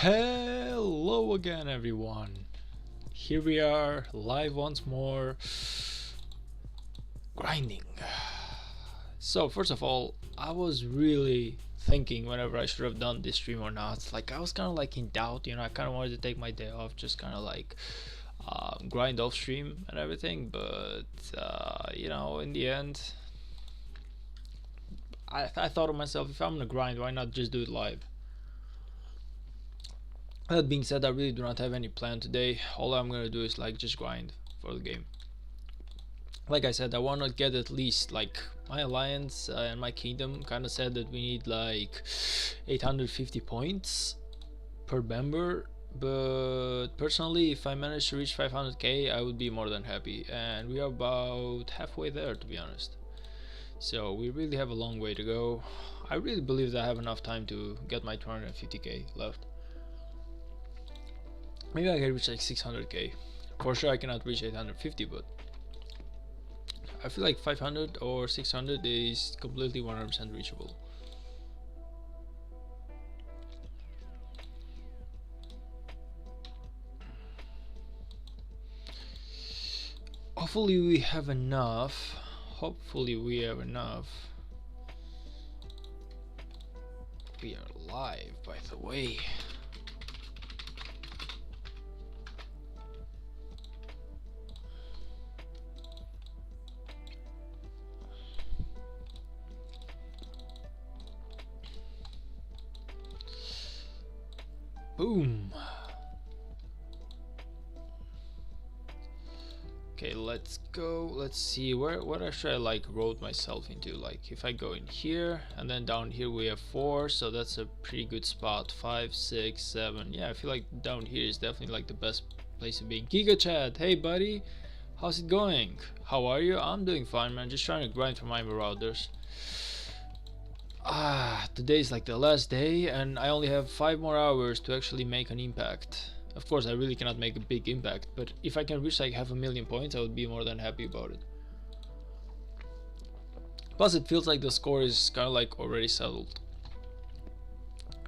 Hello again, everyone. Here we are, live once more, grinding. So first of all, I was really thinking whenever I should have done this stream or not. Like I was kind of like in doubt, I kind of wanted to take my day off, just kind of like grind off stream and everything. But in the end, I thought to myself, if I'm gonna grind, why not just do it live? That being said, I really do not have any plan today. All I'm gonna do is like just grind for the game. Like I said, I want to get at least like my alliance and my kingdom kind of said that we need like 850 points per member, but personally if I manage to reach 500k I would be more than happy, and we are about halfway there, to be honest. So we really have a long way to go. I really believe that I have enough time to get my 250k left. Maybe I can reach like 600k. For sure I cannot reach 850, but I feel like 500 or 600 is completely 100% reachable. Hopefully we have enough. We are live, by the way. Boom. Okay, let's go. Let's see what should I like road myself into. Like if I go in here and then down here we have 4, so that's a pretty good spot. 5, 6, 7. Yeah, I feel like down here is definitely like the best place to be. Giga Chat, hey buddy, how's it going? How are you? I'm doing fine, man. Just trying to grind for my Marauders. Today is like the last day and I only have 5 more hours to actually make an impact. Of course I really cannot make a big impact, but if I can reach like 500,000 points I would be more than happy about it. Plus it feels like the score is kind of like already settled.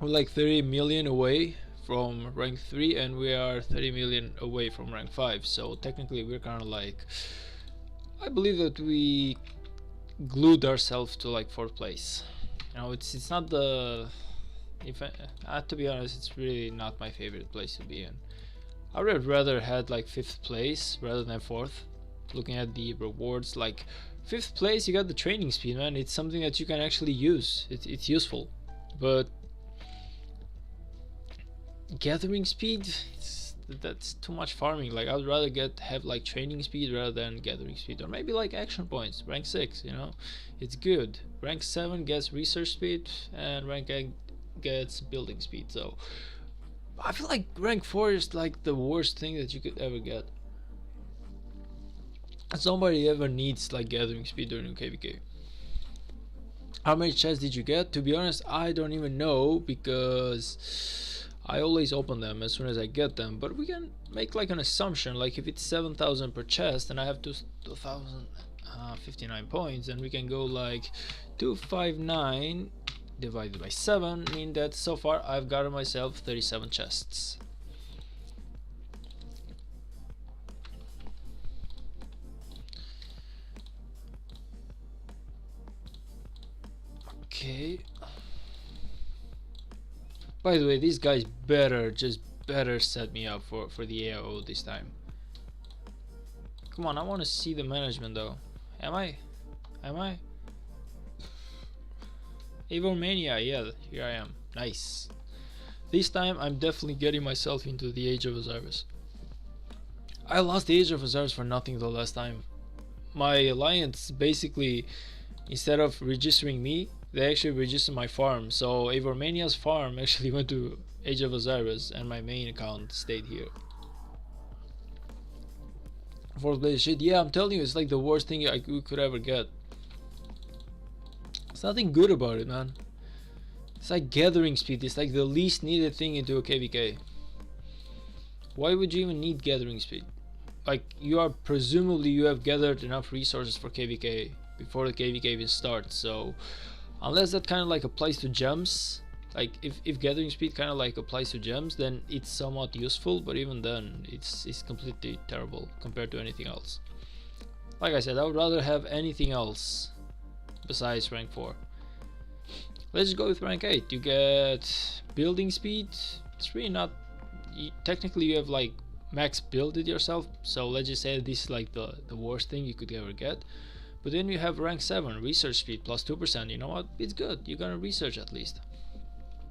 We're like 30 million away from rank 3 and we are 30 million away from rank 5, so technically we're kind of like, I believe that we glued ourselves to like 4th place. It's not the, to be honest, it's really not my favorite place to be in. I would rather had like 5th place rather than 4th. Looking at the rewards, like 5th place you got the training speed, man. It's something that you can actually use. It's useful, but gathering speed, that's too much farming. Like I would rather have like training speed rather than gathering speed, or maybe like action points. Rank 6, it's good. Rank 7 gets research speed and rank 8 gets building speed. So I feel like rank 4 is like the worst thing that you could ever get. Somebody ever needs like gathering speed during KVK. How many chests did you get? To be honest, I don't even know because I always open them as soon as I get them, but we can make like an assumption, like if it's 7,000 per chest and I have 2,059 points, and we can go like 259 divided by 7, mean that so far I've gotten myself 37 chests. Okay. By the way, these guys better set me up for the AO this time. Come on, I want to see the management though. Am I? Avormania, yeah, here I am. Nice. This time I'm definitely getting myself into the Age of Osiris. I lost the Age of Osiris for nothing the last time. My alliance basically, instead of registering me, they actually registered my farm. So Avormania's farm actually went to Age of Osiris and my main account stayed here. 4th place shit, yeah, I'm telling you, it's like the worst thing you could ever get. There's nothing good about it, man. It's like gathering speed. It's like the least needed thing into a KVK. Why would you even need gathering speed? Like you have gathered enough resources for KVK before the KVK even starts. So unless that kind of like applies to gems, Like if gathering speed kind of like applies to gems, then it's somewhat useful, but even then it's completely terrible compared to anything else. Like I said, I would rather have anything else besides rank 4. Let's just go with rank 8. You get building speed. It's really not, technically you have like max build it yourself, so let's just say this is like the worst thing you could ever get. But then you have rank 7, research speed plus 2%. You know what, it's good, you're gonna research at least.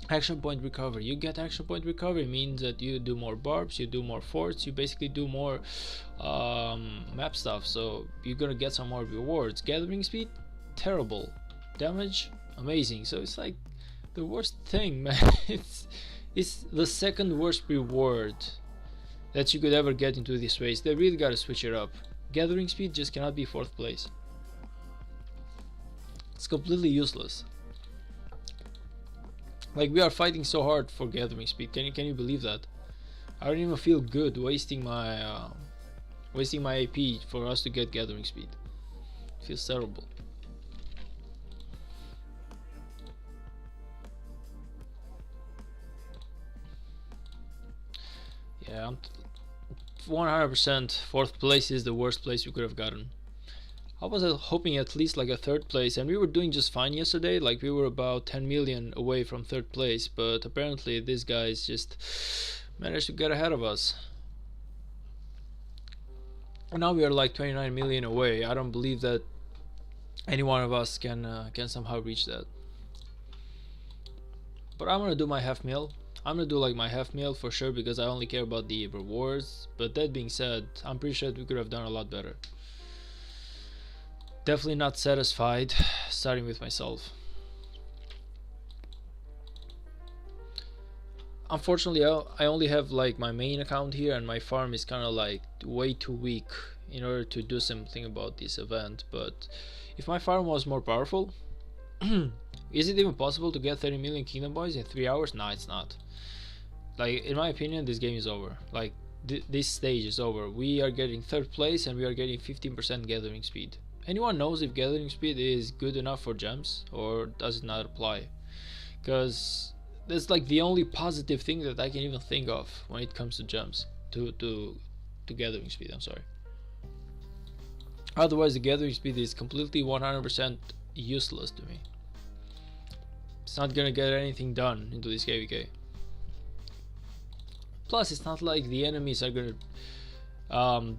Action point recovery. You get action point recovery, means that you do more barbs, you do more forts, you basically do more map stuff, so you're gonna get some more rewards. Gathering speed, terrible. Damage, amazing. So it's like the worst thing, man. It's the second worst reward that you could ever get into this race. They really gotta switch it up. Gathering speed just cannot be 4th place. It's completely useless. Like, we are fighting so hard for gathering speed. Can you believe that? I don't even feel good wasting my AP for us to get gathering speed. It feels terrible. Yeah, 100% 4th place is the worst place we could have gotten. I was hoping at least like a 3rd place, and we were doing just fine yesterday. Like, we were about 10 million away from 3rd place, but apparently these guys just managed to get ahead of us. And now we are like 29 million away. I don't believe that any one of us can somehow reach that. But I'm gonna do my half mil. I'm gonna do like my half mil for sure, because I only care about the rewards. But that being said, I'm pretty sure we could have done a lot better. Definitely not satisfied, starting with myself. Unfortunately, I only have like my main account here, and my farm is kind of like way too weak in order to do something about this event. But if my farm was more powerful, is it even possible to get 30 million kingdom points in 3 hours? No, it's not. Like, in my opinion, this game is over. Like, this stage is over. We are getting 3rd place, and we are getting 15% gathering speed. Anyone knows if gathering speed is good enough for gems, or does it not apply? Because that's like the only positive thing that I can even think of when it comes to gems, to gathering speed, I'm sorry. Otherwise, the gathering speed is completely 100% useless to me. It's not gonna get anything done into this KVK. Plus, it's not like the enemies are gonna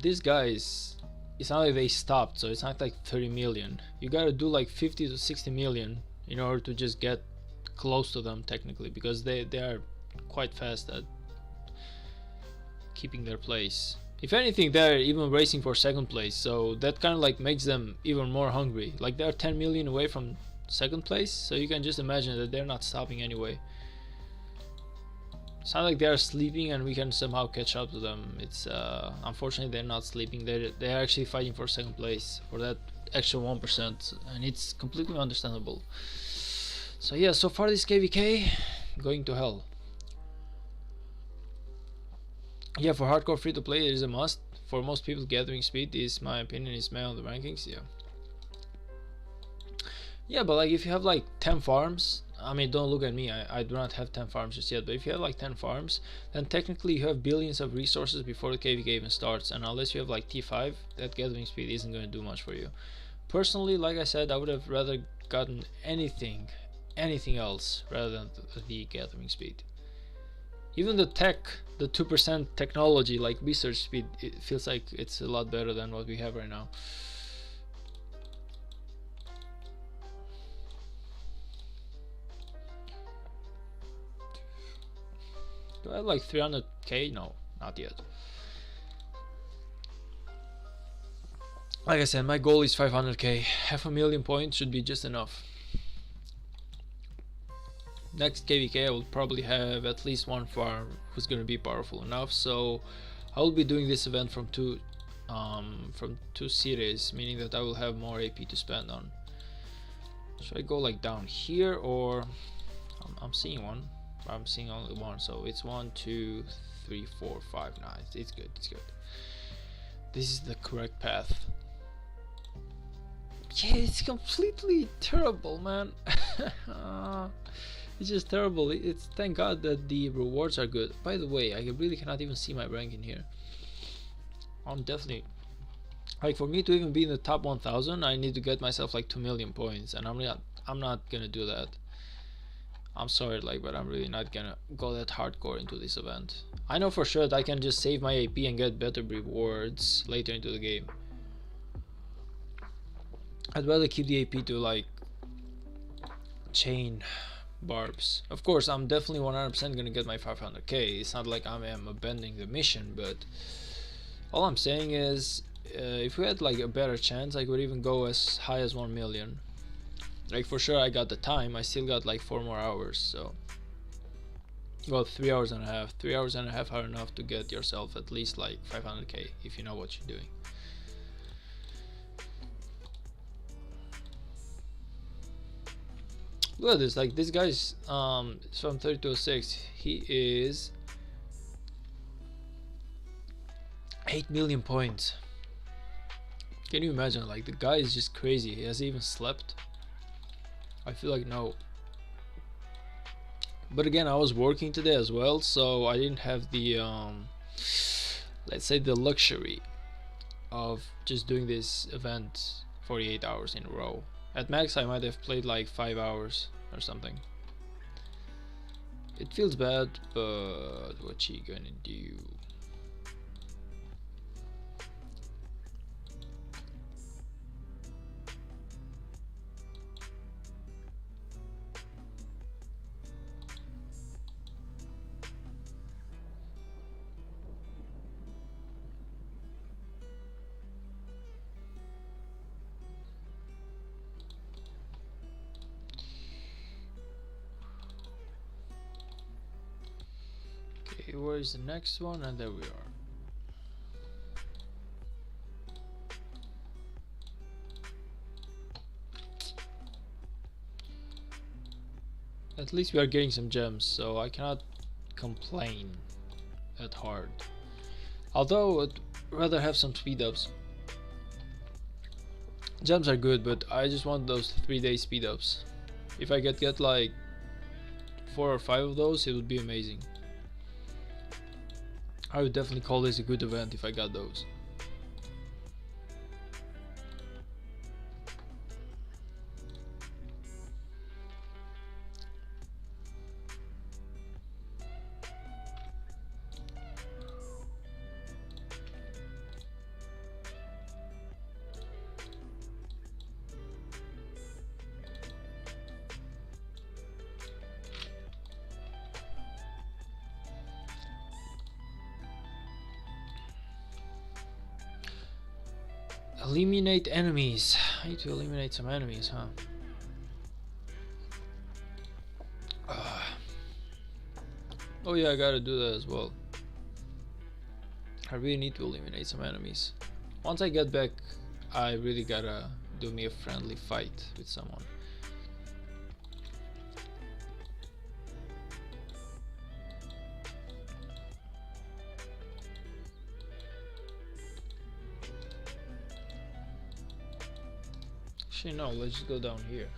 these guys, it's not like they stopped, so it's not like 30 million. You gotta do like 50 to 60 million in order to just get close to them technically, because they are quite fast at keeping their place. If anything, they're even racing for 2nd place, so that kind of like makes them even more hungry. Like, they're 10 million away from 2nd place, so you can just imagine that they're not stopping anyway. It's not like they're sleeping and we can somehow catch up to them. It's unfortunately they're not sleeping. They're actually fighting for 2nd place for that extra 1%, and it's completely understandable. So yeah, so far this KVK going to hell. Yeah, for hardcore free to play, it is a must. For most people, gathering speed is, my opinion, is made on the rankings. Yeah, but like, if you have like 10 farms, I mean, don't look at me, I do not have 10 farms just yet, but if you have like 10 farms, then technically you have billions of resources before the KVK even starts, and unless you have like T5, that gathering speed isn't going to do much for you. Personally, like I said, I would have rather gotten anything else rather than the gathering speed. Even the tech, the 2% technology, like research speed, it feels like it's a lot better than what we have right now. Do I have like 300k? No, not yet. Like I said, my goal is 500k. 500,000 points should be just enough. Next KVK I will probably have at least one farm who's gonna be powerful enough, so I will be doing this event from two cities, meaning that I will have more AP to spend on. Should I go like down here, or I'm seeing one? I'm seeing only one, so it's 1, 2, 3, 4, 5, 9. It's good, it's good. This is the correct path. Yeah, it's completely terrible, man. It's just terrible. It's thank God that the rewards are good. By the way, I really cannot even see my rank in here. I'm definitely like, for me to even be in the top 1000, I need to get myself like 2 million points, and I'm not gonna do that. I'm sorry, like, but I'm really not gonna go that hardcore into this event. I know for sure that I can just save my AP and get better rewards later into the game. I'd rather keep the AP to like chain barbs. Of course, I'm definitely 100% gonna get my 500k. It's not like I am abandoning the mission, but all I'm saying is, if we had like a better chance, I could even go as high as 1 million. Like, for sure I got the time. I still got like 4 more hours, so well, 3 hours and a half. 3 hours and a half are enough to get yourself at least like 500k if you know what you're doing. Look at this, like, this guy's from 3206. He is 8 million points. Can you imagine? Like, the guy is just crazy. He hasn't even slept. I feel like no. But again, I was working today as well, so I didn't have the let's say the luxury of just doing this event 48 hours in a row. At max I might have played like 5 hours or something. It feels bad, but what you gonna do? Okay, where is the next one? And there we are. At least we are getting some gems, so I cannot complain that hard. Although I'd rather have some speed ups. Gems are good, but I just want those 3-day speed ups. If I get like 4 or 5 of those, it would be amazing. I would definitely call this a good event if I got those. Eliminate enemies. I need to eliminate some enemies, huh? Oh yeah, I gotta do that as well. I really need to eliminate some enemies. Once I get back, I really gotta do me a friendly fight with someone. Actually, no, let's just go down here.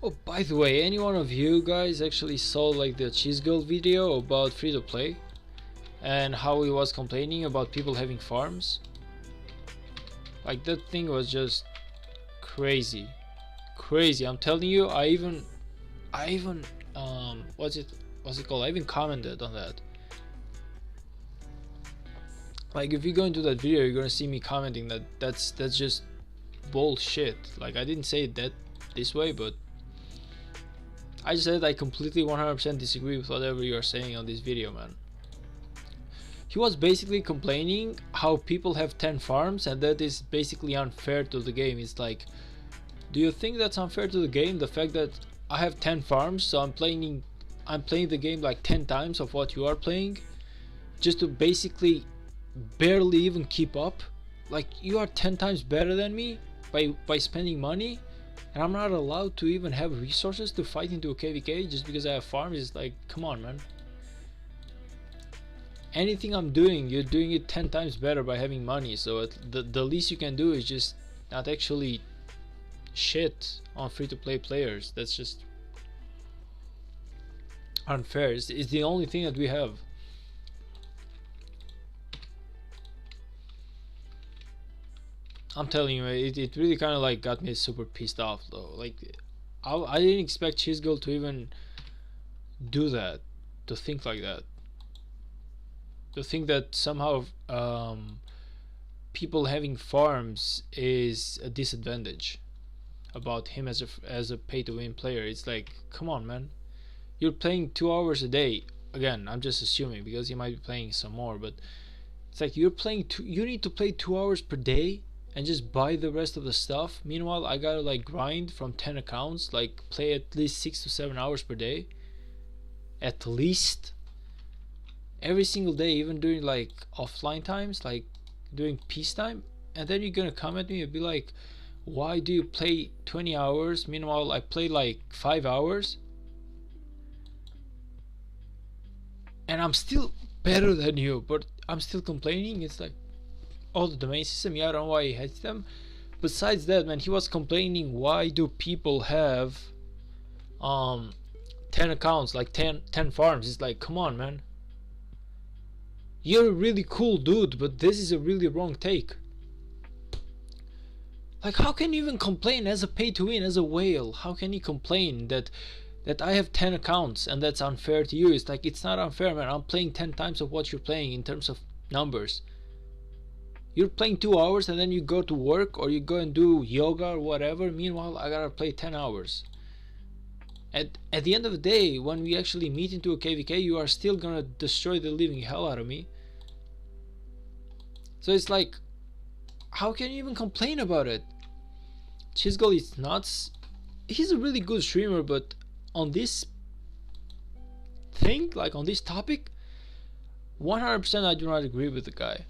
Oh, by the way, any one of you guys actually saw like the Cheese Girl video about free to play and how he was complaining about people having farms? Like, that thing was just crazy. I'm telling you, I even what's it called? I even commented on that. Like, if you go into that video, you're gonna see me commenting that that's just bullshit. Like, I didn't say that this way, but I just said I completely 100% disagree with whatever you are saying on this video, man. He was basically complaining how people have 10 farms and that is basically unfair to the game. It's like, do you think that's unfair to the game? The fact that I have 10 farms, so I'm playing the game like 10 times of what you are playing, just to basically barely even keep up. Like, you are 10 times better than me by spending money, and I'm not allowed to even have resources to fight into a KVK just because I have farms. Is like, come on, man. Anything I'm doing, you're doing it 10 times better by having money, so the least you can do is just not actually shit on free-to-play players. That's just unfair. It's the only thing that we have. I'm telling you, it really kind of like got me super pissed off though. Like, I didn't expect Chisgirl to even do that, to think like that, to think that somehow people having farms is a disadvantage about him as a pay-to-win player. It's like, come on, man. You're playing 2 hours a day. Again, I'm just assuming because he might be playing some more, but it's like you need to play 2 hours per day and just buy the rest of the stuff. Meanwhile, I gotta like grind from 10 accounts, like play at least 6 to 7 hours per day, at least, every single day, even during like offline times, like during peacetime. And then you're gonna come at me and be like, why do you play 20 hours? Meanwhile, I play like 5 hours. And I'm still better than you, but I'm still complaining. It's like, oh, the domain system, yeah, I don't know why he hates them. Besides that, man, he was complaining, why do people have 10 accounts, like 10 farms? It's like, come on, man. You're a really cool dude, but this is a really wrong take. Like, how can you even complain as a pay-to-win, as a whale? How can you complain that I have 10 accounts and that's unfair to you? It's like, it's not unfair, man. I'm playing 10 times of what you're playing in terms of numbers. You're playing 2 hours and then you go to work or you go and do yoga or whatever. Meanwhile, I gotta play 10 hours. At the end of the day, when we actually meet into a KVK, you are still gonna destroy the living hell out of me. So it's like, how can you even complain about it? Chisgirl is nuts. He's a really good streamer, but on this thing, like on this topic, 100% I do not agree with the guy.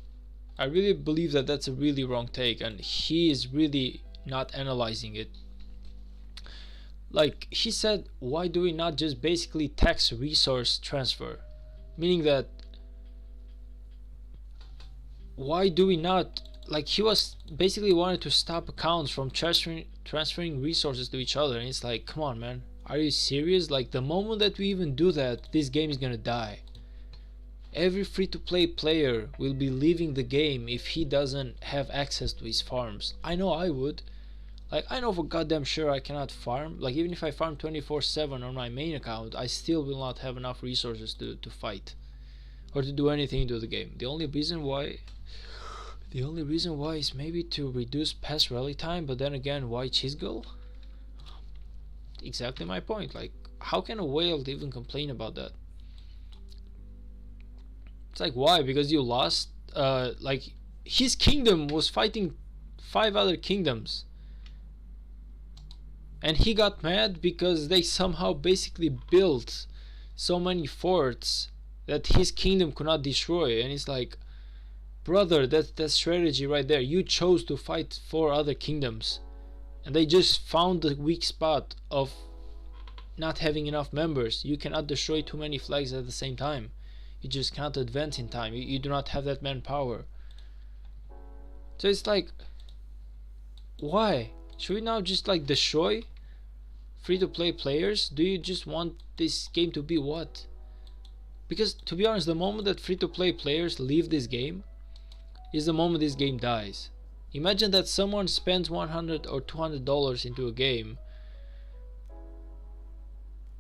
I really believe that that's a really wrong take, and he is really not analyzing it. Like, he said, why do we not just basically tax resource transfer? Meaning that, why do we not, like, he was basically wanted to stop accounts from transferring resources to each other, and it's like, come on, man, are you serious? Like, the moment that we even do that, this game is gonna die. Every free-to-play player will be leaving the game if he doesn't have access to his farms. I know I would. Like, I know for goddamn sure I cannot farm. Like, even if I farm 24/7 on my main account, I still will not have enough resources to fight or to do anything to the game. The only reason why is maybe to reduce past rally time, but then again, why Chisgirl? Exactly my point. Like, how can a whale even complain about that? It's like, why? Because you lost? Like, his kingdom was fighting 5 other kingdoms, and he got mad because they somehow basically built so many forts that his kingdom could not destroy. And it's like, brother, that's strategy right there. You chose to fight 4 other kingdoms, and they just found the weak spot of not having enough members. You cannot destroy too many flags at the same time. You just can't advance in time. You do not have that manpower. So it's like, why? Should we now just like destroy free-to-play players? Do you just want this game to be what? Because to be honest, the moment that free-to-play players leave this game is the moment this game dies. Imagine that someone spends $100 or $200 into a game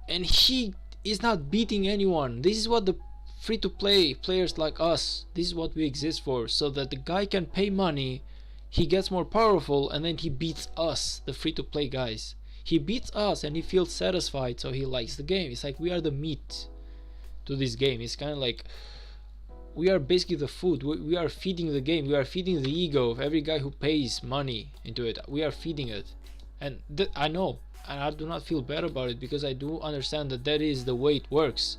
and he is not beating anyone. This is what the free-to-play players like us, this is what we exist for, so that the guy can pay money, he gets more powerful, and then he beats us, the free-to-play guys. he beats us and he feels satisfied, so he likes the game. It's like we are the meat to this game. It's kind of like we are basically the food. We are feeding the game. We are feeding the ego of every guy who pays money into it. We are feeding it, and I know, and I do not feel bad about it, because I do understand that that is the way it works.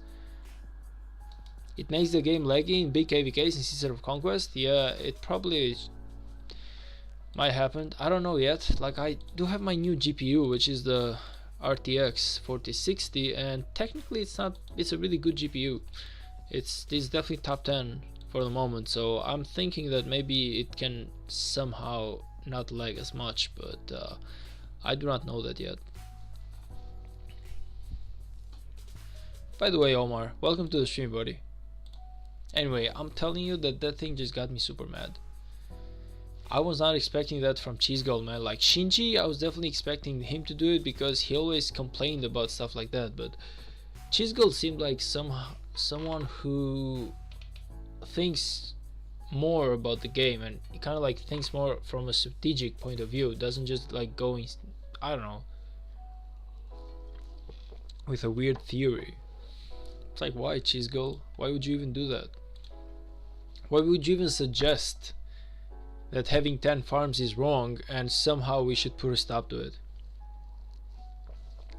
It makes the game laggy in big KVKs instead of conquest. Yeah, it probably might happen. I don't know yet. Like, I do have my new GPU, which is the RTX 4060, and technically it's a really good GPU. It's definitely top 10 for the moment, so I'm thinking that maybe it can somehow not lag as much, but I do not know that yet. By the way, Omar, welcome to the stream, buddy. Anyway, I'm telling you that thing just got me super mad. I was not expecting that from Cheese Gold, man. Like Shinji, I was definitely expecting him to do it because he always complained about stuff like that, but Cheese Gold seemed like someone who thinks more about the game, and he kind of like thinks more from a strategic point of view. Doesn't just like going, I don't know, with a weird theory. It's like, why, Cheese Gold? Why would you even do that? Why would you even suggest that having 10 farms is wrong and somehow we should put a stop to it?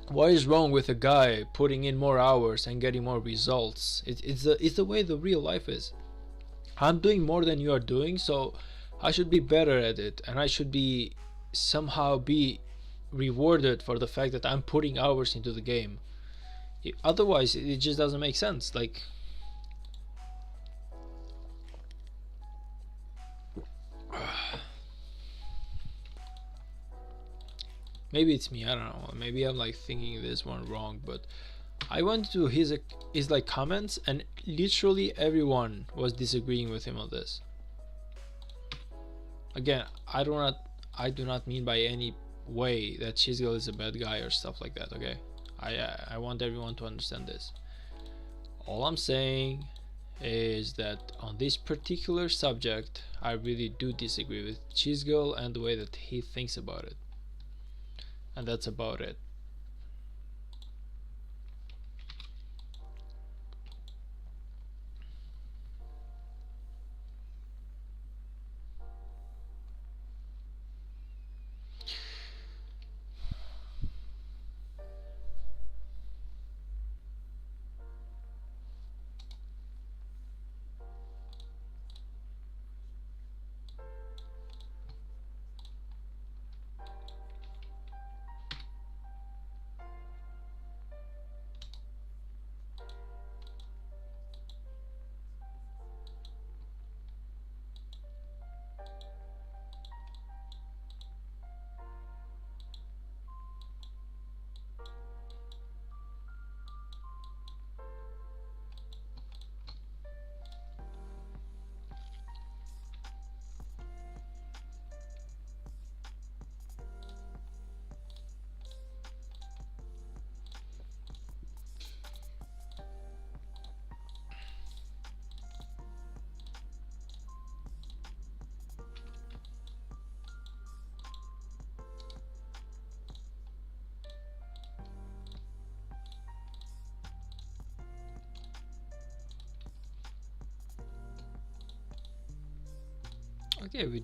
What is wrong with a guy putting in more hours and getting more results? It's the way the real life is. I'm doing more than you are doing, so I should be better at it, and I should be somehow be rewarded for the fact that I'm putting hours into the game. Otherwise, it just doesn't make sense. Like, maybe it's me, I don't know, maybe I'm like thinking this one wrong, but I went to his like comments, and literally everyone was disagreeing with him on this. Again, I do not mean by any way that Chisel is a bad guy or stuff like that, okay? I want everyone to understand this. All I'm saying is that on this particular subject, I really do disagree with Chisel and the way that he thinks about it. And that's about it. Okay,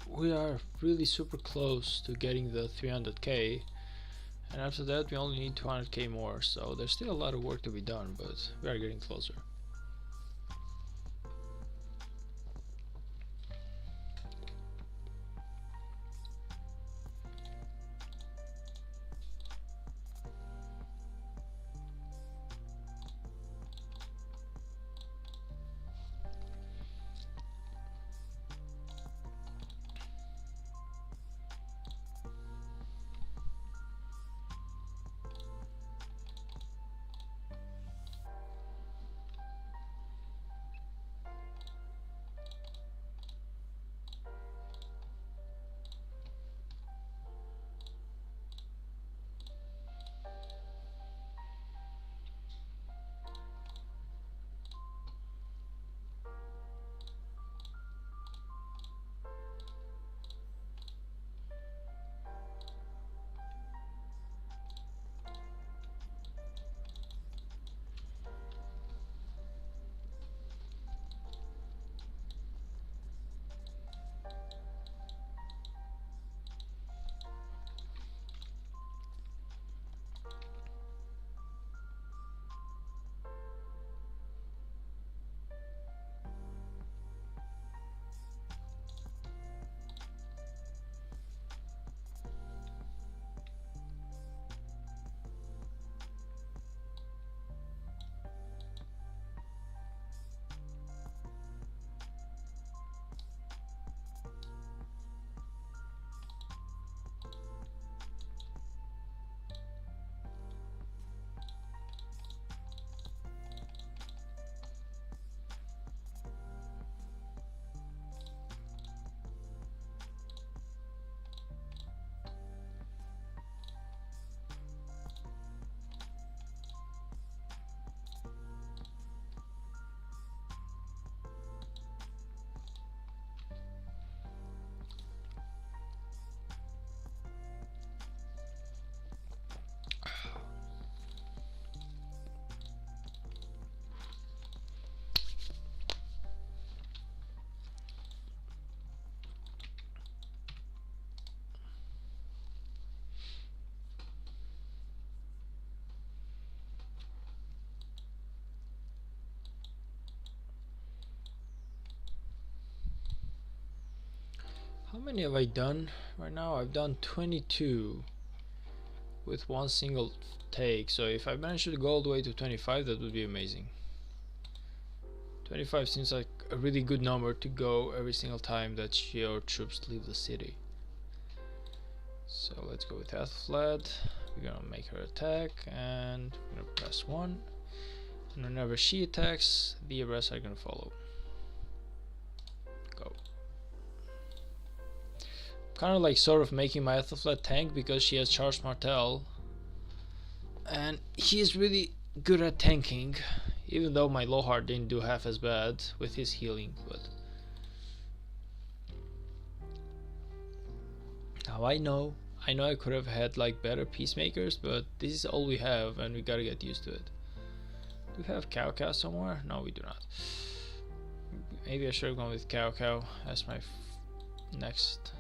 we are really super close to getting the 300k, and after that we only need 200k more, so there's still a lot of work to be done, but we are getting closer. many have I done right now? I've done 22 with one single take, so if I manage to go all the way to 25, that would be amazing. 25 seems like a really good number to go every single time that your troops leave the city. So let's go with Athled. We're gonna make her attack, and we're gonna press 1. And whenever she attacks, the arrests are gonna follow. Go. Kind of like sort of making my Athled tank because she has Charged Martel, and he is really good at tanking, even though my Lohar didn't do half as bad with his healing. But now I know I could have had like better peacemakers, but this is all we have, and we gotta get used to it. Do we have Cow Cow somewhere? No, we do not. Maybe I should have gone with Cow Cow as my next.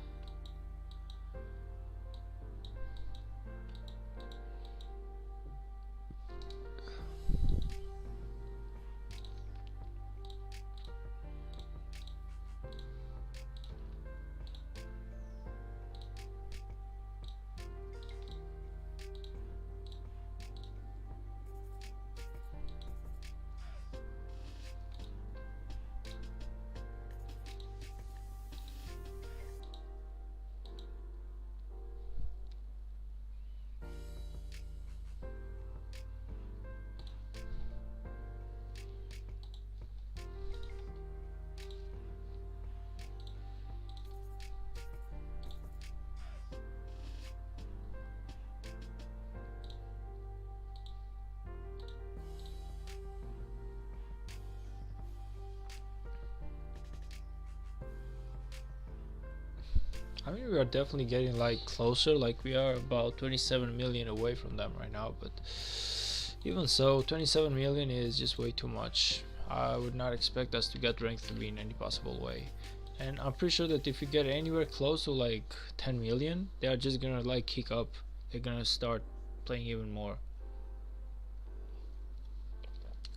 I mean, we are definitely getting like closer, like we are about 27 million away from them right now, but even so, 27 million is just way too much. I would not expect us to get rank 3 in any possible way. And I'm pretty sure that if we get anywhere close to like 10 million, they are just gonna like kick up. They're gonna start playing even more.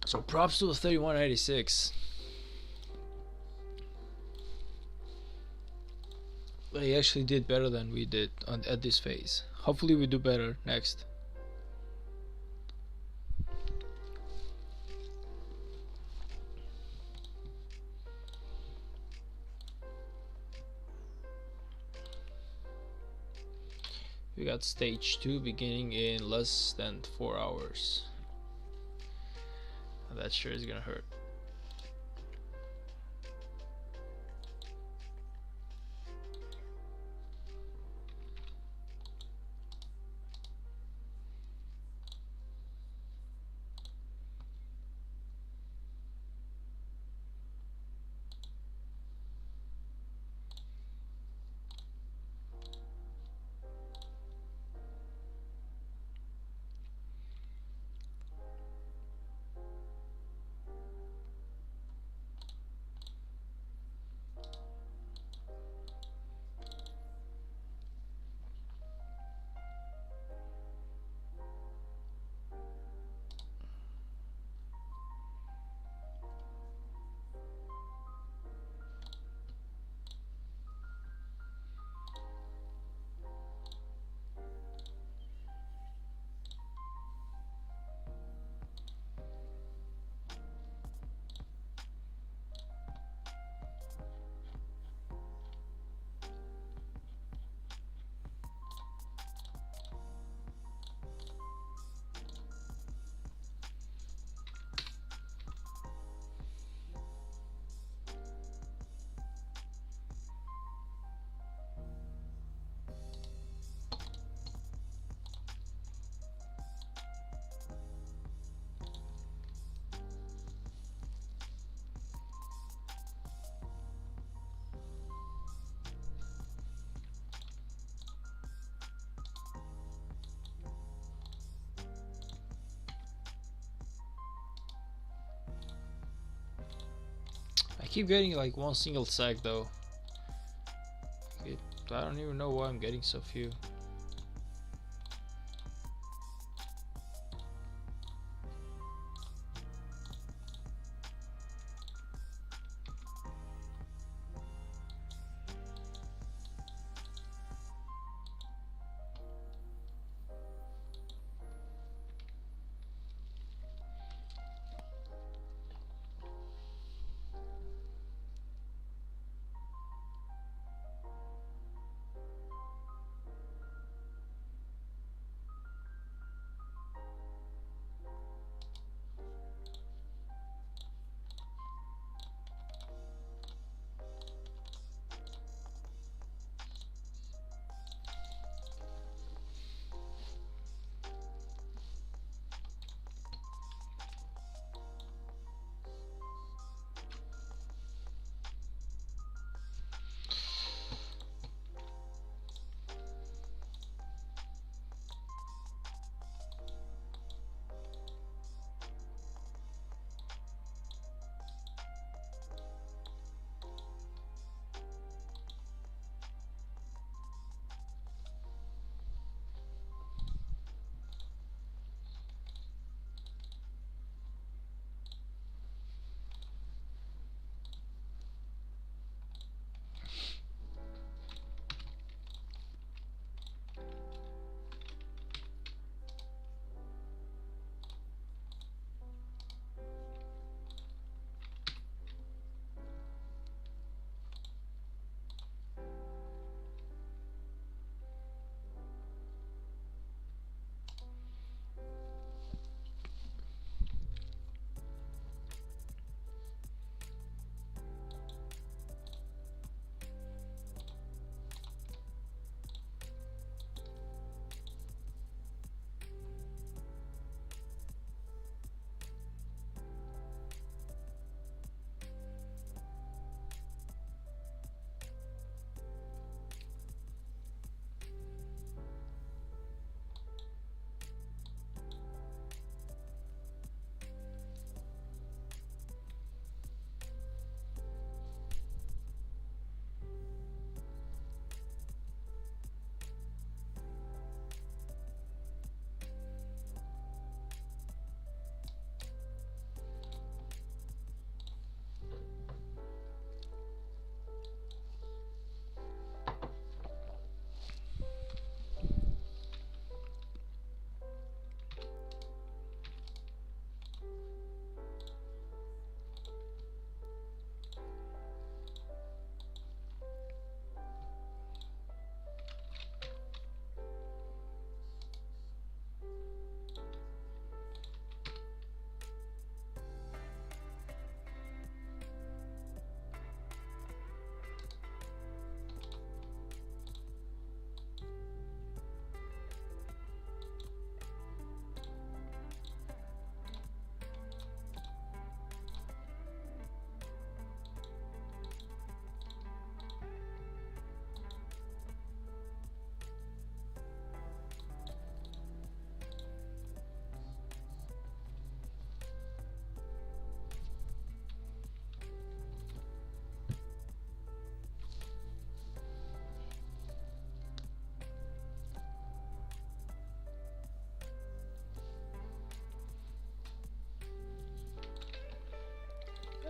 So props to the 3186. They actually did better than we did at this phase. Hopefully we do better next. We got stage 2 beginning in less than 4 hours. That sure is gonna hurt. I keep getting like one single sack though. I don't even know why I'm getting so few.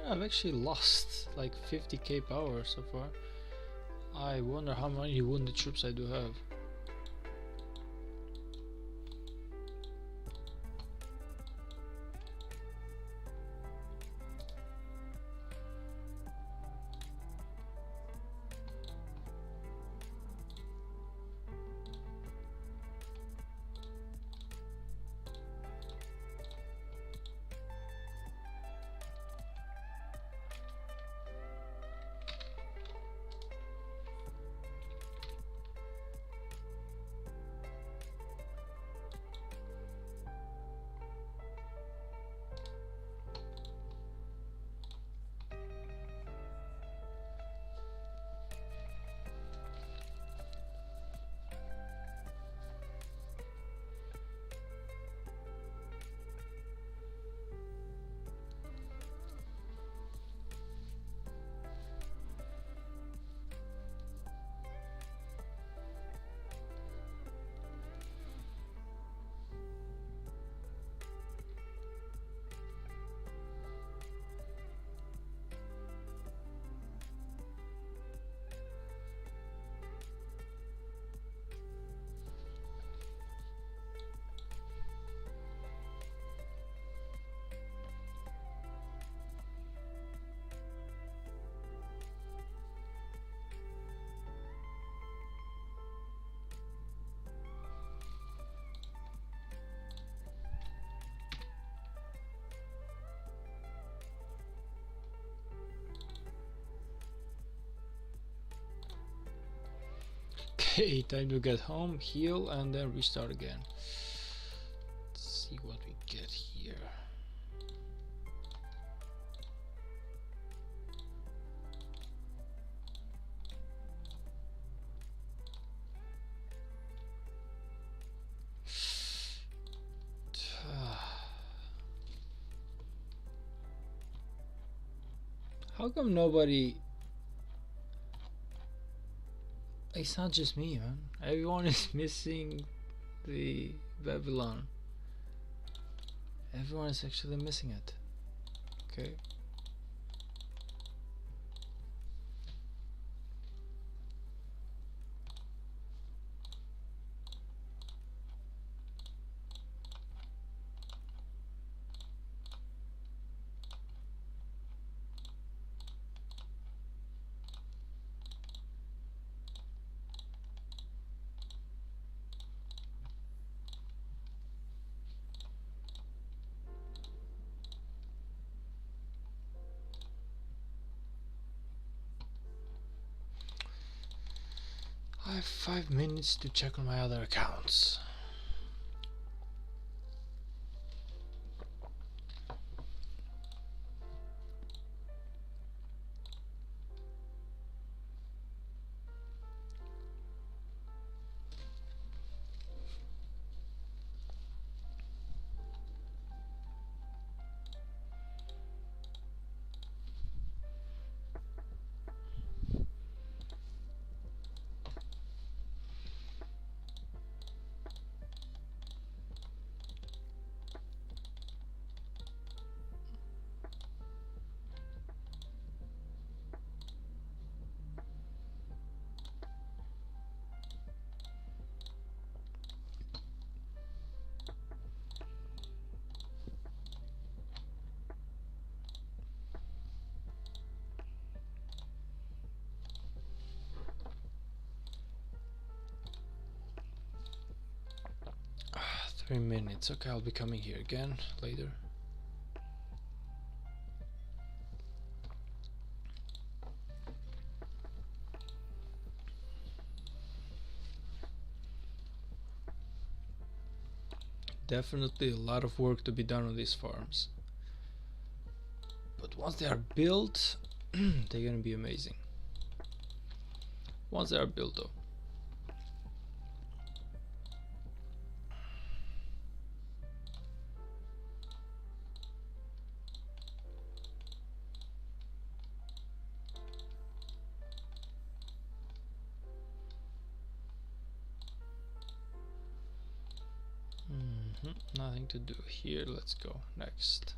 I've actually lost like 50k power so far. I wonder how many wounded troops I do have. Okay, time to get home, heal, and then restart again. Let's see what we get here. How come nobody... It's not just me, man. Everyone is missing the Babylon. Everyone is actually missing it. Okay. I have 5 minutes to check on my other accounts. Ah, 3 minutes. Okay, I'll be coming here again later. Definitely a lot of work to be done on these farms. But once they are built, they're gonna be amazing. Once they are built though. Nothing to do here. Let's go next.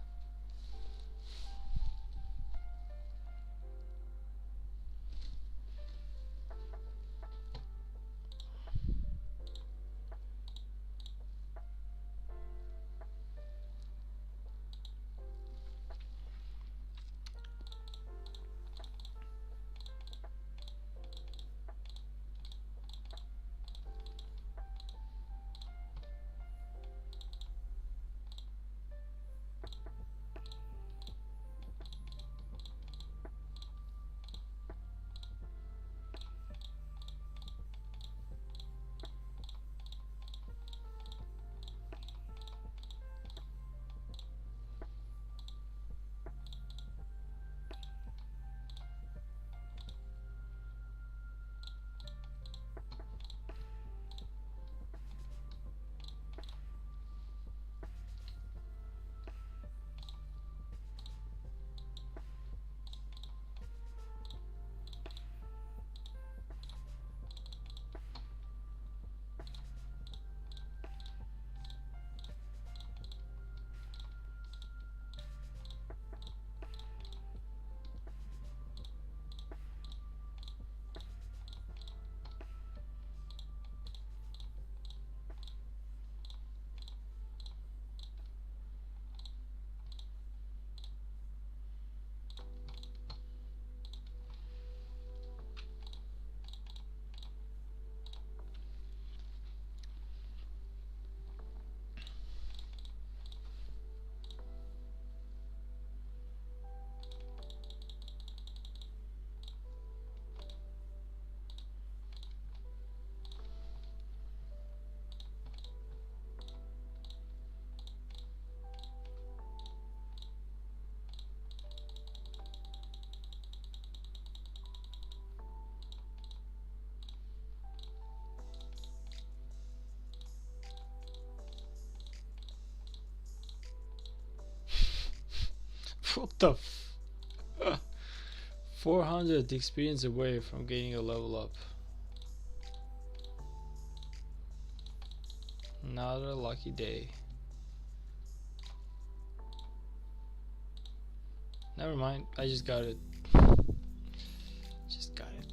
What the 400 experience away from getting a level up. Not a lucky day. Never mind, I just got it. Just got it.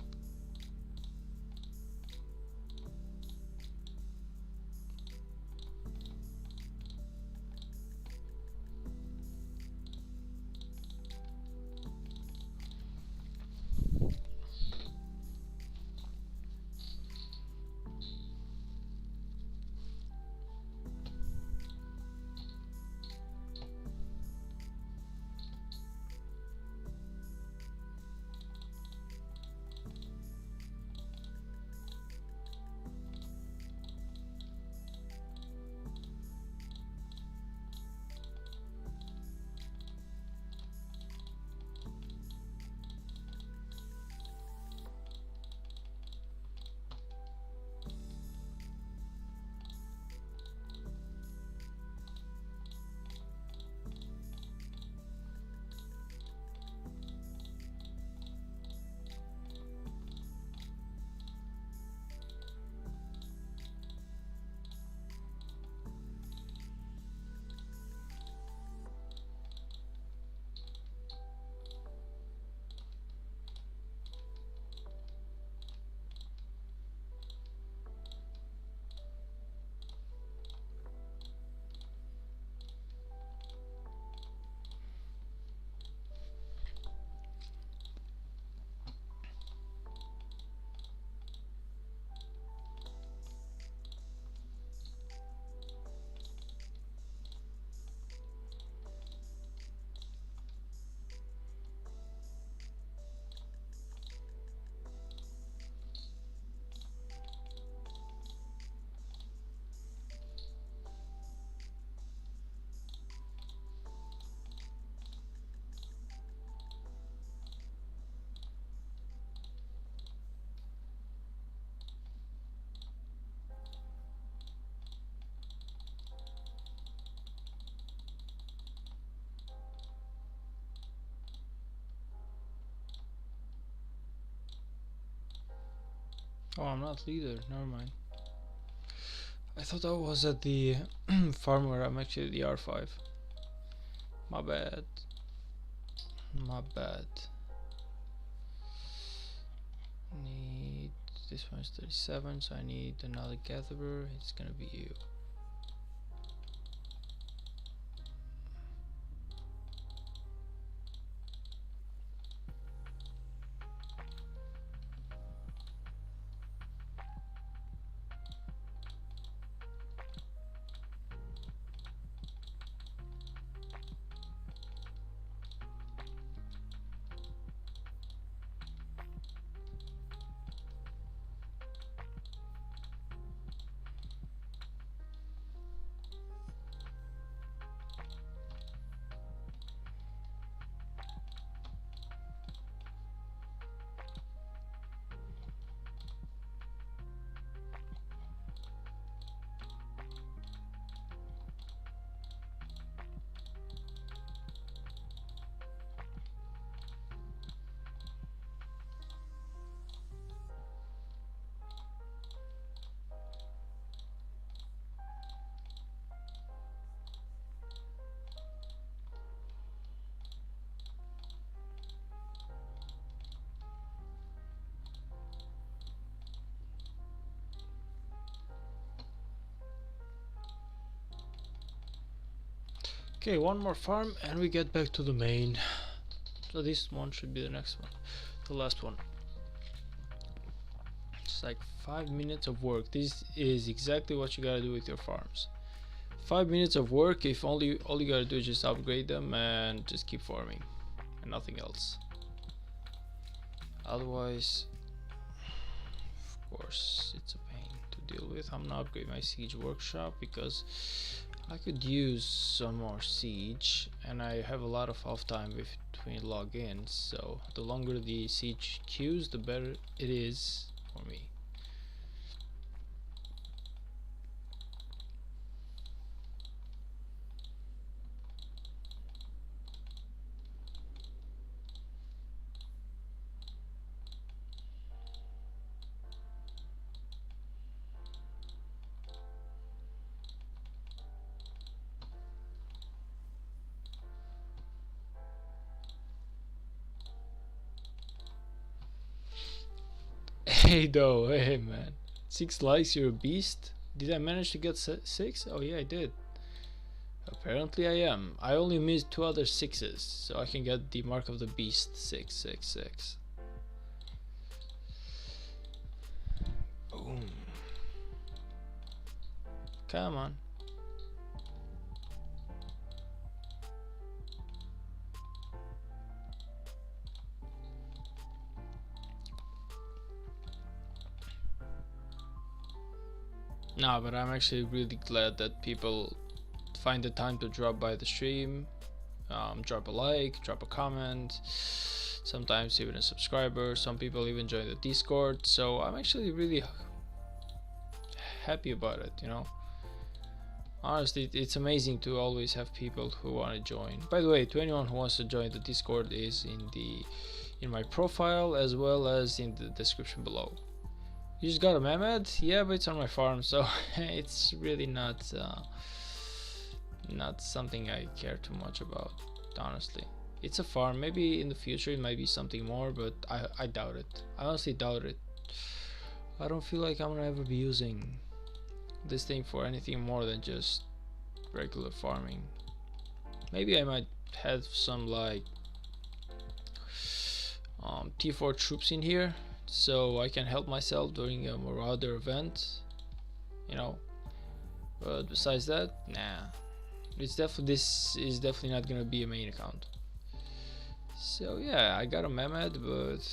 Oh, I'm not leader. Never mind. I thought I was at the farm where I'm actually the R5. My bad. My bad. Need this one's 37, so I need another gatherer. It's gonna be you. Okay, one more farm and we get back to the main. So this one should be the next one, the last one. It's like 5 minutes of work. This is exactly what you gotta do with your farms. 5 minutes of work. If all you gotta do is just upgrade them and just keep farming and nothing else. Otherwise, of course, it's a pain to deal with. I'm gonna upgrade my siege workshop because I could use some more siege, and I have a lot of off time between logins, so the longer the siege queues, the better it is for me. Hey though, hey man. 6 likes, you're a beast. Did I manage to get 6? Oh yeah, I did. Apparently I am. I only missed 2 other 6s, so I can get the mark of the beast. 666. Boom. Come on. No, but I'm actually really glad that people find the time to drop by the stream, drop a like, drop a comment, sometimes even a subscriber. Some people even join the Discord, so I'm actually really happy about it, you know. Honestly, it's amazing to always have people who want to join. By the way, to anyone who wants to join the Discord is in my profile as well as in the description below. You just got a Mehmed? Yeah, but it's on my farm, so it's really not something I care too much about, honestly. It's a farm. Maybe in the future it might be something more, but I doubt it. I honestly doubt it. I don't feel like I'm gonna ever be using this thing for anything more than just regular farming. Maybe I might have some like T4 troops in here, so I can help myself during a Marauder event, you know. But besides that, nah. This is definitely not gonna be a main account. So yeah, I got a Mehmed, but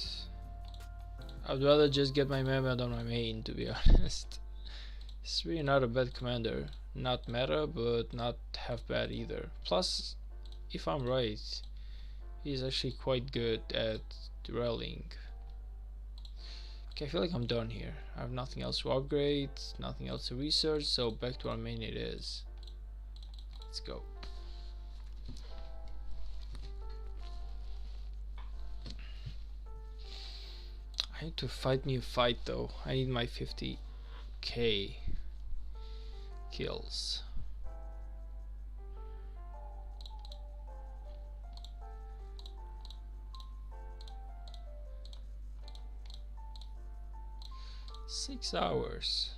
I'd rather just get my Mehmed on my main, to be honest. He's really not a bad commander. Not meta, but not half bad either. Plus, if I'm right, he's actually quite good at rallying. Okay, I feel like I'm done here. I have nothing else to upgrade, nothing else to research, so back to our main it is. Let's go. I need to fight me a fight though. I need my 50k kills. Six hours.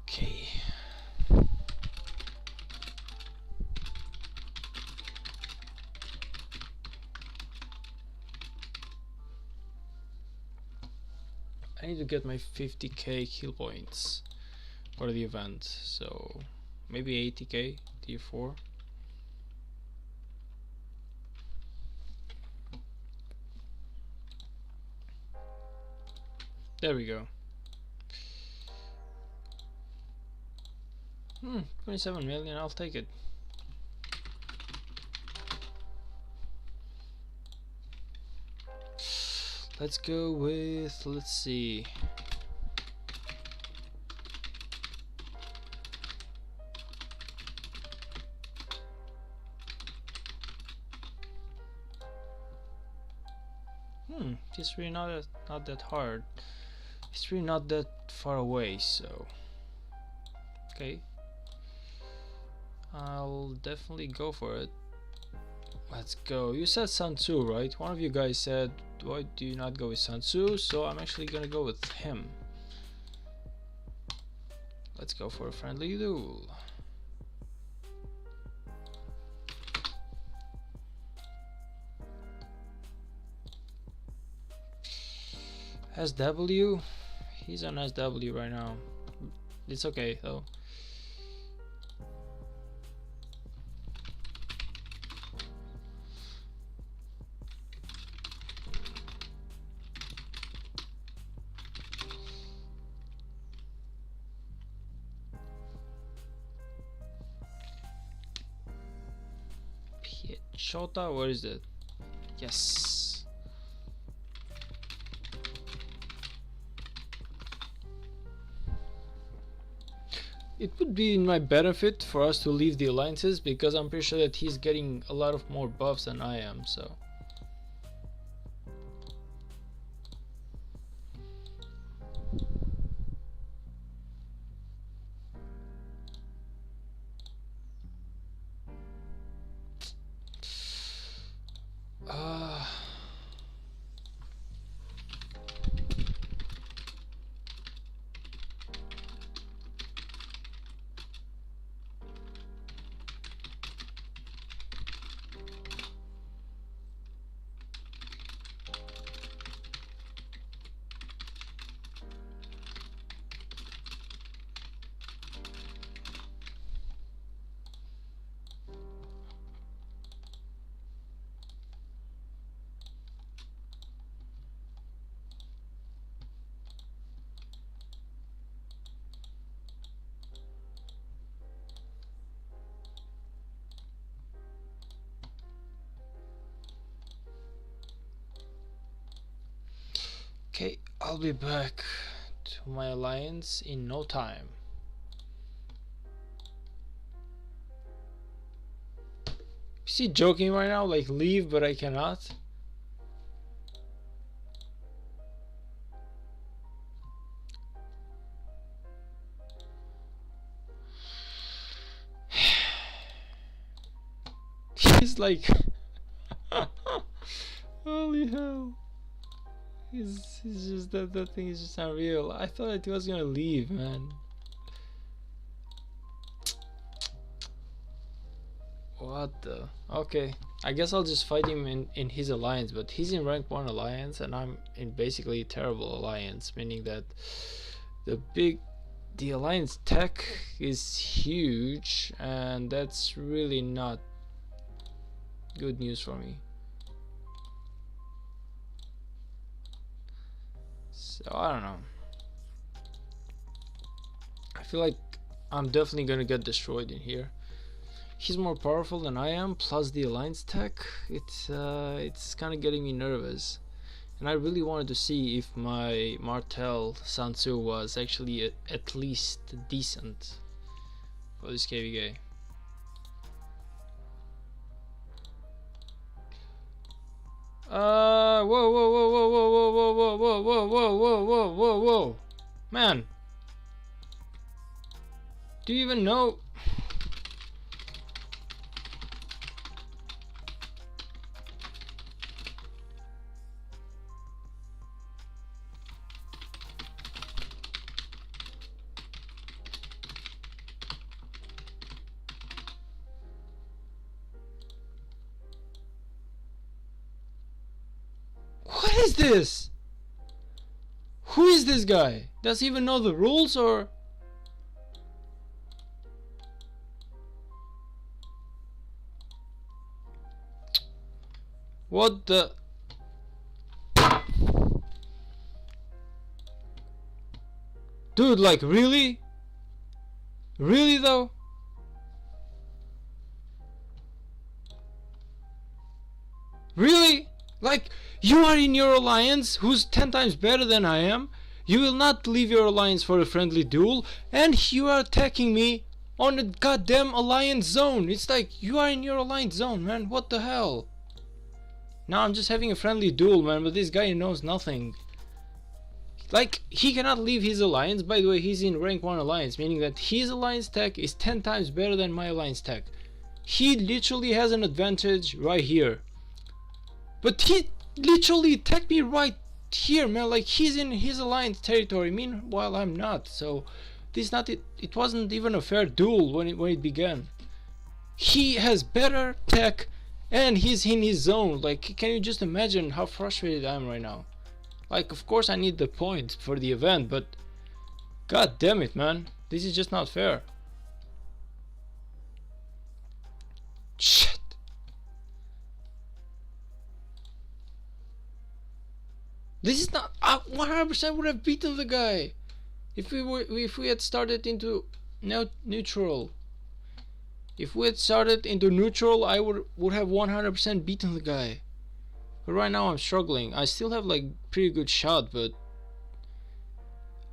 Okay. I need to get my 50k kill points for the event, so maybe 80k tier 4. There we go. 27 million, I'll take it. Let's go with, let's see. It's really not that hard. It's really not that far away, so okay. I'll definitely go for it. Let's go. You said Sun Tzu, right? One of you guys said, why do you not go with Sun Tzu? So I'm actually gonna go with him. Let's go for a friendly duel. SW? He's on SW right now. It's okay though. Shota, where is it? Yes. It would be in my benefit for us to leave the alliances because I'm pretty sure that he's getting a lot of more buffs than I am, so. Okay, I'll be back to my alliance in no time. Is he joking right now? Like, leave, but I cannot? He's like... Holy hell. He's just... That thing is just unreal. I thought it was gonna leave, man. What the... Okay. I guess I'll just fight him in his alliance, but he's in rank 1 alliance and I'm in basically terrible alliance, meaning that the alliance tech is huge and that's really not good news for me. So I don't know. I feel like I'm definitely gonna get destroyed in here. He's more powerful than I am, plus the alliance tech. It's kind of getting me nervous, and I really wanted to see if my Martel Sansu was actually at least decent for this KVK. Whoa, whoa, whoa, whoa, whoa, whoa, whoa, whoa, whoa, whoa, whoa, whoa, whoa, whoa, man! Do you even know? What is this? Who is this guy? Does he even know the rules or? What the? Dude, like really? Really though? Really? Like, you are in your alliance, who's 10 times better than I am. You will not leave your alliance for a friendly duel, and you are attacking me on the goddamn alliance zone. It's like, you are in your alliance zone, man. What the hell? Now I'm just having a friendly duel, man, but this guy knows nothing. Like, he cannot leave his alliance. By the way, he's in rank 1 alliance, meaning that his alliance tech is 10 times better than my alliance tech. He literally has an advantage right here. But he literally attacked me right here, man. Like, he's in his alliance territory. Meanwhile, I'm not. So this not it. It wasn't even a fair duel when it began. He has better tech, and he's in his zone. Like, can you just imagine how frustrated I am right now? Like, of course I need the point for the event, but god damn it, man. This is just not fair. Shit. This is not. 100% would have beaten the guy if we had started into neutral. If we had started into neutral, I would have 100% beaten the guy. But right now I'm struggling. I still have like pretty good shot, but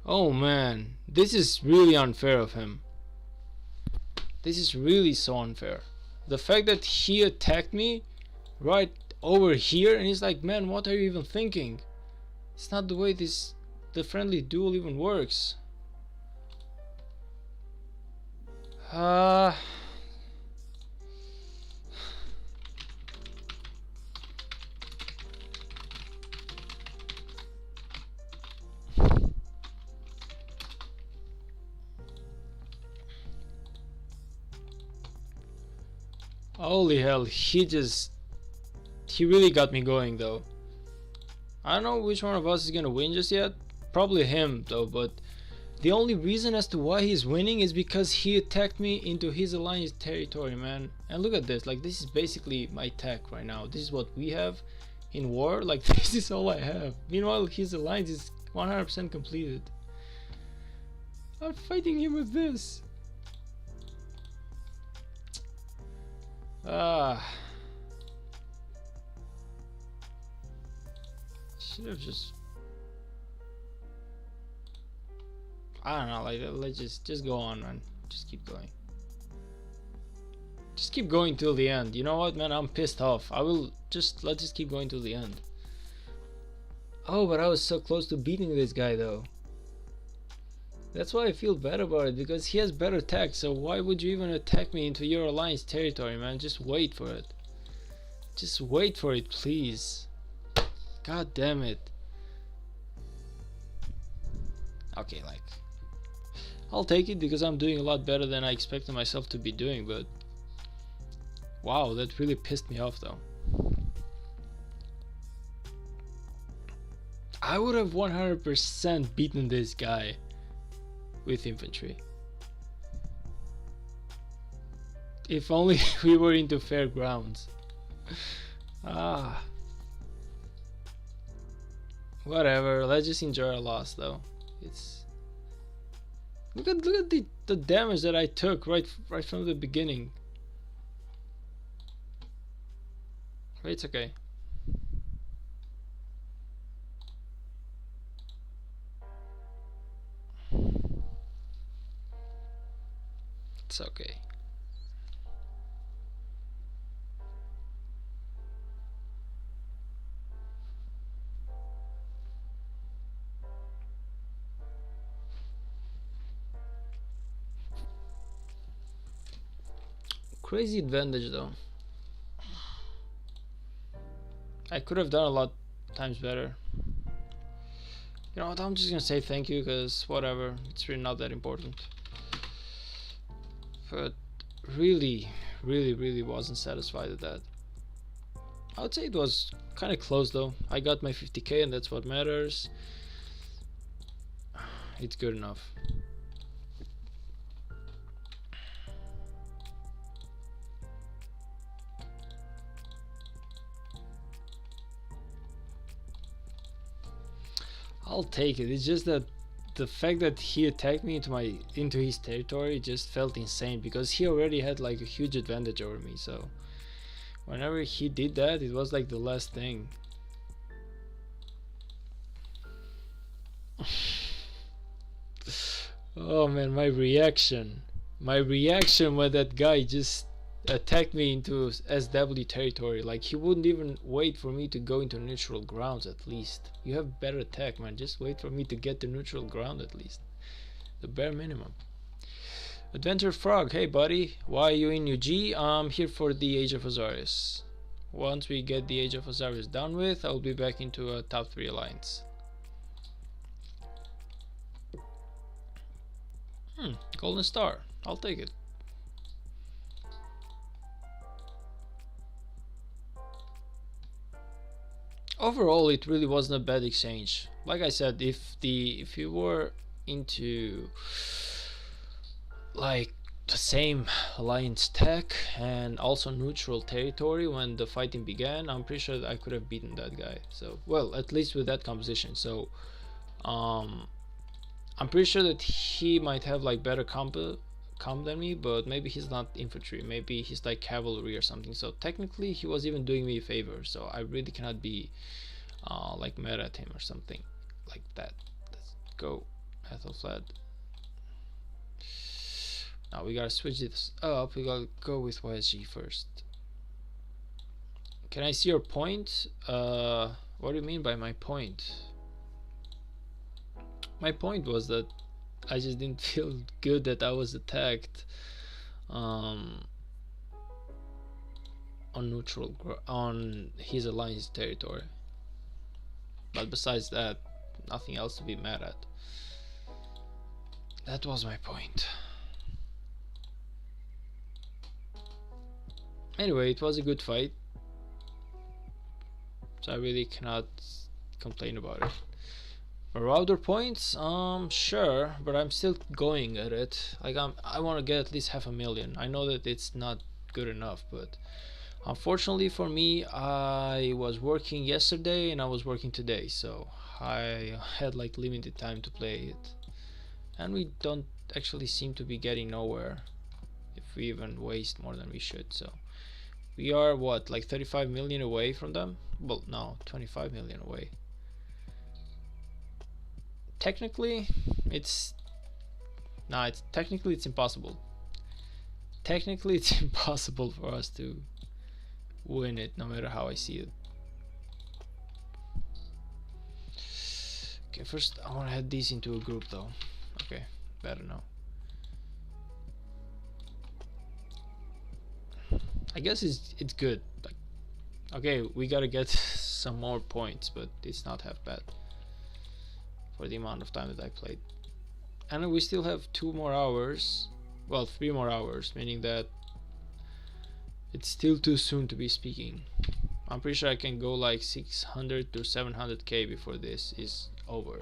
oh man, this is really unfair of him. This is really so unfair. The fact that he attacked me right over here, and he's like, man, what are you even thinking? It's not the way the friendly duel even works. Holy hell, he really got me going though. I don't know which one of us is gonna win just yet. Probably him though, but the only reason as to why he's winning is because he attacked me into his alliance territory, man. And look at this, like, this is basically my tech right now. This is what we have in war. Like, this is all I have. Meanwhile, his alliance is 100% completed. I'm fighting him with this. Should have just I don't know, like let's just go on, man. Just keep going. Just keep going till the end. You know what, man? I'm pissed off. Let's just keep going till the end. Oh, but I was so close to beating this guy though. That's why I feel bad about it, because he has better tech, so why would you even attack me into your alliance territory, man? Just wait for it. Just wait for it, please. God damn it. Okay, like, I'll take it because I'm doing a lot better than I expected myself to be doing, but wow, that really pissed me off though. I would have 100% beaten this guy with infantry. If only we were into fair grounds. Whatever, let's just enjoy our loss though. It's look at the damage that I took right from the beginning. But it's okay. It's okay. Crazy advantage though. I could have done a lot times better. You know what, I'm just gonna say thank you, because whatever, it's really not that important. But really wasn't satisfied with that. I would say it was kind of close though. I got my 50k and that's what matters. It's good enough. I'll take it. It's just that the fact that he attacked me into his territory just felt insane, because he already had like a huge advantage over me, so whenever he did that, it was like the last thing. Oh man, my reaction when that guy just attacked me into SW territory. Like, he wouldn't even wait for me to go into neutral grounds. At least you have better tech, man. Just wait for me to get to neutral ground, at least the bare minimum. Adventure Frog, hey buddy, why are you in UG? I'm here for the Age of Osiris. Once we get the Age of Osiris done with, I'll be back into a top 3 alliance. Golden Star, I'll take it. Overall, it really wasn't a bad exchange. Like I said, if you were into like the same alliance tech and also neutral territory when the fighting began, I'm pretty sure that I could have beaten that guy. So, well, at least with that composition. So I'm pretty sure that he might have like better comp than me, but maybe he's not infantry, maybe he's like cavalry or something. So technically he was even doing me a favor, so I really cannot be like mad at him or something like that. Let's go Ethelfled. Now we gotta switch this up. We gotta go with YSG first. Can I see your point? What do you mean by my point? My point was that I just didn't feel good that I was attacked on on his alliance territory. But besides that, nothing else to be mad at. That was my point. Anyway, it was a good fight, so I really cannot complain about it. Marauder points, sure, but I'm still going at it. Like, I want to get at least 500,000. I know that it's not good enough, but unfortunately for me, I was working yesterday and I was working today, so I had like limited time to play it, and we don't actually seem to be getting nowhere if we even waste more than we should. So we are what, like 35 million away from them? Well, no, 25 million away. Technically, it's Nah, it's technically it's impossible. Technically it's impossible for us to win it, no matter how I see it. Okay, first I want to head these into a group though. Okay, better now. I guess it's good. Like, okay, we gotta get some more points, but it's not half bad for the amount of time that I played. And we still have 2 more hours, well, 3 more hours, meaning that it's still too soon to be speaking. I'm pretty sure I can go like 600 to 700k before this is over.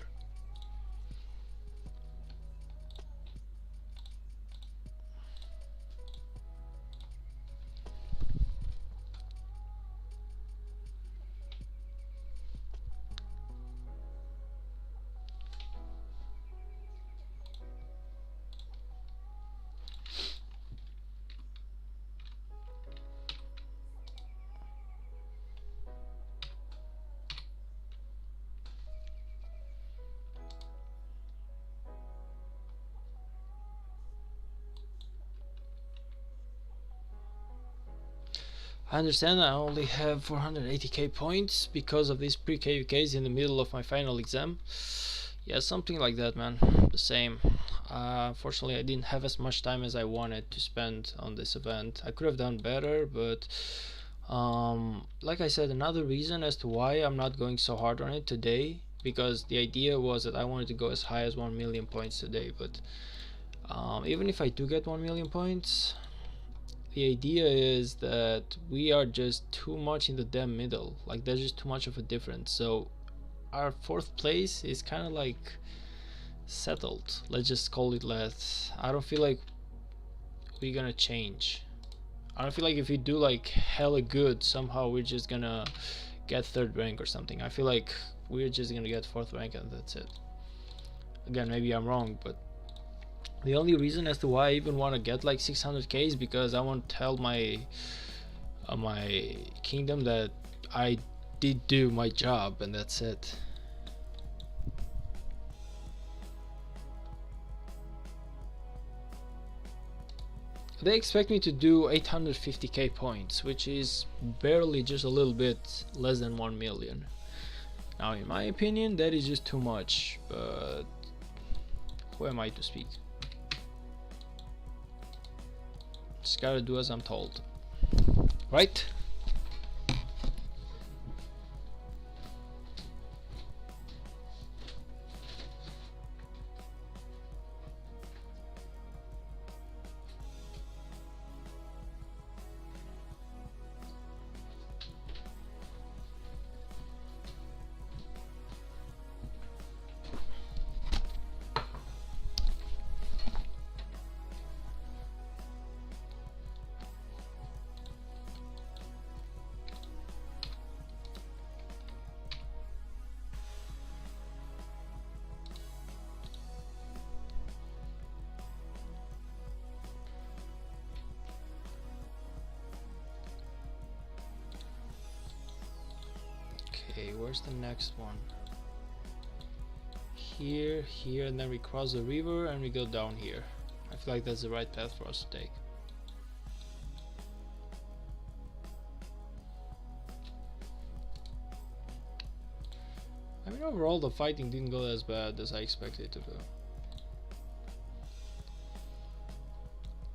I understand I only have 480k points because of these pre-KVKs in the middle of my final exam. Yeah, something like that, man. The same. Unfortunately, I didn't have as much time as I wanted to spend on this event. I could have done better, but like I said, another reason as to why I'm not going so hard on it today, because the idea was that I wanted to go as high as 1 million points today, but even if I do get 1 million points, the idea is that we are just too much in the damn middle. Like, there's just too much of a difference. So our 4th place is kind of like settled. Let's just call it that. I don't feel like we're gonna change. I don't feel like if we do like hella good, somehow we're just gonna get 3rd rank or something. I feel like we're just gonna get 4th rank and that's it. Again, maybe I'm wrong, but the only reason as to why I even want to get like 600k is because I want to tell my my kingdom that I did do my job, and that's it. They expect me to do 850k points, which is barely just a little bit less than 1 million. Now, in my opinion, that is just too much, but who am I to speak? Just gotta do as I'm told, right? Okay, where's the next one? Here, here, and then we cross the river and we go down here. I feel like that's the right path for us to take. I mean, overall the fighting didn't go as bad as I expected it to go.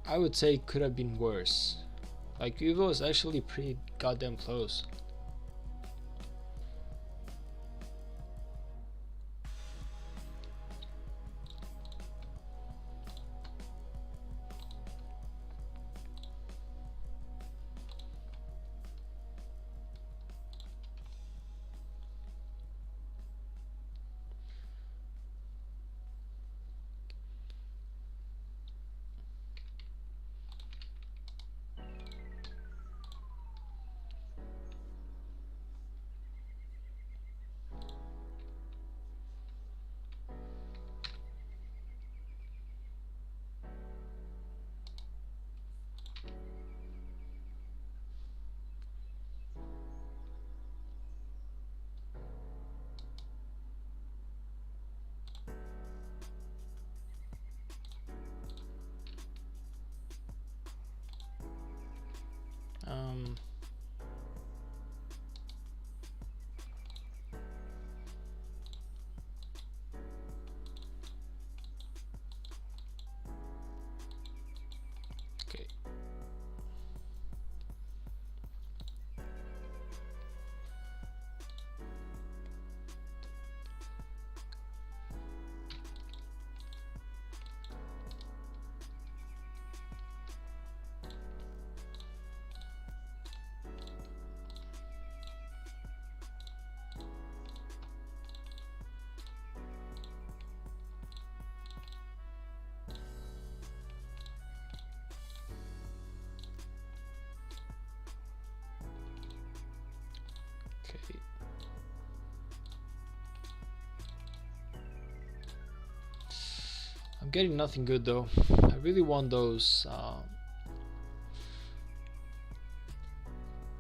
I would say it could have been worse. Like, it was actually pretty goddamn close. I'm getting nothing good though. I really want those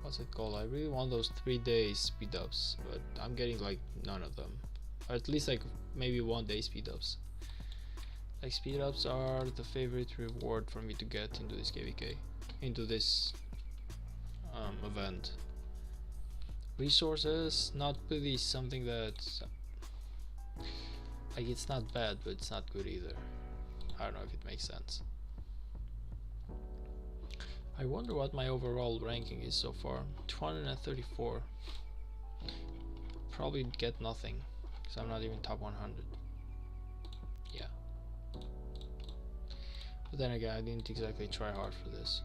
what's it called? I really want those 3-day speed ups, but I'm getting like none of them. Or at least like maybe 1-day speed ups. Like speed ups are the favorite reward for me to get into this KVK, into this event. Resources, not really something that, like, it's not bad, but it's not good either. I don't know if it makes sense. I wonder what my overall ranking is so far. 234. Probably get nothing, because I'm not even top 100. Yeah. But then again, I didn't exactly try hard for this.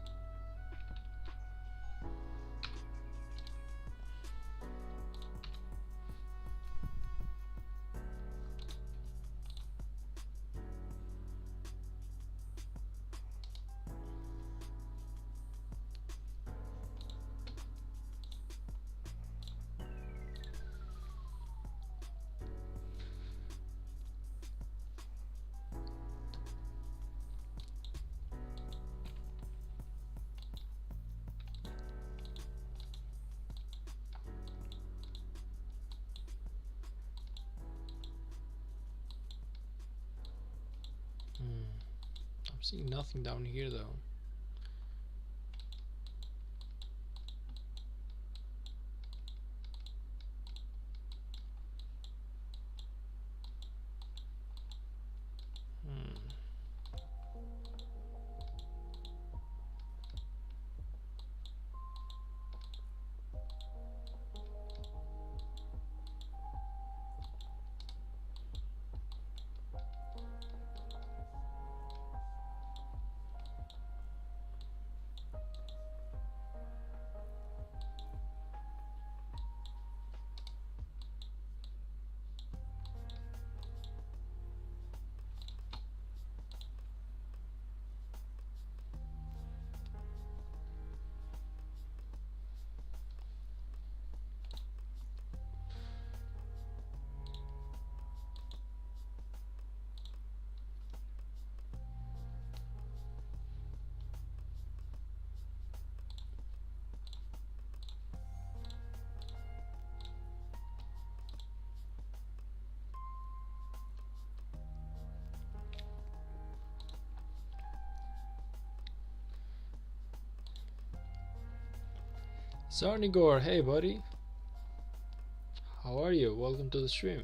I'm seeing nothing down here though. Zarnigor, hey buddy. How are you? Welcome to the stream.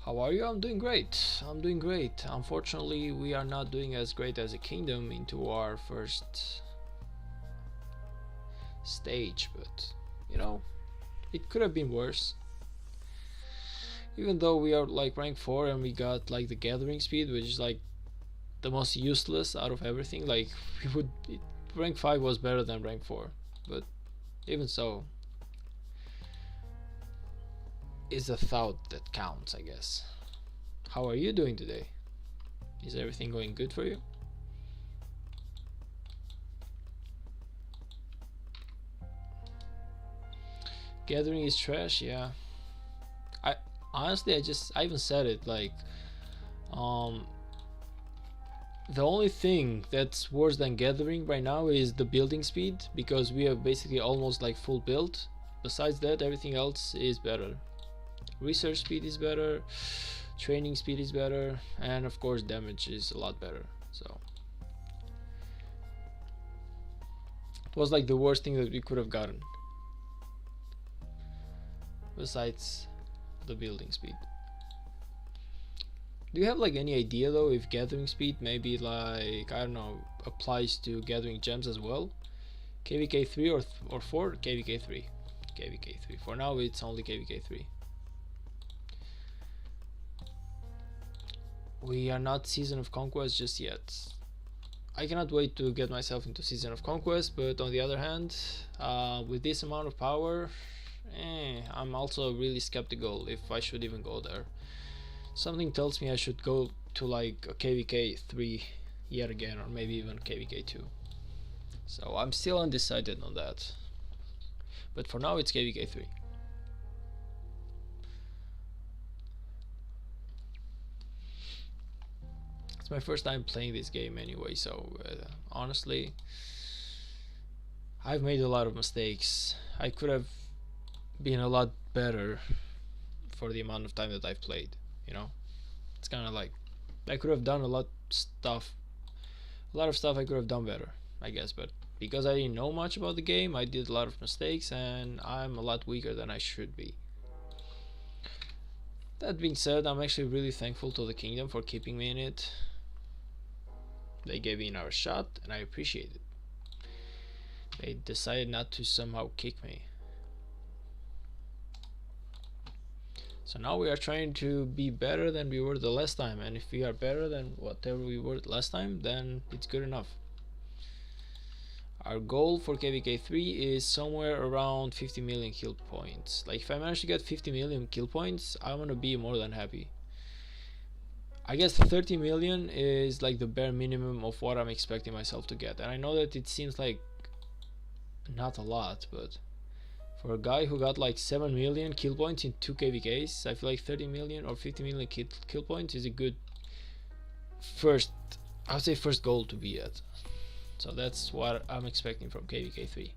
How are you? I'm doing great. I'm doing great. Unfortunately, we are not doing as great as a kingdom into our first stage, but you know, it could have been worse. Even though we are like rank 4 and we got like the gathering speed, which is like the most useless out of everything. Like rank 5 was better than rank 4, but even so, it's a thought that counts, I guess. How are you doing today? Is everything going good for you? Gathering is trash, yeah. I honestly, I even said it, like, the only thing that's worse than gathering right now is the building speed, because we have basically almost like full build. Besides that, everything else is better. Research speed is better, training speed is better, and of course damage is a lot better. So it was like the worst thing that we could have gotten, besides the building speed. Do you have like any idea though if gathering speed maybe, like, I don't know, applies to gathering gems as well? KVK 3 or 4? KVK 3. KVK 3. For now it's only KVK 3. We are not Season of Conquest just yet. I cannot wait to get myself into Season of Conquest, but on the other hand, with this amount of power, I'm also really skeptical if I should even go there. Something tells me I should go to like a KVK 3 yet again, or maybe even KVK 2. So I'm still undecided on that. But for now it's KVK 3. It's my first time playing this game anyway, so honestly, I've made a lot of mistakes. I could have been a lot better for the amount of time that I've played, you know? It's kind of like I could have done a lot of stuff I could have done better, I guess, but because I didn't know much about the game, I did a lot of mistakes and I'm a lot weaker than I should be. That being said, I'm actually really thankful to the kingdom for keeping me in it. They gave me another shot and I appreciate it. They decided not to somehow kick me. So now we are trying to be better than we were the last time, and if we are better than whatever we were last time, then it's good enough. Our goal for KVK 3 is somewhere around 50 million kill points. Like if I manage to get 50 million kill points, I'm gonna be more than happy. I guess 30 million is like the bare minimum of what I'm expecting myself to get, and I know that it seems like not a lot, but for a guy who got like 7 million kill points in 2 KVKs, I feel like 30 million or 50 million kill points is a good first, I would say first goal to be at. So that's what I'm expecting from KVK 3.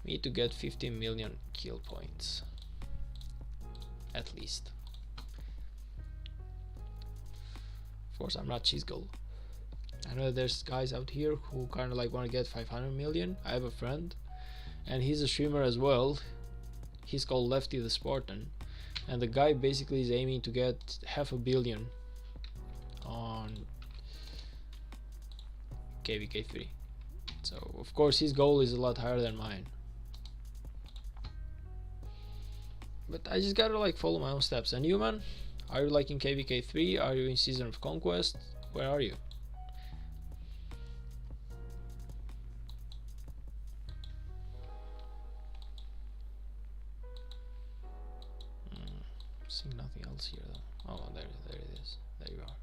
We need to get 50 million kill points at least. Of course, I'm not cheese goal. I know there's guys out here who kind of like want to get 500 million. I have a friend and he's a streamer as well. He's called Lefty the Spartan, and the guy basically is aiming to get 500 million on KVK 3. So of course his goal is a lot higher than mine, but I just gotta like follow my own steps. And you, man, are you like in KVK 3? Are you in Season of Conquest? Where are you? Seeing nothing else here though. Oh, there it is. There you are.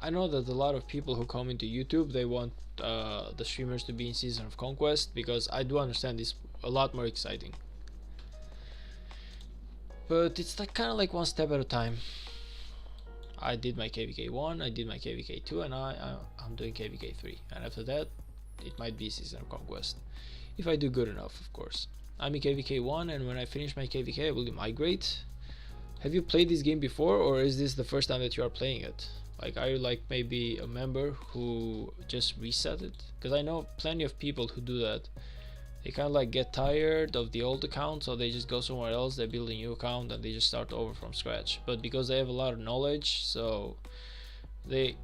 I know that a lot of people who come into YouTube, they want the streamers to be in Season of Conquest, because I do understand it's a lot more exciting. But it's like kind of like one step at a time. I did my KVK 1, I did my KVK 2, and I'm doing KVK 3. And after that, it might be Season of Conquest. If I do good enough, of course. I'm in KVK 1, and when I finish my KVK, I will migrate. Have you played this game before, or is this the first time that you are playing it? Like, are you like maybe a member who just reset it? Because I know plenty of people who do that. They kind of like get tired of the old account, so they just go somewhere else, they build a new account, and they just start over from scratch. But because they have a lot of knowledge, so they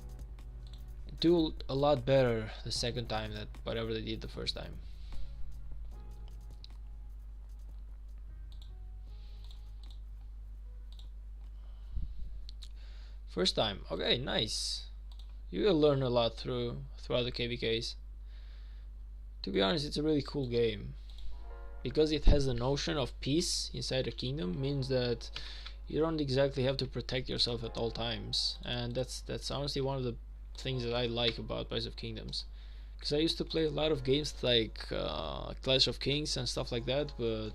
do a lot better the second time than whatever they did the first time. First time, okay, nice. You will learn a lot throughout the KVKs. To be honest, it's a really cool game, because it has the notion of peace inside a kingdom. Means that you don't exactly have to protect yourself at all times, and that's honestly one of the things that I like about Rise of Kingdoms. Because I used to play a lot of games like Clash of Kings and stuff like that, but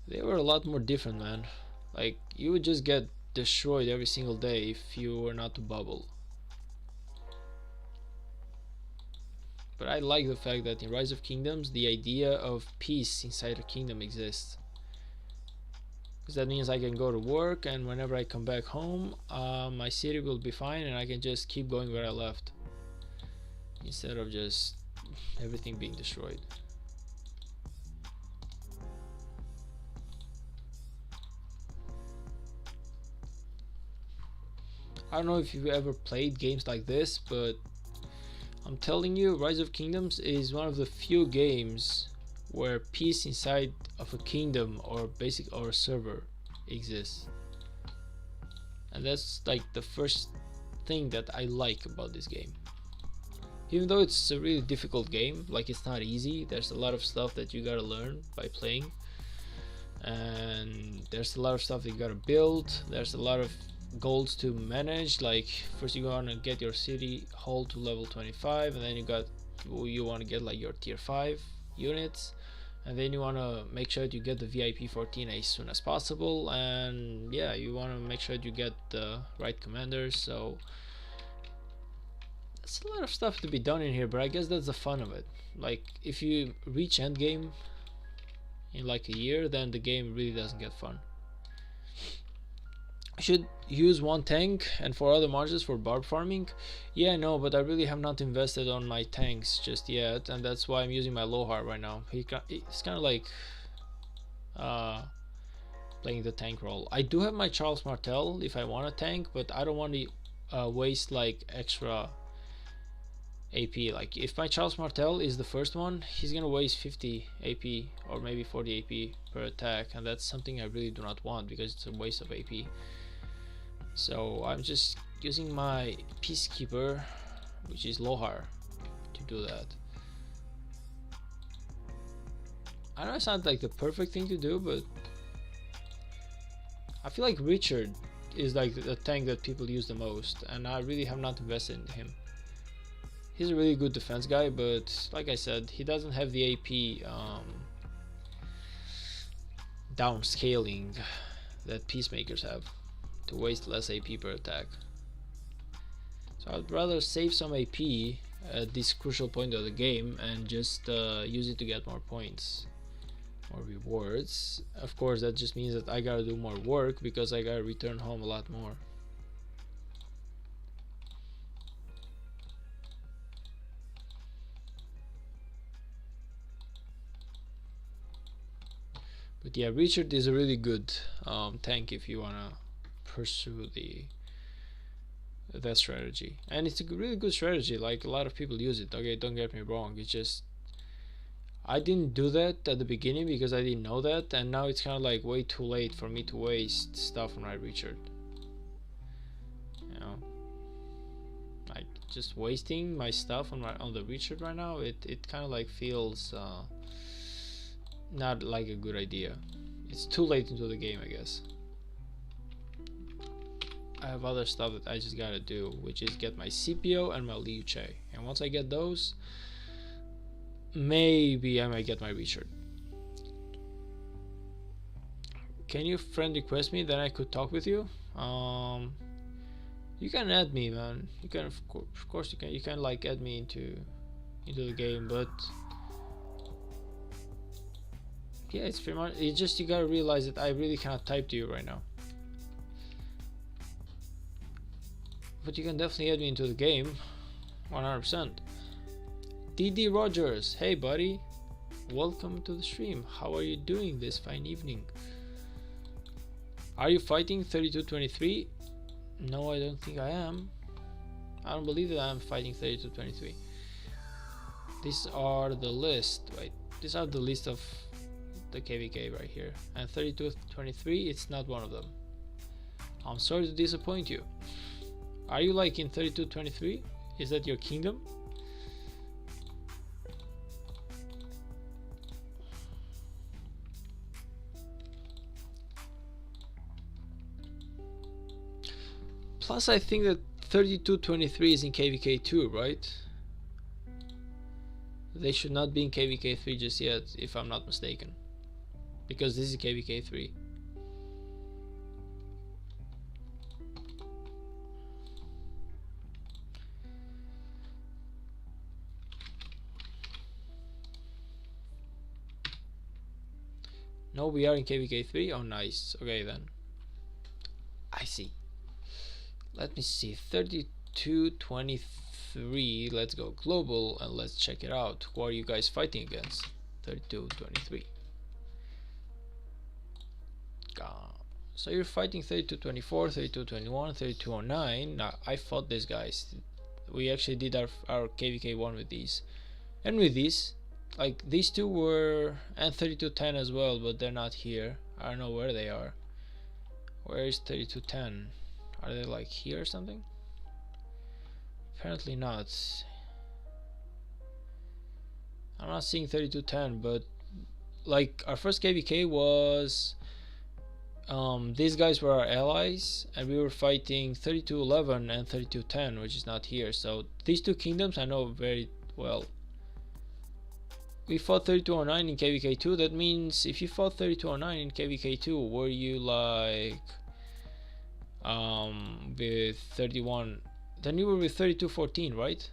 they were a lot more different, man. Like, you would just get destroyed every single day if you were not to bubble. But I like the fact that in Rise of Kingdoms, the idea of peace inside a kingdom exists. Because that means I can go to work, and whenever I come back home, my city will be fine, and I can just keep going where I left, instead of just everything being destroyed. I don't know if you've ever played games like this, but I'm telling you, Rise of Kingdoms is one of the few games where peace inside of a kingdom or basic or a server exists. And that's like the first thing that I like about this game. Even though it's a really difficult game, like it's not easy, there's a lot of stuff that you gotta learn by playing. And there's a lot of stuff that you gotta build, there's a lot of goals to manage. Like first you want to get your city hall to level 25, and then you want to get like your tier 5 units, and then you want to make sure that you get the VIP 14 as soon as possible, and yeah, you want to make sure that you get the right commanders. So there's a lot of stuff to be done in here, but I guess that's the fun of it. Like if you reach endgame in like a year, then the game really doesn't get fun. I should use one tank and 4 other marches for barb farming. Yeah, no, but I really have not invested on my tanks just yet, and that's why I'm using my Lohar right now. It's kind of like playing the tank role. I do have my Charles Martel if I want a tank, but I don't want to waste like extra AP. Like if my Charles Martel is the first one, he's gonna waste 50 AP or maybe 40 AP per attack, and that's something I really do not want because it's a waste of AP. So I'm just using my Peacekeeper, which is Lohar, to do that. I know it's not like the perfect thing to do, but I feel like Richard is like the tank that people use the most, and I really have not invested in him. He's a really good defense guy, but like I said, he doesn't have the AP downscaling that Peacemakers have to waste less AP per attack. So I'd rather save some AP at this crucial point of the game and just use it to get more points, more rewards. Of course, that just means that I gotta do more work because I gotta return home a lot more. But yeah, Richard is a really good tank if you wanna pursue that strategy, and it's a really good strategy. Like a lot of people use it. Okay, don't get me wrong. It's just I didn't do that at the beginning because I didn't know that, and now it's kind of like way too late for me to waste stuff on my Richard. You know, like just wasting my stuff on the Richard right now. It kind of like feels not like a good idea. It's too late into the game, I guess. I have other stuff that I just gotta do, which is get my Scipio and my Liu Che, and once I get those, maybe I might get my Richard. Can you friend request me, then I could talk with you? You can add me, man. You can, of course you can like add me into the game, but yeah, it's pretty much, it's just you gotta realize that I really cannot type to you right now. But you can definitely add me into the game, 100%. DD Rogers, hey buddy, welcome to the stream. How are you doing this fine evening? Are you fighting 3223? No, I don't think I am. I don't believe that I'm fighting 3223. These are the list, right? These are the list of the KVK right here, and 3223, it's not one of them. I'm sorry to disappoint you. Are you like in 3223? Is that your kingdom? Plus I think that 3223 is in KVK 2, right? They should not be in KVK 3 just yet, if I'm not mistaken, because this is KVK 3. No, we are in KVK 3. Oh, nice. Okay, then. I see. Let me see. 3223. Let's go global and let's check it out. Who are you guys fighting against? 3223. So you're fighting 3224, 3221, 3209. Now, I fought these guys we actually did our KVK1 with these. And with these, like these two were, and 3210 as well, but they're not here. I don't know where they are. Where is 3210? Are they like here or something? Apparently not. I'm not seeing 3210, but like our first KVK was these guys were our allies, and we were fighting 3211 and 3210, which is not here. So these two kingdoms I know very well. We fought 3209 in KVK2. That means if you fought 3209 in KVK2, were you like with 31? Then you were with 3214, right?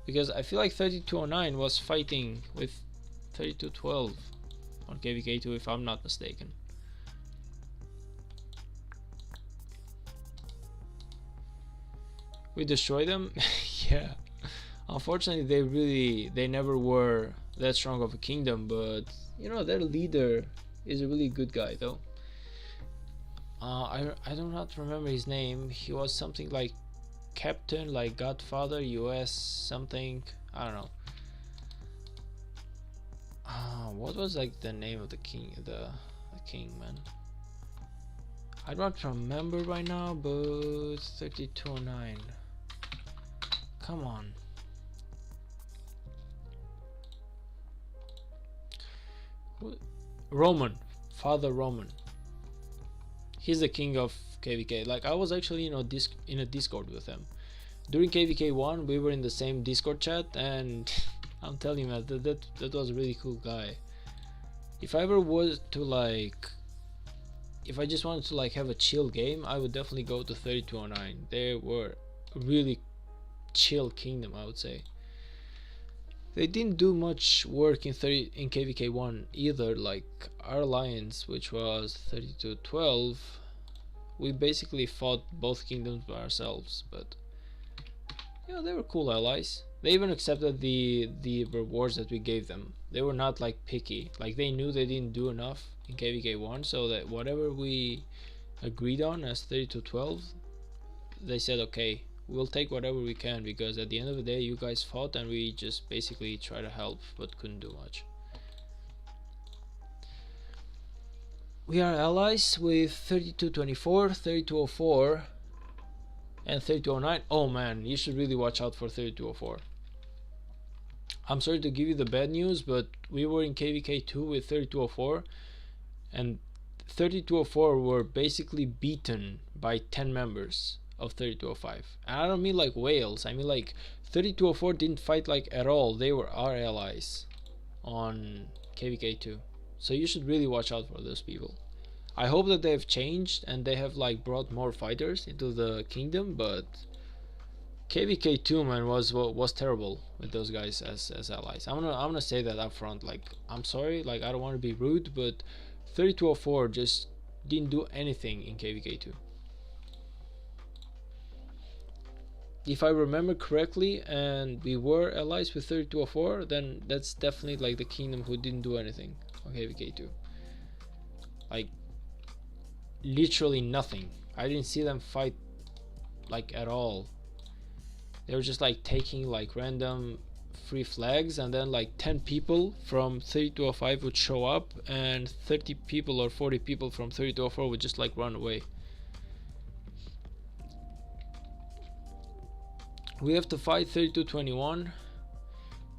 Because I feel like 3209 was fighting with 3212 on KVK2, if I'm not mistaken. We destroyed them. Yeah. Unfortunately, they never were that strong of a kingdom, but you know, their leader is a really good guy though. I do not remember his name. He was something like Captain, like Godfather US something. I don't know. What was like the name of the king? The king, man. I don't remember right now, but 3209. Come on. Roman, Father Roman. He's the king of KVK. Like I was actually, you know, in a Discord with him during KVK1. We were in the same Discord chat, and I'm telling you, man, that was a really cool guy. If I ever was to like, if I just wanted to like have a chill game, I would definitely go to 3209. They were a really chill kingdom, I would say. They didn't do much work in KVK1 either. Like our alliance, which was 3212, we basically fought both kingdoms by ourselves, but you know, they were cool allies. They even accepted the rewards that we gave them. They were not like picky. Like they knew they didn't do enough in KVK1, so that whatever we agreed on as 3212, they said okay, we'll take whatever we can, because at the end of the day you guys fought and we just basically tried to help but couldn't do much. We are allies with 3224, 3204 and 3209. Oh man, you should really watch out for 3204. I'm sorry to give you the bad news, but we were in KVK2 with 3204, and 3204 were basically beaten by 10 members of 3205. And I don't mean like whales, I mean like 3204 didn't fight like at all. They were our allies on KVK2. So you should really watch out for those people. I hope that they have changed and they have like brought more fighters into the kingdom, but KVK2, man, was terrible with those guys as allies. I'm gonna say that up front. Like I'm sorry, like I don't want to be rude, but 3204 just didn't do anything in KVK2. If I remember correctly, and we were allies with 3204, then that's definitely like the kingdom who didn't do anything on KVK2. Like literally nothing. I didn't see them fight like at all. They were just like taking like random free flags, and then like 10 people from 3205 would show up, and 30 people or 40 people from 3204 would just like run away. We have to fight 3221,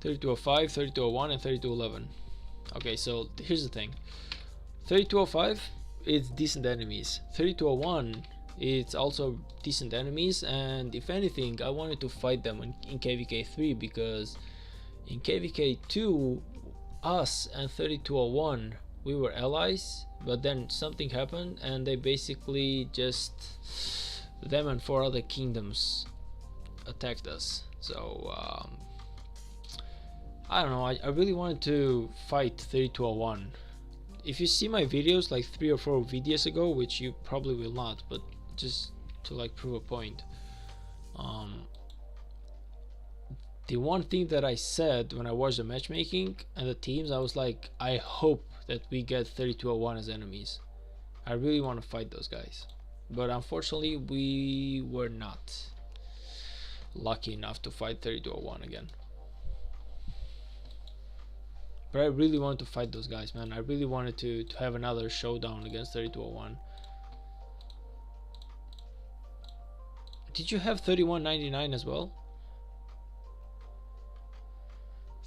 3205, 3201 and 3211. Okay, so here's the thing. 3205, it's decent enemies. 3201, it's also decent enemies, and if anything, I wanted to fight them in KVK3, because in KVK2, us and 3201, we were allies, but then something happened and they basically just, them and 4 other kingdoms attacked us. So I don't know, I really wanted to fight 3201. If you see my videos like 3 or 4 videos ago, which you probably will not, but just to like prove a point, the one thing that I said when I watched the matchmaking and the teams, I was like, I hope that we get 3201 as enemies. I really want to fight those guys, but unfortunately we were not. lucky enough to fight 3201 again. But I really wanted to fight those guys, man. I really wanted to have another showdown against 3201. Did you have 3199 as well?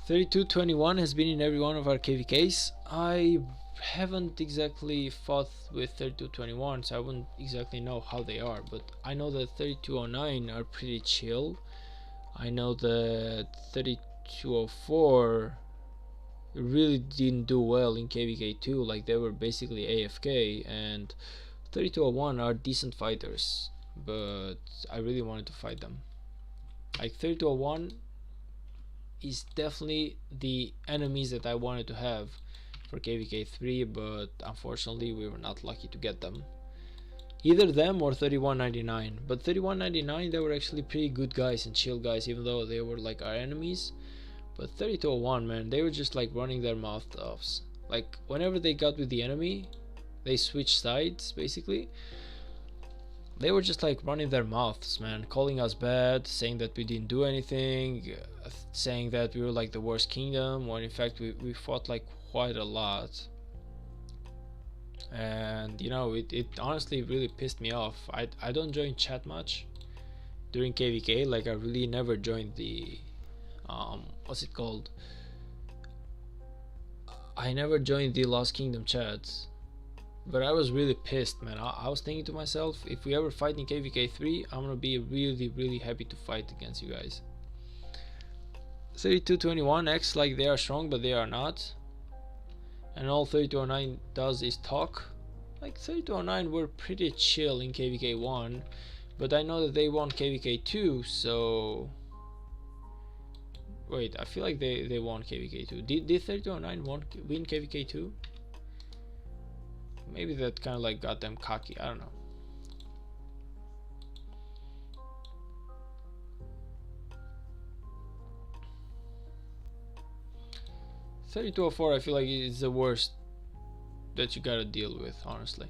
3221 has been in every one of our KVKs. I haven't exactly fought with 3221, so I wouldn't exactly know how they are, but I know that 3209 are pretty chill. I know that 3204 really didn't do well in KVK2, like they were basically AFK, and 3201 are decent fighters, but I really wanted to fight them. Like 3201 is definitely the enemies that I wanted to have for KVK3, but unfortunately we were not lucky to get them. Either them or 3199, but 3199 they were actually pretty good guys and chill guys, even though they were like our enemies. But 3201, man, they were just like running their mouth offs. Like whenever they got with the enemy, they switched sides basically. They were just like running their mouths, man, calling us bad, saying that we didn't do anything, saying that we were like the worst kingdom, when in fact we fought like quite a lot. And you know, it honestly really pissed me off. I don't join chat much during KVK, like I really never joined the what's it called, I never joined the Lost Kingdom chats. But I was really pissed, man. I was thinking to myself, if we ever fight in KVK3, I'm gonna be really happy to fight against you guys. 3221 acts like they are strong, but they are not. And all 3209 does is talk. Like 3209 were pretty chill in KVK1, but I know that they won KVK2, so... Wait, I feel like they won KVK2. Did 3209 win KVK2? Maybe that kind of like got them cocky, I don't know. $3204 I feel like is the worst that you gotta deal with, honestly.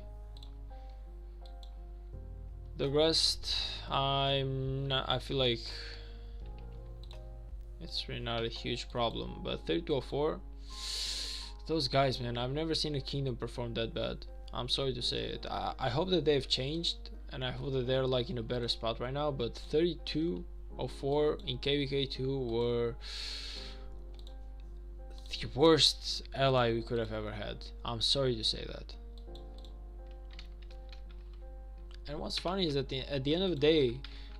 The rest, I feel like it's really not a huge problem, but 3204, those guys, man, I've never seen a kingdom perform that bad. I'm sorry to say it. I hope that they've changed, and I hope that they're like in a better spot right now, but 3204 in KVK2 were the worst ally we could have ever had. I'm sorry to say that. And what's funny is that at the end of the day,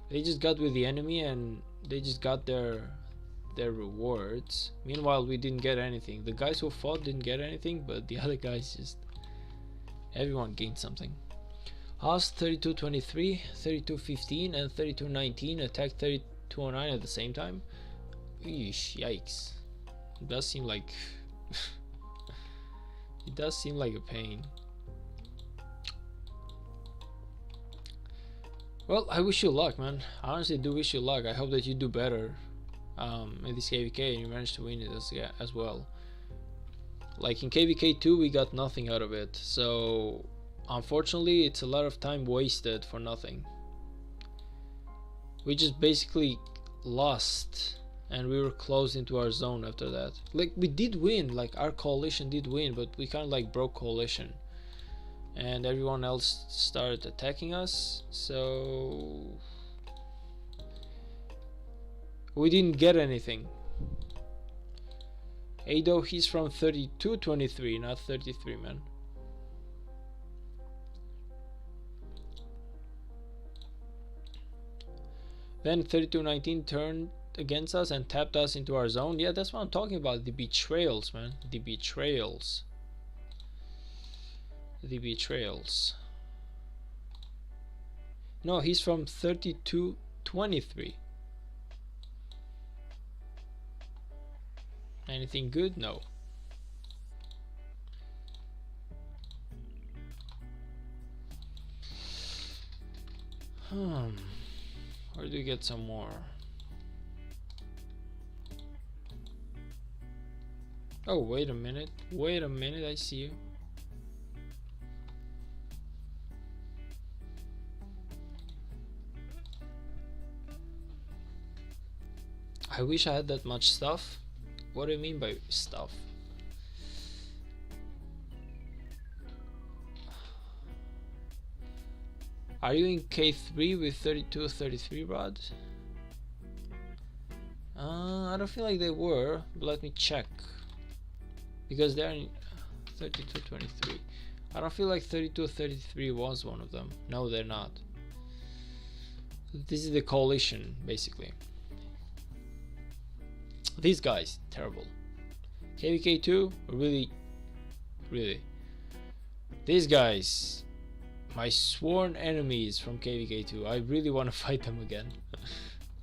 they just got with the enemy and they just got their rewards. Meanwhile, we didn't get anything. The guys who fought didn't get anything, but the other guys just... everyone gained something. Us 3223, 3215 and 3219 attacked 3209 at the same time. Eesh, yikes. It does seem like... it does seem like a pain. Well, I wish you luck, man. I honestly do wish you luck. I hope that you do better in this KVK and you manage to win it as well. Like in KVK2 we got nothing out of it, so unfortunately it's a lot of time wasted for nothing. We just basically lost and we were closed into our zone after that. Like we did win, like our coalition did win, but we kind of like broke coalition and everyone else started attacking us, so we didn't get anything. Ado, he's from 3223, not 33, man. Then 3219 turned against us and tapped us into our zone. Yeah, that's what I'm talking about. The betrayals, man. The betrayals. The betrayals. No, he's from 3223. Anything good? No. Where do we get some more? Oh, wait a minute. Wait a minute, I see you. I wish I had that much stuff. What do you mean by stuff? Are you in K3 with 32 33 rods? I don't feel like they were, but let me check. Because they're in 32 23. I don't feel like 32 33 was one of them. No, they're not. This is the coalition, basically. These guys, terrible. KVK2, really. These guys, my sworn enemies from KVK2. I really want to fight them again.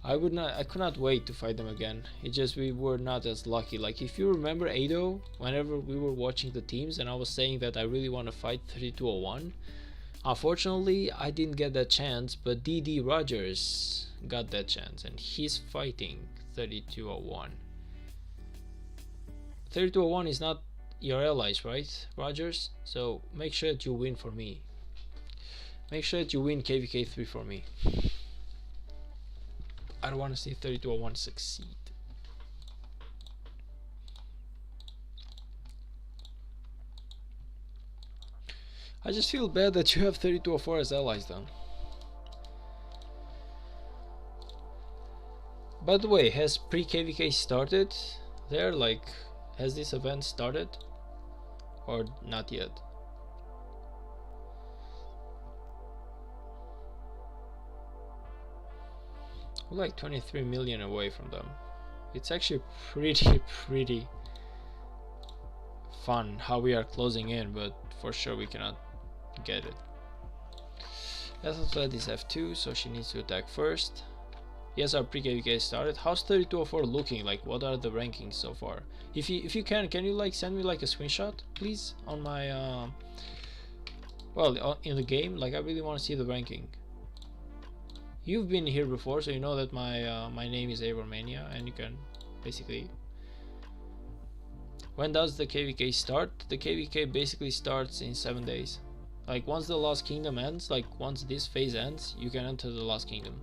I could not wait to fight them again. It just, we were not as lucky. Like, if you remember Ado, whenever we were watching the teams and I was saying that I really want to fight 3201, unfortunately I didn't get that chance, but DD Rogers got that chance and he's fighting 3201. 3201 is not your allies, right, Rogers? So make sure that you win for me. Make sure that you win KVK3 for me. I don't want to see 3201 succeed. I just feel bad that you have 3204 as allies then. By the way, has pre-KVK started there? Like, has this event started? Or not yet? We're like 23 million away from them. It's actually pretty fun how we are closing in, but for sure we cannot get it. Ethelfled is F2, so she needs to attack first. Yes, our pre-KVK started. How's 3204 looking? Like, what are the rankings so far? If you can you like send me like a screenshot, please, on my well, in the game? Like, I really want to see the ranking. You've been here before, so you know that my my name is Avermania, and you can basically. When does the KVK start? The KVK basically starts in 7 days. Like, once the Lost Kingdom ends, like once this phase ends, you can enter the Lost Kingdom.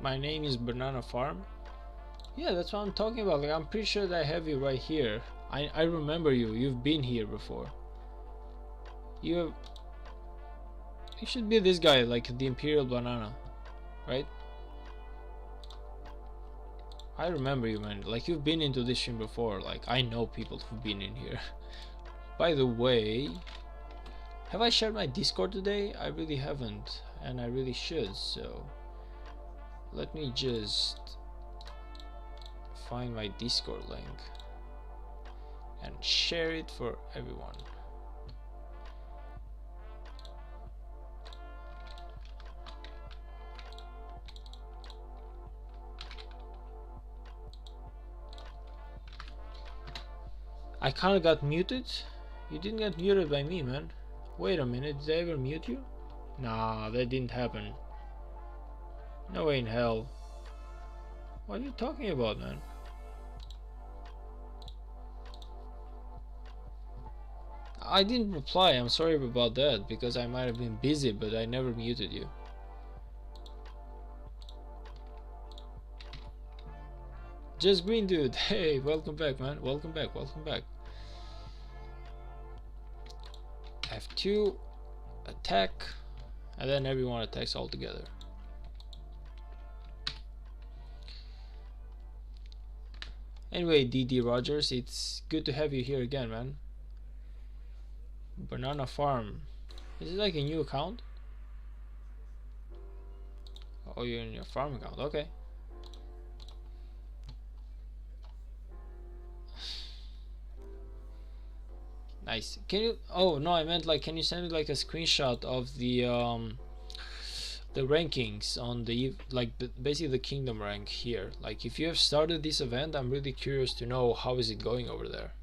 My name is Banana Farm. Yeah, that's what I'm talking about. Like, I'm pretty sure that I have you right here. I remember you. You've been here before. You should be this guy, like the Imperial Banana, right? I remember you, man. Like, you've been into this stream before. Like, I know people who've been in here. By the way, have I shared my Discord today? I really haven't, and I really should, so let me just find my Discord link and share it for everyone. I kinda got muted. You didn't get muted by me, man. Wait a minute, did I ever mute you? Nah, that didn't happen. No way in hell. What are you talking about, man? I didn't reply, I'm sorry about that, because I might have been busy, but I never muted you. Just Green Dude, hey, welcome back, man. Welcome back, welcome back. F2, attack, and then everyone attacks all together. Anyway, DD Rogers, it's good to have you here again, man. Banana Farm. Is it like a new account? Oh, you're in your farm account, okay. Nice. Can you, oh no, I meant like, can you send me like a screenshot of the the rankings on the basically the kingdom rank here. Like if you have started this event, I'm really curious to know how is it going over there.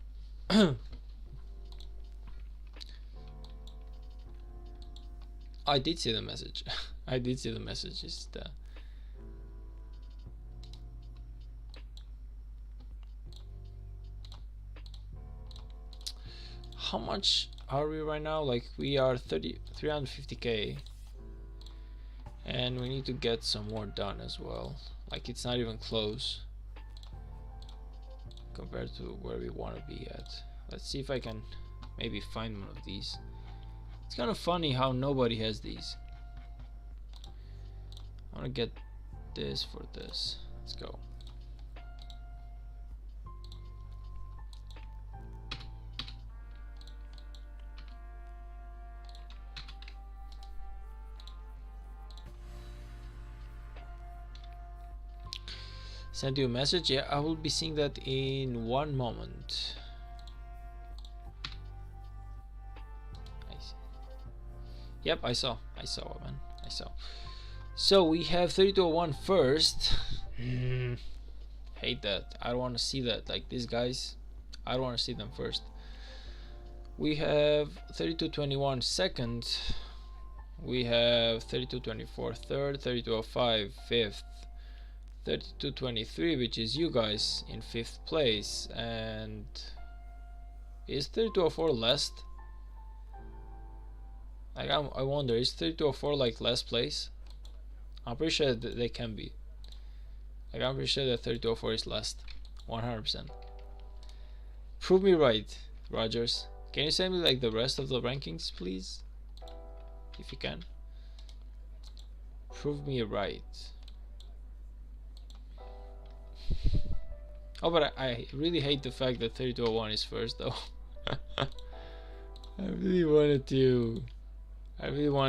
I did see the message. I did see the message. Just how much are we right now? Like we are 350k, and we need to get some more done as well. Like it's not even close compared to where we want to be at. Let's see if I can maybe find one of these. It's kind of funny how nobody has these. I want to get this for this. Let's go. Send you a message. Yeah, I will be seeing that in one moment. Yep, I saw it, man. I saw. So we have 3201 first. Hate that. I don't want to see that. Like these guys, I don't want to see them first. We have 3221 second. We have 3224 third, 3205 fifth, 3223, which is you guys, in fifth place. And is 3204 last? Like I wonder, is 3204 like last place? I'm pretty sure that they can be. Like I'm pretty sure that 3204 is last, 100%. Prove me right, Rogers. Can you send me like the rest of the rankings, please, if you can? Prove me right. Oh, but I really hate the fact that 3201 is first, though. I really wanted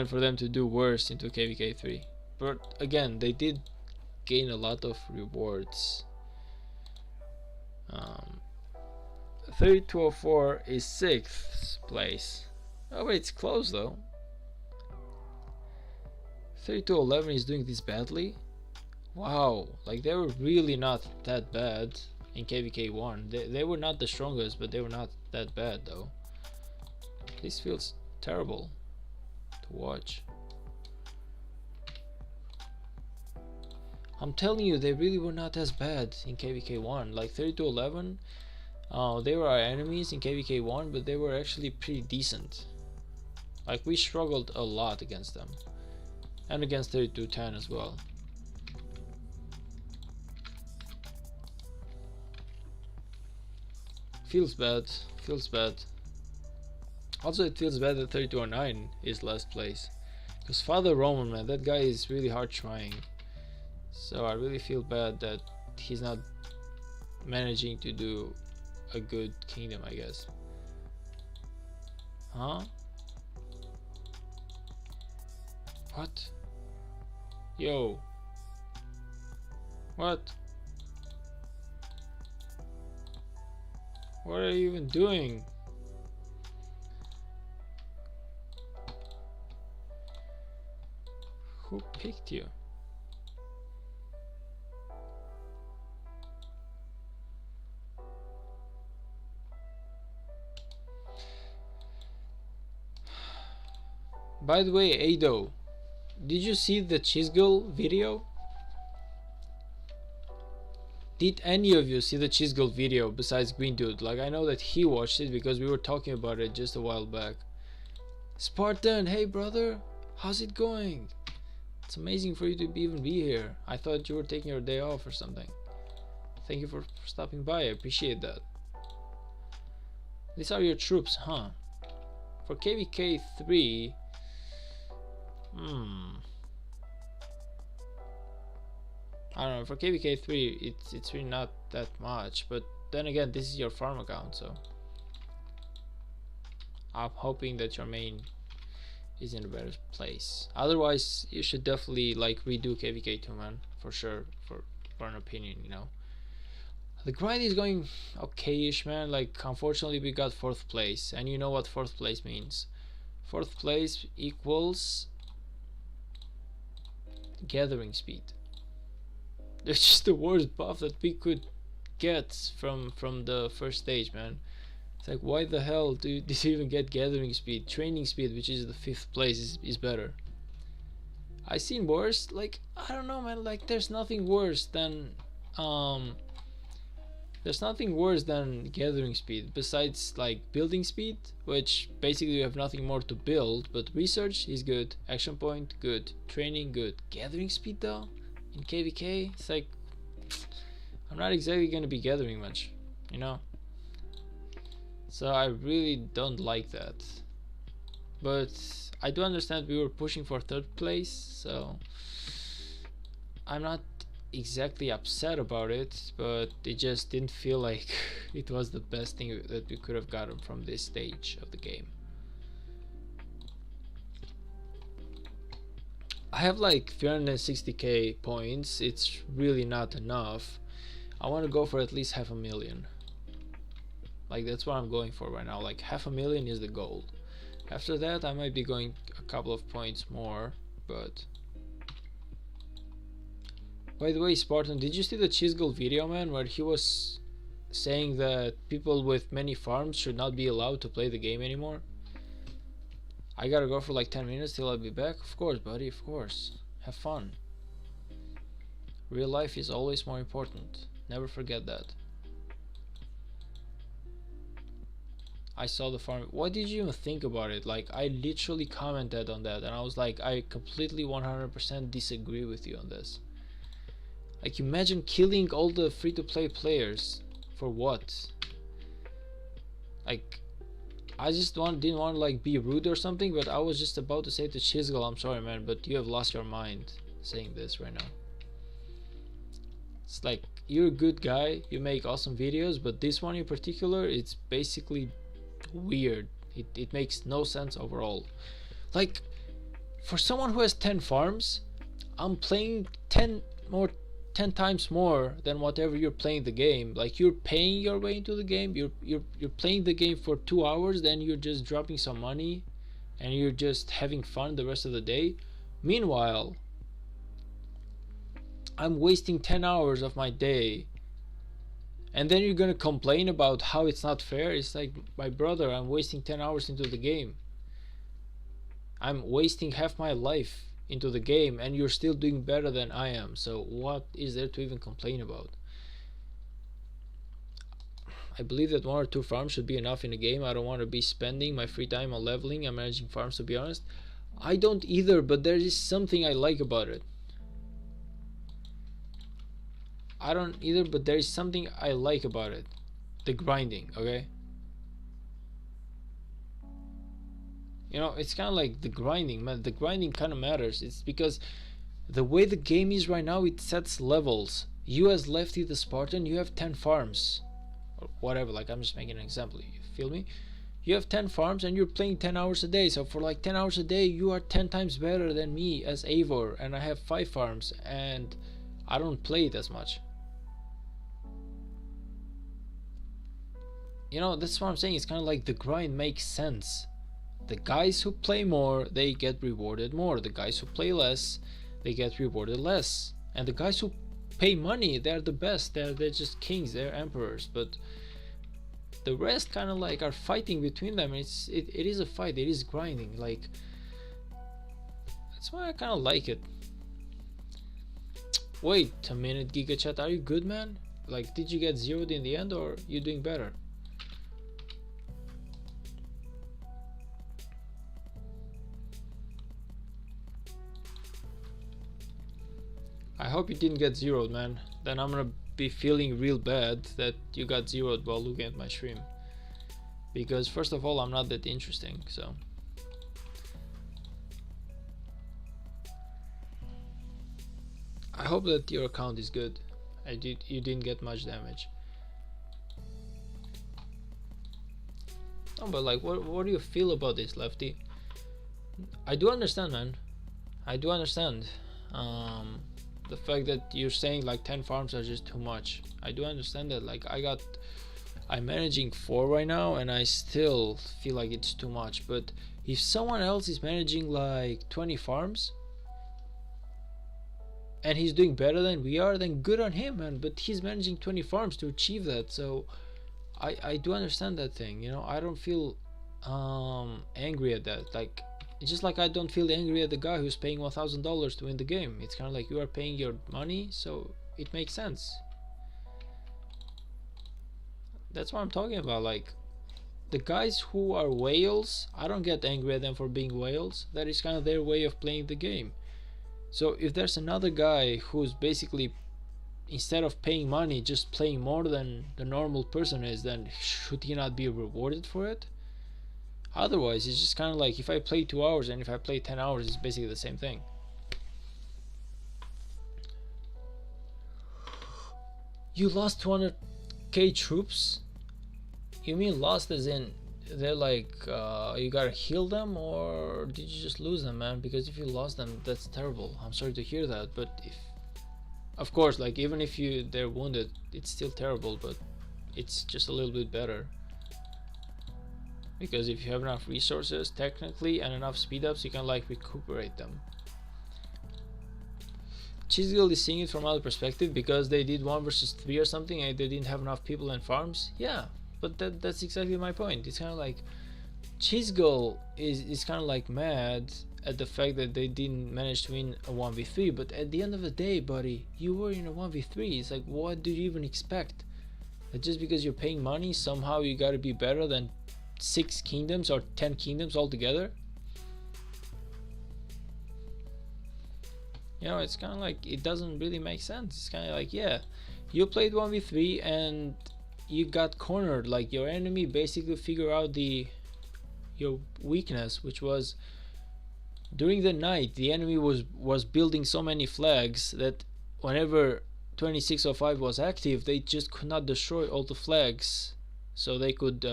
for them to do worse into KVK 3. But again, they did gain a lot of rewards. 3204 is 6th place. Oh wait, it's close though. 3211 is doing this badly. Wow, like they were really not that bad in KVK 1. They were not the strongest, but they were not that bad though. This feels terrible to watch. I'm telling you, they really were not as bad in KVK 1. Like 3211, they were our enemies in KVK 1, but they were actually pretty decent. Like we struggled a lot against them, and against 3210 as well. Feels bad. Also, it feels bad that 3209 is last place, because Father Roman, man, that guy is really hard trying. So I really feel bad that he's not managing to do a good kingdom, I guess. Huh? What? Yo. What? What are you even doing? Who picked you? By the way, Ado, did you see the Chisgull video? Did any of you see the Chisgull video besides Green Dude? Like, I know that he watched it because we were talking about it just a while back. Spartan, hey brother, how's it going? It's amazing for you to even be here. I thought you were taking your day off or something. Thank you for stopping by, I appreciate that. These are your troops, huh? For KVK 3, I don't know, for KVK 3 it's really not that much, but then again, this is your farm account, so I'm hoping that your main is in a better place. Otherwise, you should definitely like redo KVK 2, man, for sure, for an opinion, you know. The grind is going okay-ish, man. Like, unfortunately we got 4th place, and you know what 4th place means. 4th place equals gathering speed. It's just the worst buff that we could get from the first stage, man. It's like, why the hell did you even get gathering speed? Training speed, which is the 5th place, is better. I seen worse. Like, I don't know, man. Like, there's nothing worse than gathering speed besides like building speed, which basically you have nothing more to build. But research is good, action point good, training good. Gathering speed though, in KVK, it's like I'm not exactly gonna be gathering much, you know. So I really don't like that. But I do understand we were pushing for 3rd place, so I'm not exactly upset about it, but it just didn't feel like it was the best thing that we could have gotten from this stage of the game. I have like 360k points. It's really not enough. I want to go for at least 500,000. Like, that's what I'm going for right now. Like 500,000 is the goal. After that I might be going a couple of points more. But by the way, Spartan, did you see the Chisgul video, man, where he was saying that people with many farms should not be allowed to play the game anymore? I gotta go for like 10 minutes till I'll be back. Of course, buddy, of course. Have fun. Real life is always more important. Never forget that. I saw the farm. What did you even think about it? Like, I literally commented on that and I was like, I completely 100% disagree with you on this. Like, imagine killing all the free-to-play players for what? Like, I just didn't want to like be rude or something, but I was just about to say to Chisgul, I'm sorry, man, but you have lost your mind saying this right now. It's like, you're a good guy, you make awesome videos, but this one in particular, it's basically weird. It makes no sense overall. Like, for someone who has 10 farms, I'm playing 10 times more than whatever you're playing the game. Like, you're paying your way into the game, you're playing the game for 2 hours, then you're just dropping some money and you're just having fun the rest of the day. Meanwhile, I'm wasting 10 hours of my day, and then you're gonna complain about how it's not fair. It's like, my brother, I'm wasting 10 hours into the game. I'm wasting half my life into the game and you're still doing better than I am. So what is there to even complain about? I believe that 1 or 2 farms should be enough in a game. I don't want to be spending my free time on leveling and managing farms, to be honest. I don't either, but there is something I like about it. I don't either, but there is something I like about it. The grinding, okay? You know, it's kind of like the grinding, man. The grinding kind of matters. It's because the way the game is right now, it sets levels. You as Lefty the Spartan, you have 10 farms. Or whatever, like, I'm just making an example. You feel me? You have 10 farms and you're playing 10 hours a day. So for like 10 hours a day, you are 10 times better than me as Eivor. And I have 5 farms and I don't play it as much. You know, that's what I'm saying. It's kind of like the grind makes sense. The guys who play more, they get rewarded more. The guys who play less, they get rewarded less. And the guys who pay money, they're the best. They're just kings, they're emperors. But the rest kind of like are fighting between them. It is a fight, it is grinding. Like, that's why I kind of like it. Wait a minute, GigaChat, are you good, man? Like, did you get zeroed in the end, or you doing better? I hope you didn't get zeroed, man. Then I'm gonna be feeling real bad that you got zeroed while looking at my stream. Because first of all, I'm not that interesting, so. I hope that your account is good. You didn't get much damage. No, but like, what do you feel about this, Lefty? I do understand, man. I do understand. The fact that you're saying like 10 farms are just too much. I do understand that. Like, I'm managing 4 right now and I still feel like it's too much. But if someone else is managing like 20 farms, and he's doing better than we are, then good on him, man. But he's managing 20 farms to achieve that, so I do understand that thing, you know. I don't feel angry at that. Like, it's just like I don't feel angry at the guy who's paying $1,000 to win the game. It's kind of like you are paying your money, so it makes sense. That's what I'm talking about. Like, the guys who are whales, I don't get angry at them for being whales. That is kind of their way of playing the game. So if there's another guy who's basically, instead of paying money, just playing more than the normal person is, then should he not be rewarded for it? Otherwise, it's just kind of like if I play 2 hours and if I play 10 hours, it's basically the same thing. You lost 200k troops? You mean lost as in they're like you gotta heal them, or did you just lose them, man? Because if you lost them, that's terrible. I'm sorry to hear that, but if, of course, like even if they're wounded, it's still terrible, but it's just a little bit better. Because if you have enough resources technically and enough speed ups, you can like recuperate them. Cheese Guild is seeing it from other perspective because they did 1 versus 3 or something and they didn't have enough people and farms. Yeah, but that's exactly my point. It's kind of like Cheese Guild is kind of like mad at the fact that they didn't manage to win a 1v3, but at the end of the day, buddy, you were in a 1v3. It's like, what do you even expect? That just because you're paying money, somehow you gotta be better than 6 kingdoms or 10 kingdoms altogether? You know, it's kind of like, it doesn't really make sense. It's kind of like, yeah, you played 1v3 and you got cornered. Like, your enemy basically figured out your weakness, which was during the night the enemy was building so many flags that whenever 2605 was active, they just could not destroy all the flags, so they could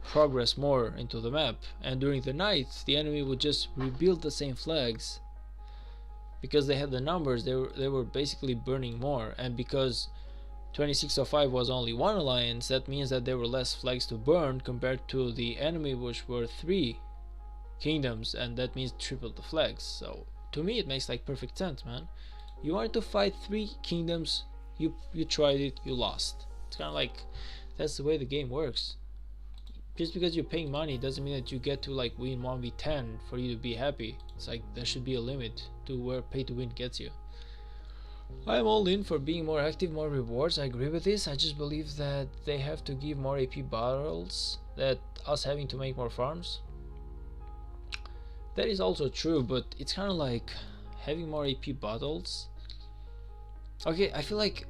progress more into the map. And during the night, the enemy would just rebuild the same flags because they had the numbers. They were basically burning more, and because 2605 was only one alliance, that means that there were less flags to burn compared to the enemy, which were 3 kingdoms, and that means triple the flags. So to me it makes like perfect sense, man. You wanted to fight 3 kingdoms, you tried it, you lost. It's kind of like, that's the way the game works. Just because you're paying money doesn't mean that you get to like win 1v10 for you to be happy. It's like, there should be a limit to where pay to win gets you. I'm all in for being more active, more rewards. I agree with this. I just believe that they have to give more AP battles, that us having to make more farms. That is also true, but it's kind of like having more AP battles. Okay, I feel like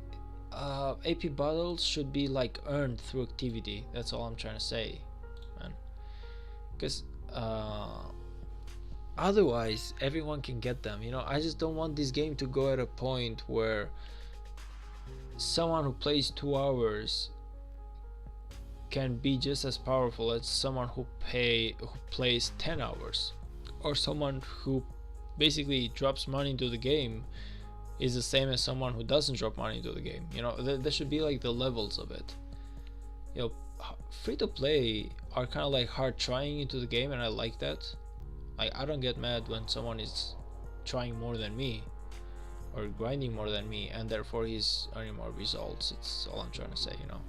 AP battles should be like earned through activity. That's all I'm trying to say, man. Because otherwise everyone can get them, you know. I just don't want this game to go at a point where someone who plays 2 hours can be just as powerful as someone who plays 10 hours, or someone who basically drops money into the game is the same as someone who doesn't drop money into the game. You know, there should be like the levels of it. You know, free to play are kind of like hard trying into the game, and I like that. Like, I don't get mad when someone is trying more than me or grinding more than me and therefore he's earning more results. It's all I'm trying to say, you know.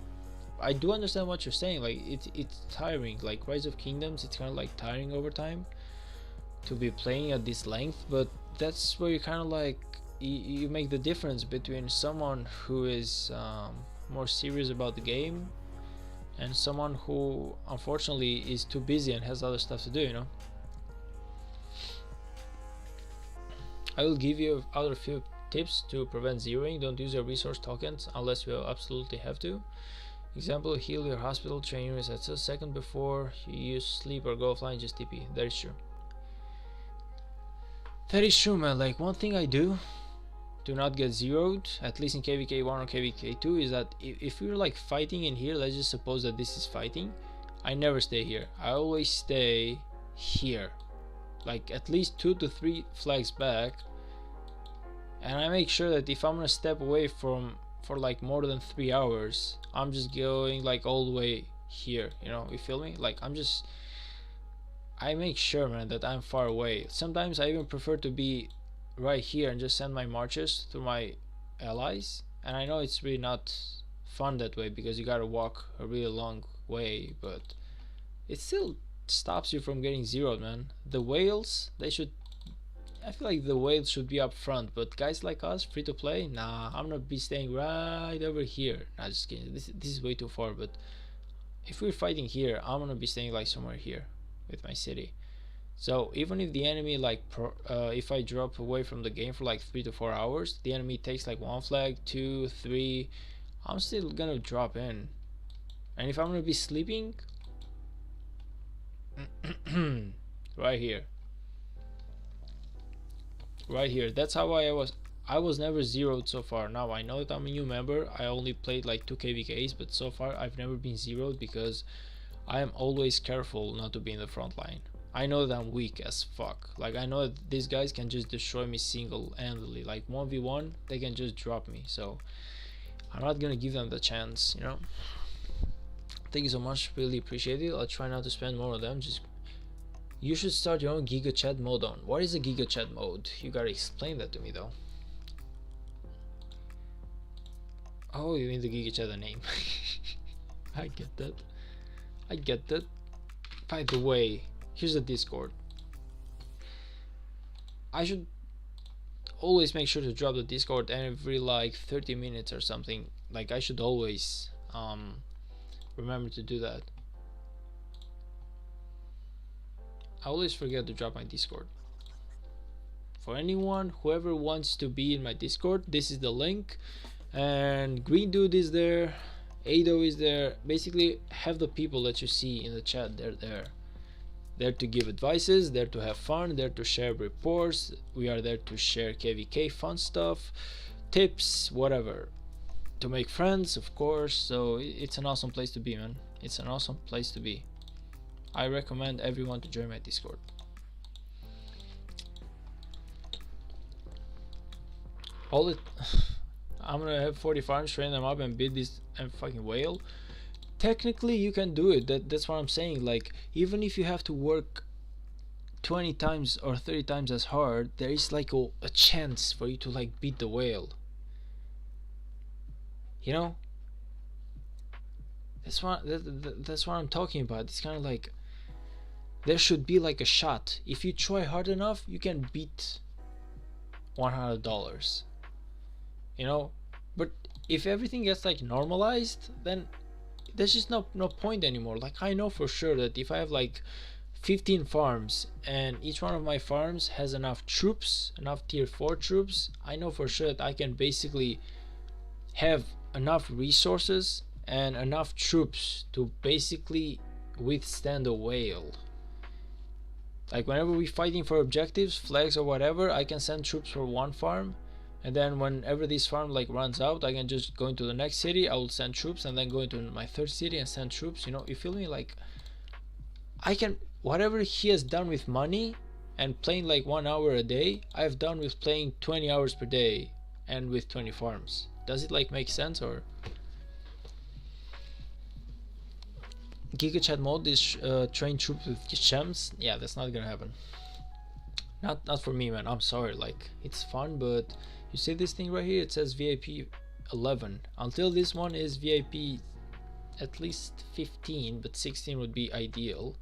I do understand what you're saying. Like, it's tiring. Like Rise of Kingdoms, it's kind of like tiring over time to be playing at this length, but that's where you kind of like you make the difference between someone who is more serious about the game and someone who unfortunately is too busy and has other stuff to do, you know. I will give you other few tips to prevent zeroing. Don't use your resource tokens unless you absolutely have to. Example, heal your hospital, train your resets a second before you use sleep or go offline, just TP. That is true. That is true, man. Like, one thing I do to not get zeroed, at least in KVK 1 or KVK 2, is that if you're like fighting in here, let's just suppose that this is fighting, I never stay here. I always stay here, like at least 2 to 3 flags back, and I make sure that if I'm gonna step away for like more than 3 hours, I'm just going like all the way here, you know, you feel me? Like, I make sure, man, that I'm far away. Sometimes I even prefer to be right here and just send my marches through my allies. And I know it's really not fun that way because you gotta walk a really long way, but it still stops you from getting zeroed, man. The whales, they should, I feel like the whales should be up front, but guys like us, free to play, nah, I'm gonna be staying right over here. Nah, just kidding, this is way too far, but if we're fighting here, I'm gonna be staying like somewhere here with my city. So even if the enemy like if I drop away from the game for like 3 to 4 hours, the enemy takes like 1 flag, 2, 3, I'm still gonna drop in. And if I'm gonna be sleeping right here, that's how I was never zeroed so far. Now I know that I'm a new member, I only played like 2 KVKs, but so far I've never been zeroed because I am always careful not to be in the front line. I know that I'm weak as fuck. Like I know that these guys can just destroy me single-handedly. Like 1v1, they can just drop me. So I'm not gonna give them the chance, you know. Thank you so much, really appreciate it. I'll try not to spend more of them. Just you should start your own Giga Chat mode on. What is a Giga Chat mode? You gotta explain that to me though. Oh, you mean the Giga Chat name? I get that. I get that. By the way, here's the Discord. I should always make sure to drop the Discord every like 30 minutes or something. Like I should always remember to do that. I always forget to drop my Discord. For anyone, whoever wants to be in my Discord, this is the link. And Green Dude is there, Ado is there. Basically, have the people that you see in the chat, they're there. There to give advices, there to have fun, there to share reports. We are there to share KVK fun stuff, tips, whatever. To make friends, of course. So it's an awesome place to be, man. It's an awesome place to be. I recommend everyone to join my Discord. All it I'm gonna have 40 farms, train them up and beat this and fucking whale. Technically you can do it. That's what I'm saying. Like even if you have to work 20 times or 30 times as hard, there is like a chance for you to like beat the whale, you know. That's what I'm talking about. It's kind of like there should be like a shot. If you try hard enough, you can beat $100, you know. But if everything gets like normalized, then there's just no point anymore. Like I know for sure that if I have like 15 farms and each one of my farms has enough troops, enough tier 4 troops, I know for sure that I can basically have enough resources and enough troops to basically withstand a whale. Like whenever we're fighting for objectives, flags or whatever, I can send troops for one farm, and then whenever this farm like runs out, I can just go into the next city, I will send troops, and then go into my third city and send troops. You know, you feel me? Like I can, whatever he has done with money and playing like 1 hour a day, I've done with playing 20 hours per day and with 20 farms. Does it like make sense? Or Giga Chat mode is train troops with gems? Yeah, that's not gonna happen. Not for me, man. I'm sorry. Like it's fun, but you see this thing right here? It says VIP 11. Until this one is VIP at least 15, but 16 would be ideal.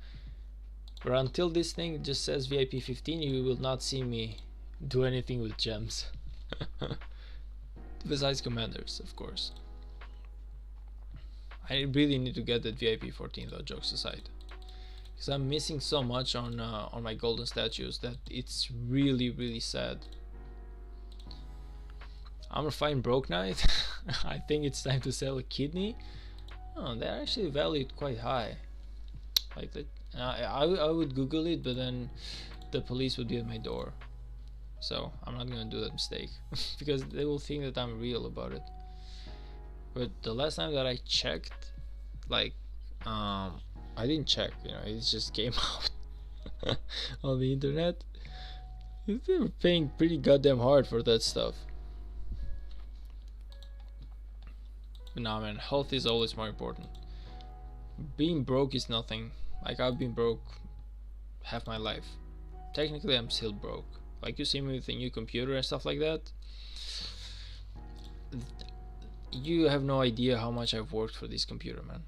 But until this thing just says VIP 15, you will not see me do anything with gems. Besides commanders, of course. I really need to get that VIP 14 though, jokes aside. Because I'm missing so much on my golden statues that it's really sad. I'm gonna find Broke Knight. I think it's time to sell a kidney. Oh, they're actually valued quite high. Like that, I would Google it, but then the police would be at my door. So I'm not gonna do that mistake because they will think that I'm real about it. But the last time that I checked, like, I didn't check, you know, it just came out on the internet. They were paying pretty goddamn hard for that stuff. But nah, man, health is always more important. Being broke is nothing. Like, I've been broke half my life. Technically, I'm still broke. Like you see me with a new computer and stuff like that. You have no idea how much I've worked for this computer, man.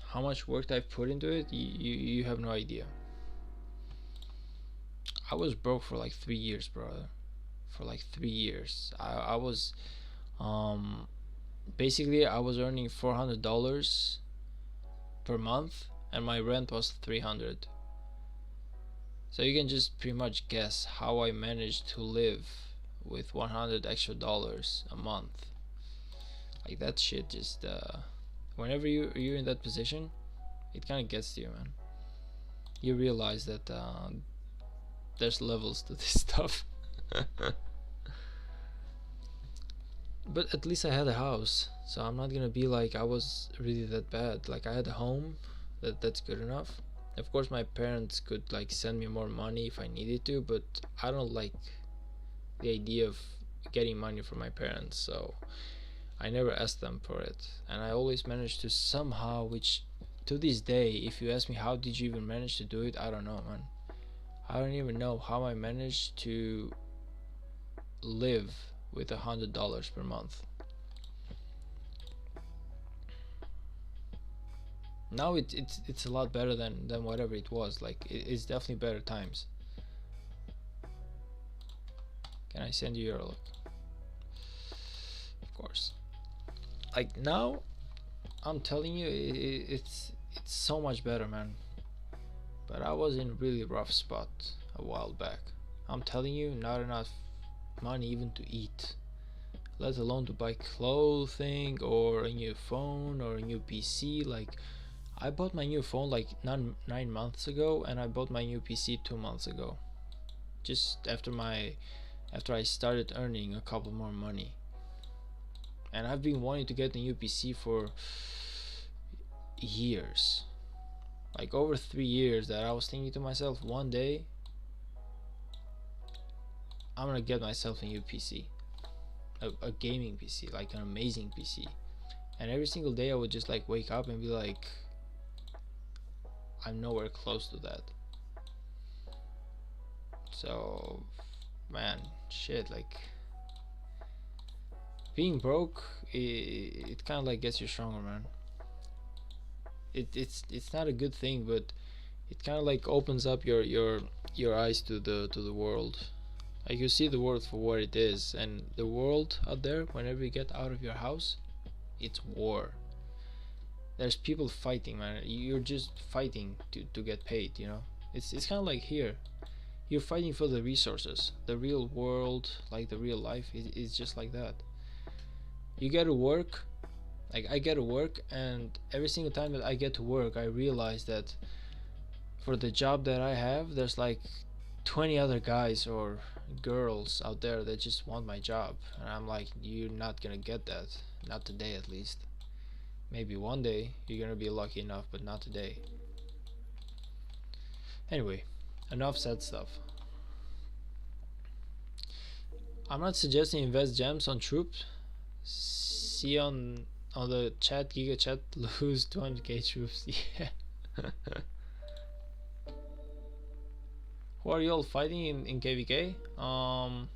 How much work I've put into it, you have no idea. I was broke for like 3 years, brother. For like 3 years. I was basically I was earning $400 per month and my rent was 300. So you can just pretty much guess how I managed to live with $100 extra a month. Like that shit just whenever you're in that position, it kind of gets to you, man. You realize that there's levels to this stuff. But at least I had a house, so I'm not gonna be like I was really that bad. Like I had a home, that's good enough. Of course my parents could like send me more money if I needed to, but I don't like the idea of getting money from my parents, so I never asked them for it, and I always managed to somehow, which to this day, if you ask me how did you even manage to do it, I don't know, man. I don't even know how I managed to live with $100 per month. Now it's a lot better than whatever it was. Like it's definitely better times. Can I send you your look? Of course. Like now, I'm telling you, it's so much better, man. But I was in a really rough spot a while back. I'm telling you, not enough money even to eat, let alone to buy clothing or a new phone or a new PC. Like I bought my new phone like 9 months ago, and I bought my new PC 2 months ago, just after I started earning a couple more money. And I've been wanting to get a new PC for years, like over 3 years, that I was thinking to myself, one day I'm gonna get myself a new PC, a gaming PC, like an amazing PC. And every single day I would just like wake up and be like, I'm nowhere close to that. So man, shit, like being broke, it kind of like gets you stronger, man. It's not a good thing, but it kind of like opens up your eyes to the world. Like you see the world for what it is, and the world out there, whenever you get out of your house, it's war. There's people fighting, man. You're just fighting to get paid, you know. It's kind of like here, you're fighting for the resources. The real world, like the real life, is just like that. You get to work, like I get to work, and every single time that I get to work, I realize that for the job that I have, there's like 20 other guys or girls out there that just want my job, and I'm like, you're not gonna get that, not today at least. Maybe one day you're gonna be lucky enough, but not today. Anyway, enough said stuff. I'm not suggesting invest gems on troops. See on the chat, Giga chat, lose 200k troops. Yeah. Who are you all fighting in KVK? I'll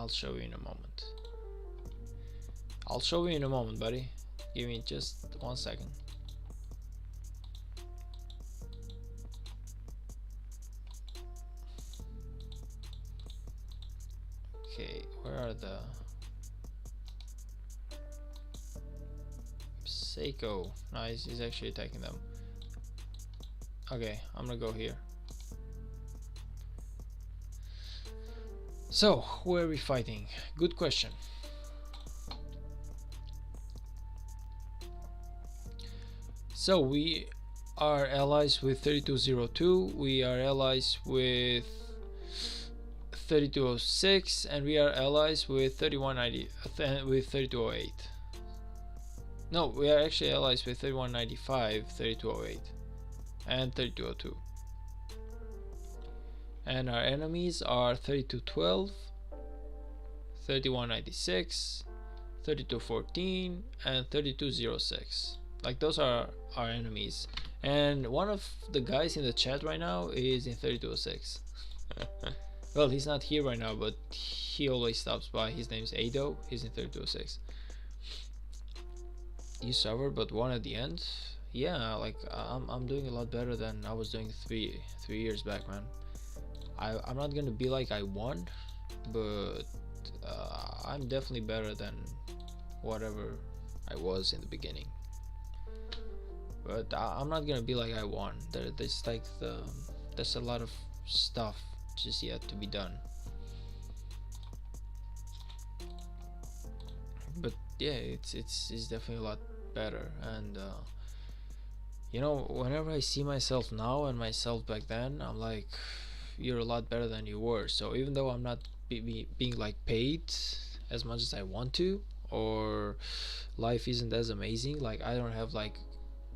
show you in a moment. I'll show you in a moment, buddy. Give me just 1 second. Okay, where are the Seiko? No, he's actually attacking them. Okay, I'm gonna go here. So, who are we fighting? Good question. So we are allies with 3202, we are allies with 3206, and we are allies with 3190 with 3208. No, we are actually allies with 3195, 3208, and 3202. And our enemies are 3212, 3196, 3214, and 3206. Like those are our enemies, And one of the guys in the chat right now is in 3206. Well, he's not here right now, but he always stops by. His name's Ado. He's in 3206. You suffered but won at the end. Yeah, like I'm doing a lot better than I was doing three years back, man. I'm not gonna be like I won, but I'm definitely better than whatever I was in the beginning. But I'm not gonna be like I won. There's a lot of stuff just yet to be done. But yeah, it's definitely a lot better. And you know, whenever I see myself now and myself back then, I'm like, you're a lot better than you were. So even though I'm not being like paid as much as I want to, or life isn't as amazing, like I don't have like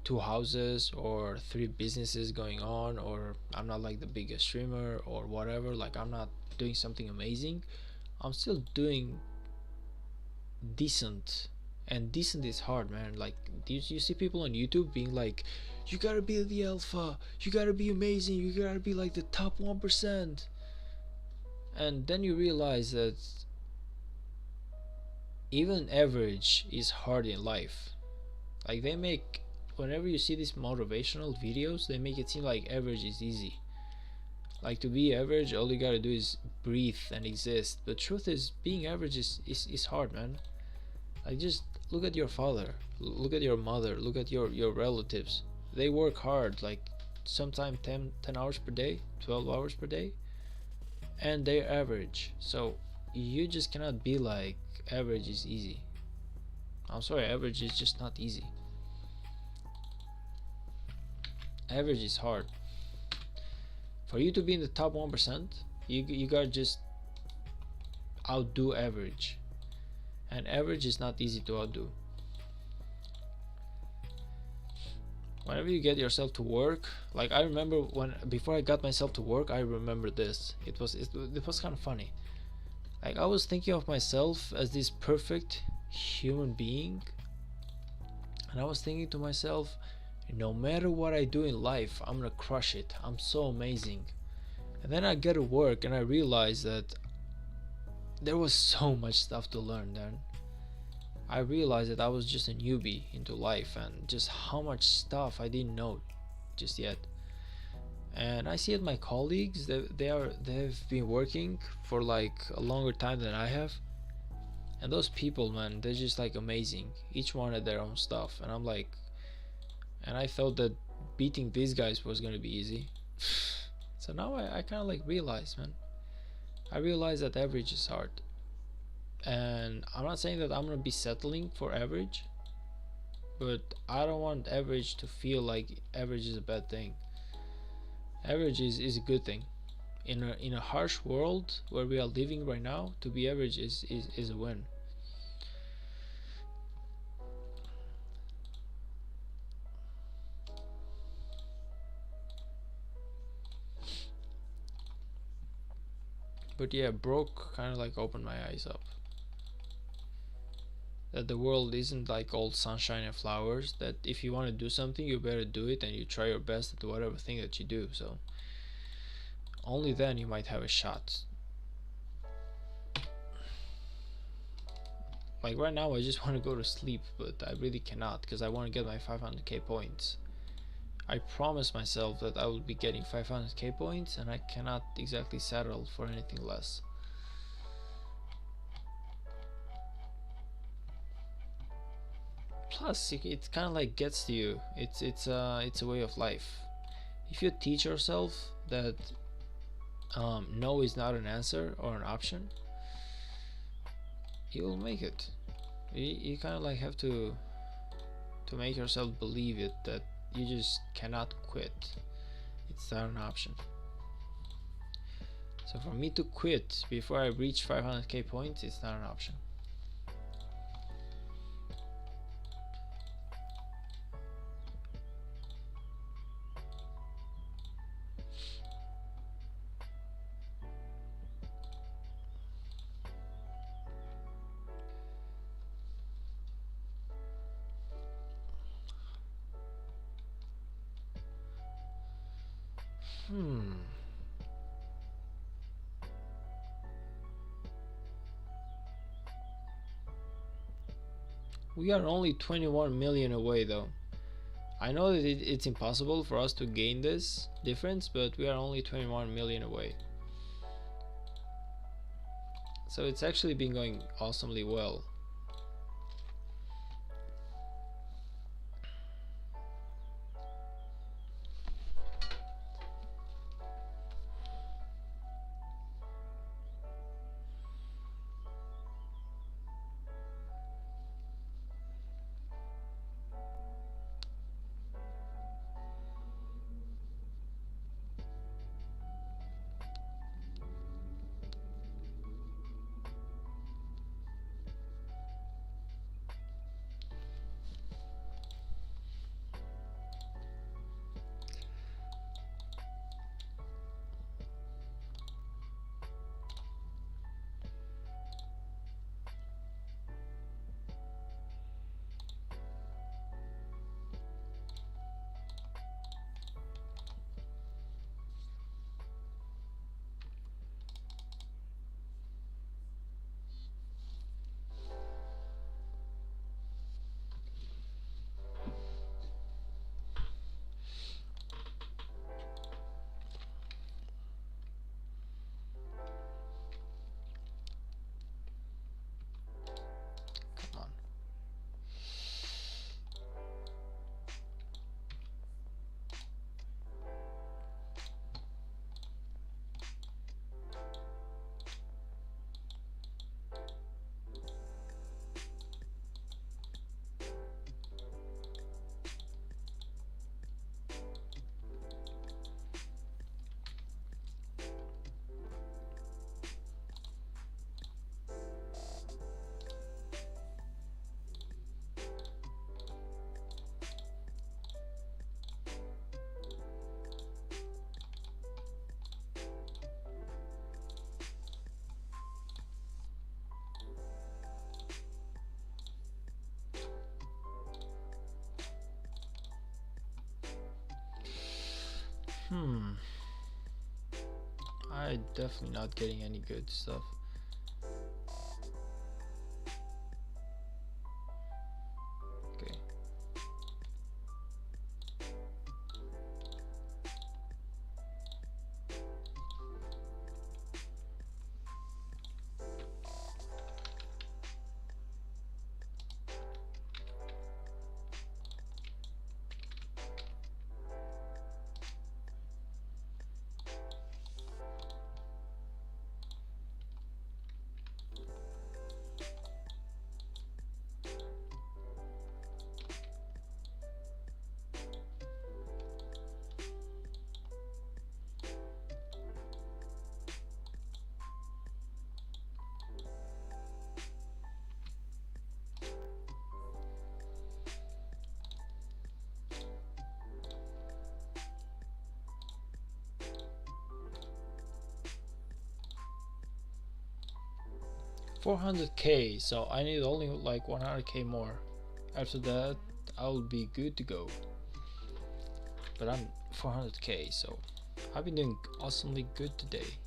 2 houses or 3 businesses going on, or I'm not like the biggest streamer or whatever, like I'm not doing something amazing, I'm still doing decent. And decent is hard, man. Like you see people on YouTube being like, you gotta be the alpha, you gotta be amazing, you gotta be like the top 1%, and then you realize that even average is hard in life. Like they make, whenever you see these motivational videos, they make it seem like average is easy. Like to be average, all you gotta do is breathe and exist. But truth is, being average is hard, man. Like just look at your father, look at your mother, look at your relatives. They work hard, like sometimes 10 hours per day, 12 hours per day, and they're average. So you just cannot be like average is easy. I'm sorry, average is just not easy. Average is hard. For you to be in the top 1%, you gotta just outdo average, and average is not easy to outdo. Whenever you get yourself to work, like I remember when before I got myself to work, I remember this. It was kind of funny. Like I was thinking of myself as this perfect human being, and I was thinking to myself, no matter what I do in life, I'm gonna crush it. I'm so amazing. And then I get to work and I realize that there was so much stuff to learn then. I realized that I was just a newbie into life, and just how much stuff I didn't know just yet. And I see it my colleagues, they've been working for like a longer time than I have, and those people, man, they're just like amazing. Each one had their own stuff, and I'm like, and I thought that beating these guys was gonna be easy. So now I kind of like realize, man, I realize that average is hard. And I'm not saying that I'm gonna be settling for average, but I don't want average to feel like average is a bad thing. Average is a good thing. In a harsh world where we are living right now, to be average is a win. But yeah, broke kind of like opened my eyes up. That the world isn't like all sunshine and flowers, that if you want to do something, you better do it, and you try your best at whatever thing that you do. So only then you might have a shot. Like right now I just want to go to sleep, but I really cannot because I want to get my 500k points. I promised myself that I would be getting 500k points, and I cannot exactly settle for anything less. Plus it kind of like gets to you. It's a way of life. If you teach yourself that no is not an answer or an option, you will make it. You kind of like have to make yourself believe it, that you just cannot quit. It's not an option. So for me to quit before I reach 500k points, it's not an option. We are only 21 million away though. I know that it's impossible for us to gain this difference, but we are only 21 million away. So it's actually been going awesomely well. Come on. I definitely not getting any good stuff. Okay. $400k, so I need only like 100k more. After that, I'll be good to go. But I'm 400k, so I've been doing awesomely good today.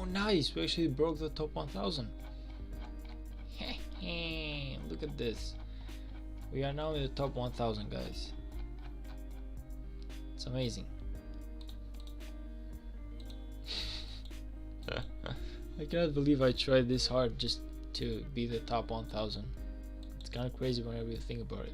Oh nice, we actually broke the top 1000. Look at this. We are now in the top 1000, guys. It's amazing. I cannot believe I tried this hard just to be the top 1000. It's kind of crazy whenever you think about it.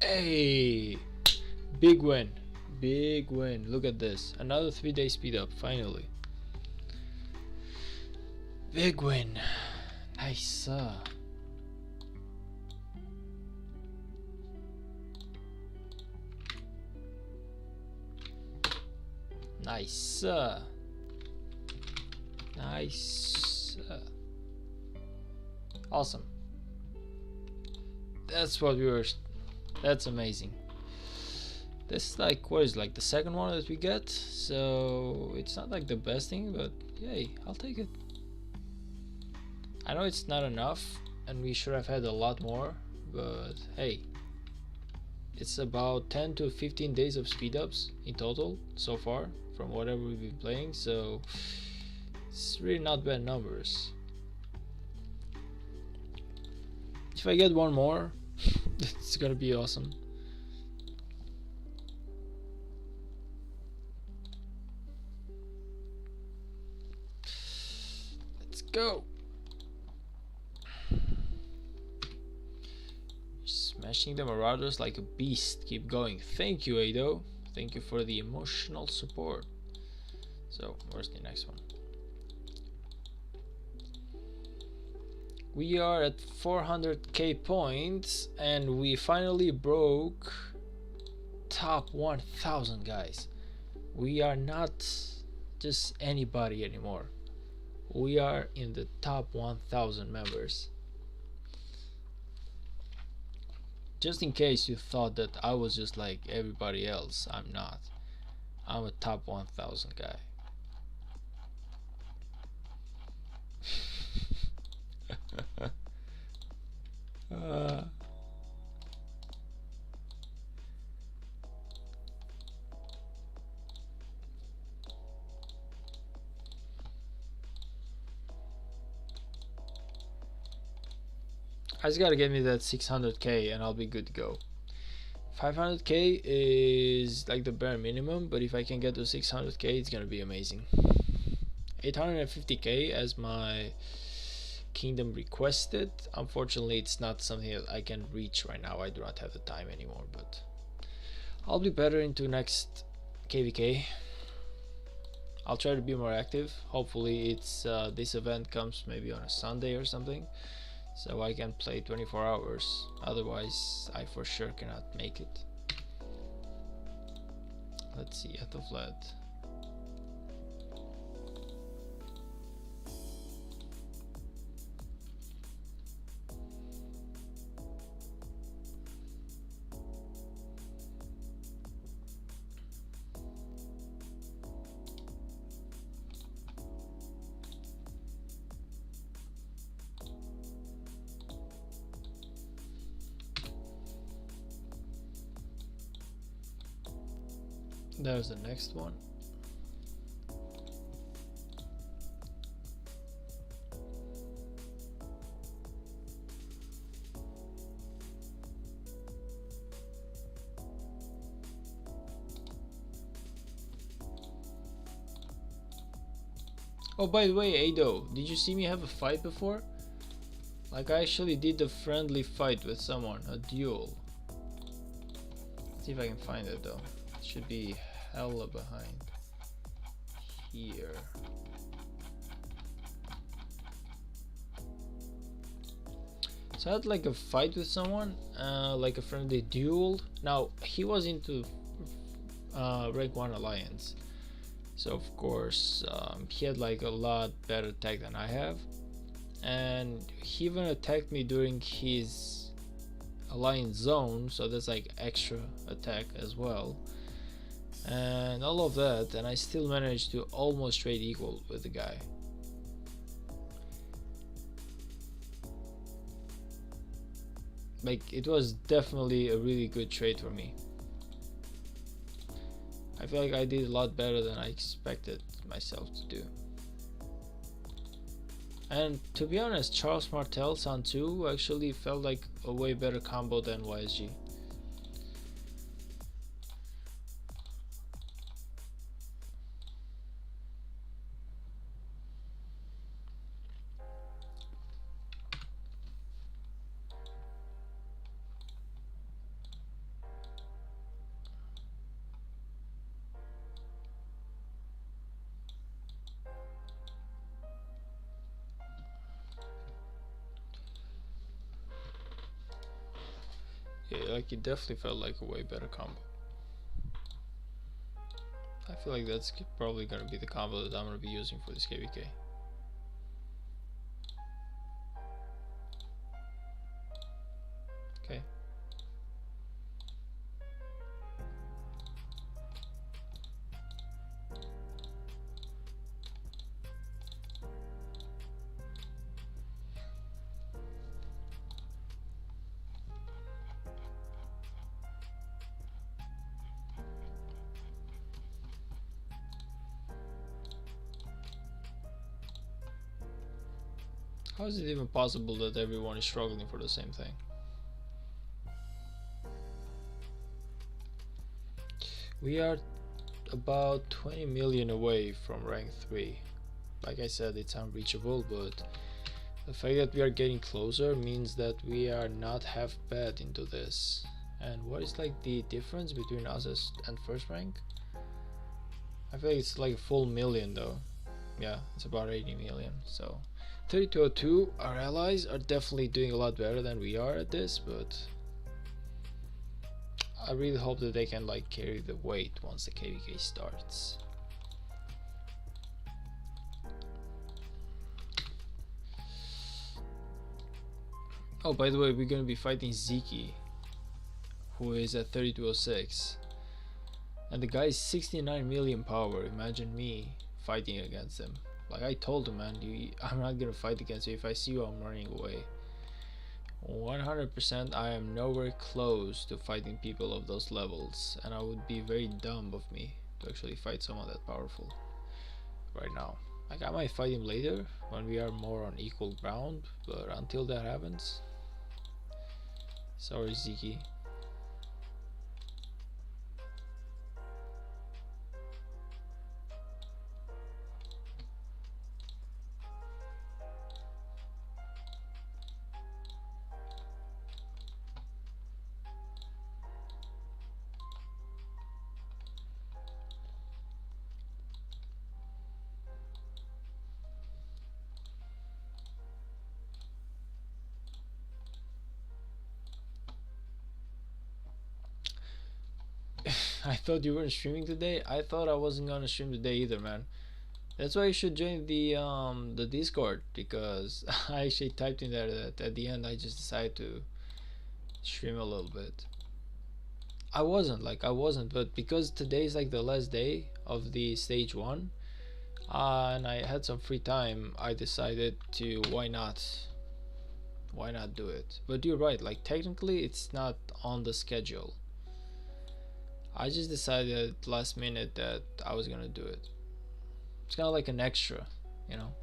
Hey, big win, big win. Look at this, another 3-day speed up finally. Big win, nice. Nice, nice, awesome. That's what we were. That's amazing. This is like, what is like the second one that we get, so it's not like the best thing, but yay, I'll take it. I know it's not enough and we should have had a lot more, but hey, it's about 10 to 15 days of speed ups in total so far from whatever we've been playing, so it's really not bad numbers. If I get one more, it's gonna be awesome. Let's go. Smashing the Marauders like a beast. Keep going. Thank you, Ado. Thank you for the emotional support. So, where's the next one? We are at 400k points and we finally broke top 1000, guys. We are not just anybody anymore. We are in the top 1000 members. Just in case you thought that I was just like everybody else, I'm not. I'm a top 1000 guy. I just gotta get me that 600k and I'll be good to go. 500k is like the bare minimum, but if I can get to 600k, it's gonna be amazing. 850k as my kingdom requested. Unfortunately, it's not something that I can reach right now. I do not have the time anymore, but I'll be better into next KVK. I'll try to be more active. Hopefully it's this event comes maybe on a Sunday or something, so I can play 24 hours. Otherwise I for sure cannot make it. Let's see, Ethelflaed. There's the next one. Oh, by the way, Ado, did you see me have a fight before? Like, I actually did a friendly fight with someone, a duel. Let's see if I can find it though. It should be hella behind here. So I had like a fight with someone, like a friendly duel. Now he was into rank 1 alliance, so of course he had like a lot better tech than I have, and he even attacked me during his alliance zone, so that's like extra attack as well. And all of that, and I still managed to almost trade equal with the guy. Like, it was definitely a really good trade for me. I feel like I did a lot better than I expected myself to do. And to be honest, Charles Martel San 2 actually felt like a way better combo than YSG. Yeah, like it definitely felt like a way better combo. I feel like that's probably gonna be the combo that I'm gonna be using for this KVK. Okay. How is it even possible that everyone is struggling for the same thing? We are about 20 million away from rank 3. Like I said, it's unreachable, but The fact that we are getting closer means that we are not half bad into this. And what is like the difference between us and first rank? I feel like it's like a full million though. Yeah, it's about 80 million. So 3202, our allies are definitely doing a lot better than we are at this, but I really hope that they can like carry the weight once the KVK starts. Oh, by the way, we're gonna be fighting Ziki, who is at 3206, and the guy is 69 million power. Imagine me fighting against him. Like I told him, man, I'm not gonna fight against you. If I see you, I'm running away. 100% I am nowhere close to fighting people of those levels, and I would be very dumb of me to actually fight someone that powerful right now. Like I might fight him later when we are more on equal ground, but until that happens, sorry Ziki. I thought you weren't streaming today. I thought I wasn't gonna stream today either, man. That's why you should join the Discord, because I actually typed in there that at the end I just decided to stream a little bit. I wasn't, but because today is like the last day of the stage 1, and I had some free time, I decided to why not do it. But you're right, like technically it's not on the schedule. I just decided last minute that I was gonna do it. It's kind of like an extra, you know,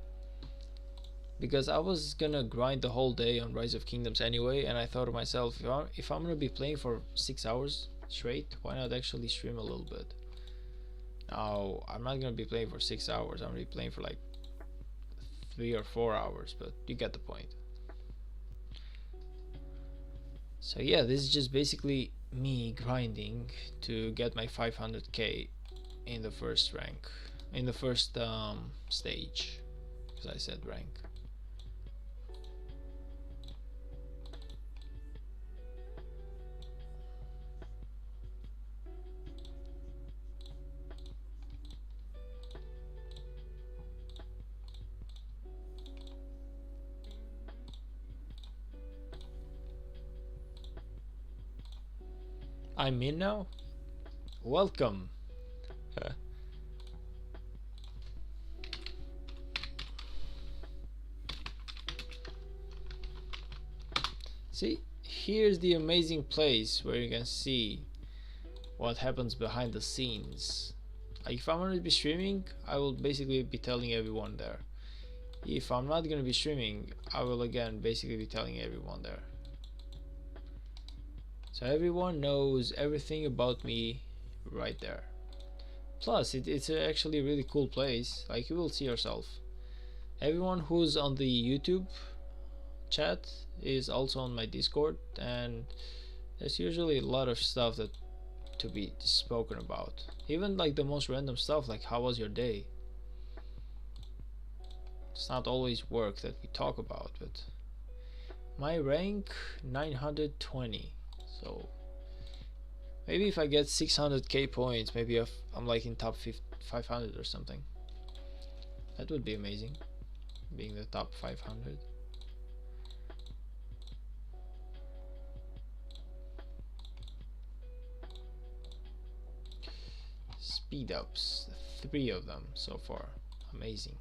because I was gonna grind the whole day on Rise of Kingdoms anyway, and I thought to myself, if I'm gonna be playing for 6 hours straight, why not actually stream a little bit? Now I'm not gonna be playing for 6 hours. I'm gonna be playing for like 3 or 4 hours, but you get the point. So yeah, this is just basically me grinding to get my 500k in the first rank, in the first stage, because I said rank. I'm in now? Welcome. See, here's the amazing place where you can see what happens behind the scenes. Like if I'm gonna be streaming, I will basically be telling everyone there. If I'm not gonna be streaming, I will again basically be telling everyone there. So everyone knows everything about me right there. Plus, it's actually a really cool place. Like you will see yourself. Everyone who's on the YouTube chat is also on my Discord, and there's usually a lot of stuff that to be spoken about. Even like the most random stuff, like how was your day? It's not always work that we talk about, but my rank 920. So maybe if I get 600k points, maybe I'm like in top 500 or something. That would be amazing, being the top 500. Speed ups, 3 of them so far. Amazing.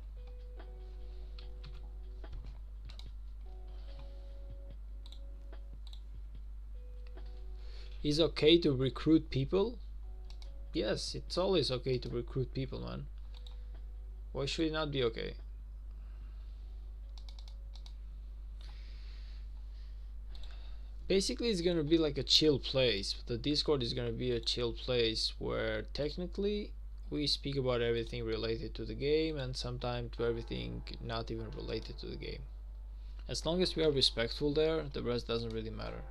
Is okay to recruit people? Yes, it's always okay to recruit people, man. Why should it not be okay? Basically, it's gonna be like a chill place. The Discord is gonna be a chill place where technically we speak about everything related to the game, and sometimes to everything not even related to the game. As long as we are respectful there, the rest doesn't really matter.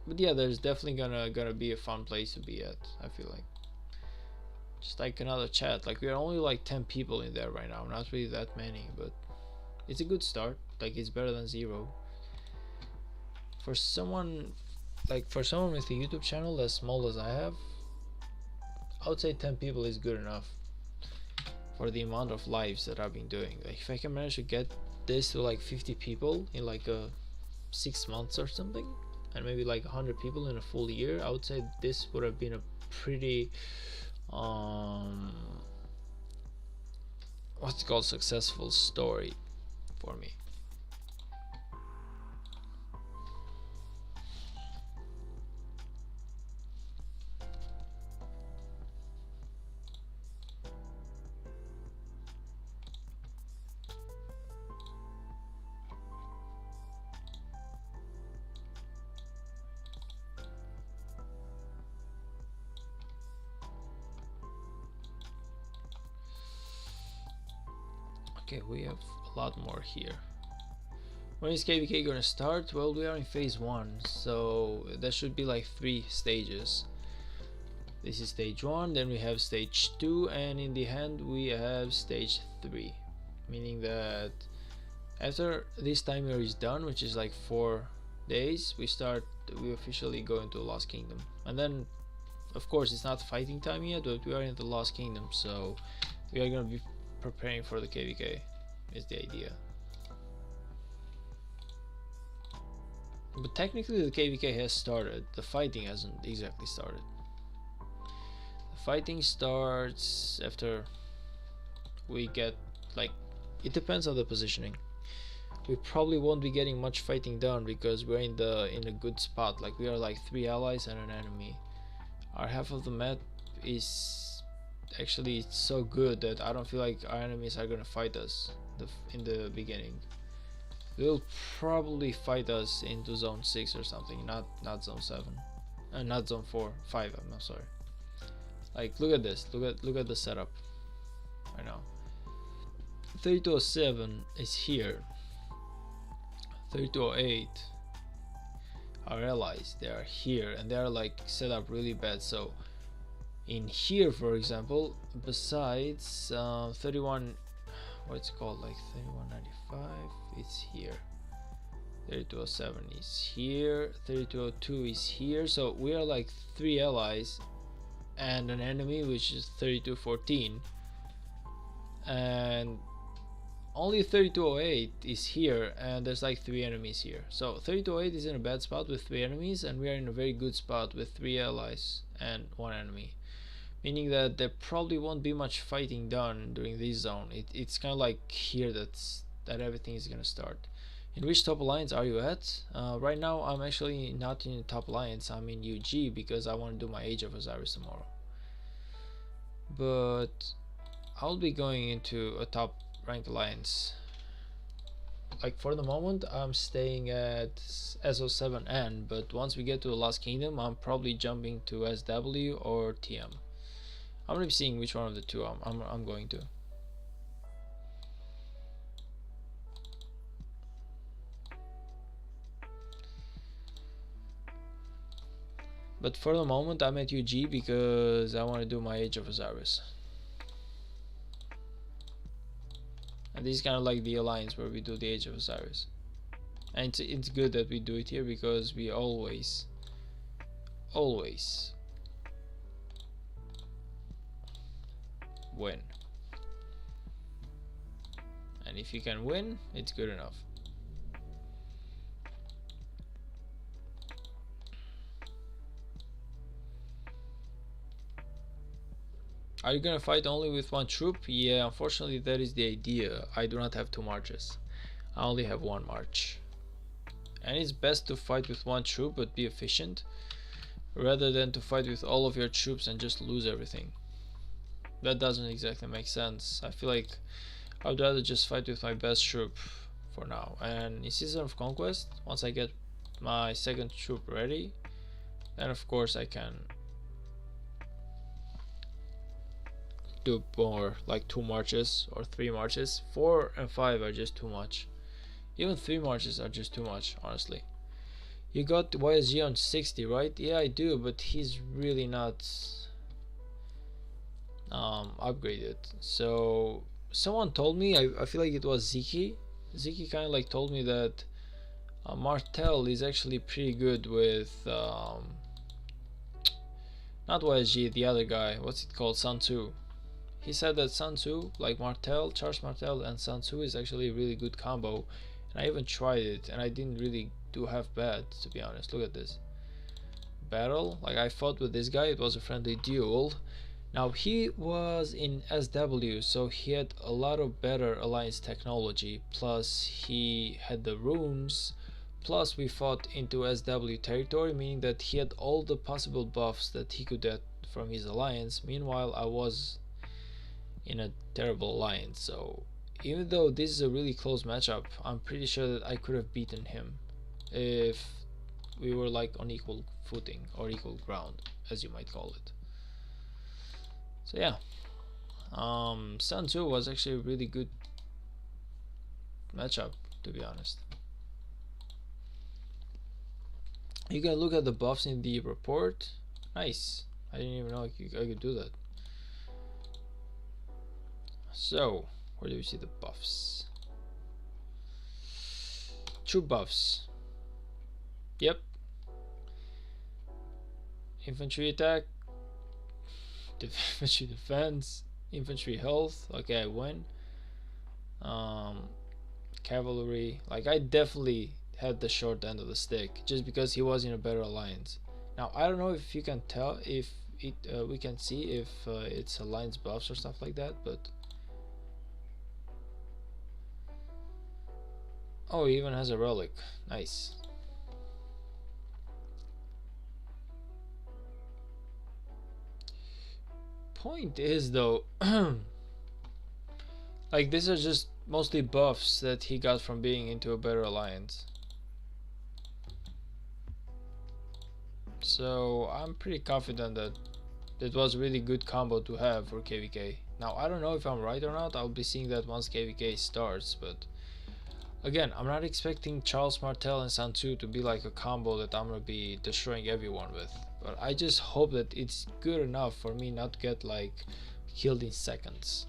But yeah, there's definitely gonna be a fun place to be at, I feel like. Just like another chat. Like we're only like 10 people in there right now, not really that many, but it's a good start. Like it's better than 0. For someone with a YouTube channel as small as I have, I would say 10 people is good enough for the amount of lives that I've been doing. Like if I can manage to get this to like 50 people in like 6 months or something, and maybe like 100 people in a full year, I would say this would have been a pretty what's it called, successful story for me. Okay, we have a lot more here. When is KVK gonna start? Well, we are in phase 1, so there should be like 3 stages. This is stage 1, then we have stage 2, and in the end we have stage 3. Meaning that after this timer is done, which is like 4 days, we officially go into the Lost Kingdom. And then, of course, it's not fighting time yet, but we are in the Lost Kingdom, so we are gonna be preparing for the KVK, is the idea. But technically the KVK has started, the fighting hasn't exactly started. The fighting starts after we get, like, it depends on the positioning. We probably won't be getting much fighting done because we're in a good spot. Like we are like 3 allies and an enemy. Our half of the map is actually so good that I don't feel like our enemies are gonna fight us in the beginning. They'll probably fight us into zone 6 or something, not zone 7, not zone 5. I'm not sorry. Like look at this, look at the setup right now. 3207 is here. 3208, our allies, they are here, and they are like set up really bad. So in here, for example, besides 31, what's it called, like 3195, it's here. 3207 is here, 3202 is here. So we are like 3 allies and an enemy, which is 3214, and only 3208 is here, and there's like 3 enemies here. So 3208 is in a bad spot with 3 enemies, and we are in a very good spot with 3 allies and 1 enemy. Meaning that there probably won't be much fighting done during this zone. It's kind of like here that everything is gonna start. In which top alliance are you at? Right now I'm actually not in the top alliance, I'm in UG because I want to do my Age of Osiris tomorrow. But I'll be going into a top rank alliance. Like for the moment I'm staying at SO7N, but once we get to the Lost Kingdom I'm probably jumping to SW or TM. I'm gonna be seeing which one of the two I'm going to. But for the moment I'm at UG because I want to do my Age of Osiris. And this is kind of like the alliance where we do the Age of Osiris. And it's good that we do it here because we always win. And if you can win, it's good enough. Are you gonna fight only with 1 troop? Yeah, unfortunately that is the idea. I do not have 2 marches. I only have 1 march. And it's best to fight with 1 troop but be efficient, rather than to fight with all of your troops and just lose everything. That doesn't exactly make sense. I feel like I would rather just fight with my best troop for now. And in Season of Conquest, once I get my 2nd troop ready, then of course I can do more, like 2 marches or 3 marches. 4 and 5 are just too much. Even 3 marches are just too much, honestly. You got YSG on 60, right? Yeah, I do, but he's really not upgraded. So someone told me, I feel like it was Ziki. Ziki kind of like told me that Martel is actually pretty good with not YSG, the other guy. What's it called? Sun Tzu. He said that Sun Tzu, like Martel, Charge Martel, and Sun Tzu is actually a really good combo. And I even tried it, and I didn't really do half bad, to be honest. Look at this battle. Like, I fought with this guy. It was a friendly duel. Now he was in SW, so he had a lot of better alliance technology, plus he had the runes, plus we fought into SW territory, meaning that he had all the possible buffs that he could get from his alliance. Meanwhile, I was in a terrible alliance, so even though this is a really close matchup, I'm pretty sure that I could have beaten him if we were like on equal footing or equal ground, as you might call it. So yeah, Sun Tzu was actually a really good matchup, to be honest. You can look at the buffs in the report. Nice. I didn't even know I could do that. So, where do we see the buffs? True buffs. Yep. Infantry attack. Infantry defense. Infantry health. Okay, I win. Cavalry. Like, I definitely had the short end of the stick just because he was in a better alliance. Now, I don't know if you can tell if it we can see if it's alliance buffs or stuff like that, but oh, he even has a relic. Nice. Point is though, like, these are just mostly buffs that he got from being into a better alliance. So I'm pretty confident that it was a really good combo to have for KVK. Now I don't know if I'm right or not. I'll be seeing that once KVK starts, but again, I'm not expecting Charles Martel and Sun Tzu to be like a combo that I'm gonna be destroying everyone with. But I just hope that it's good enough for me not to get like killed in seconds.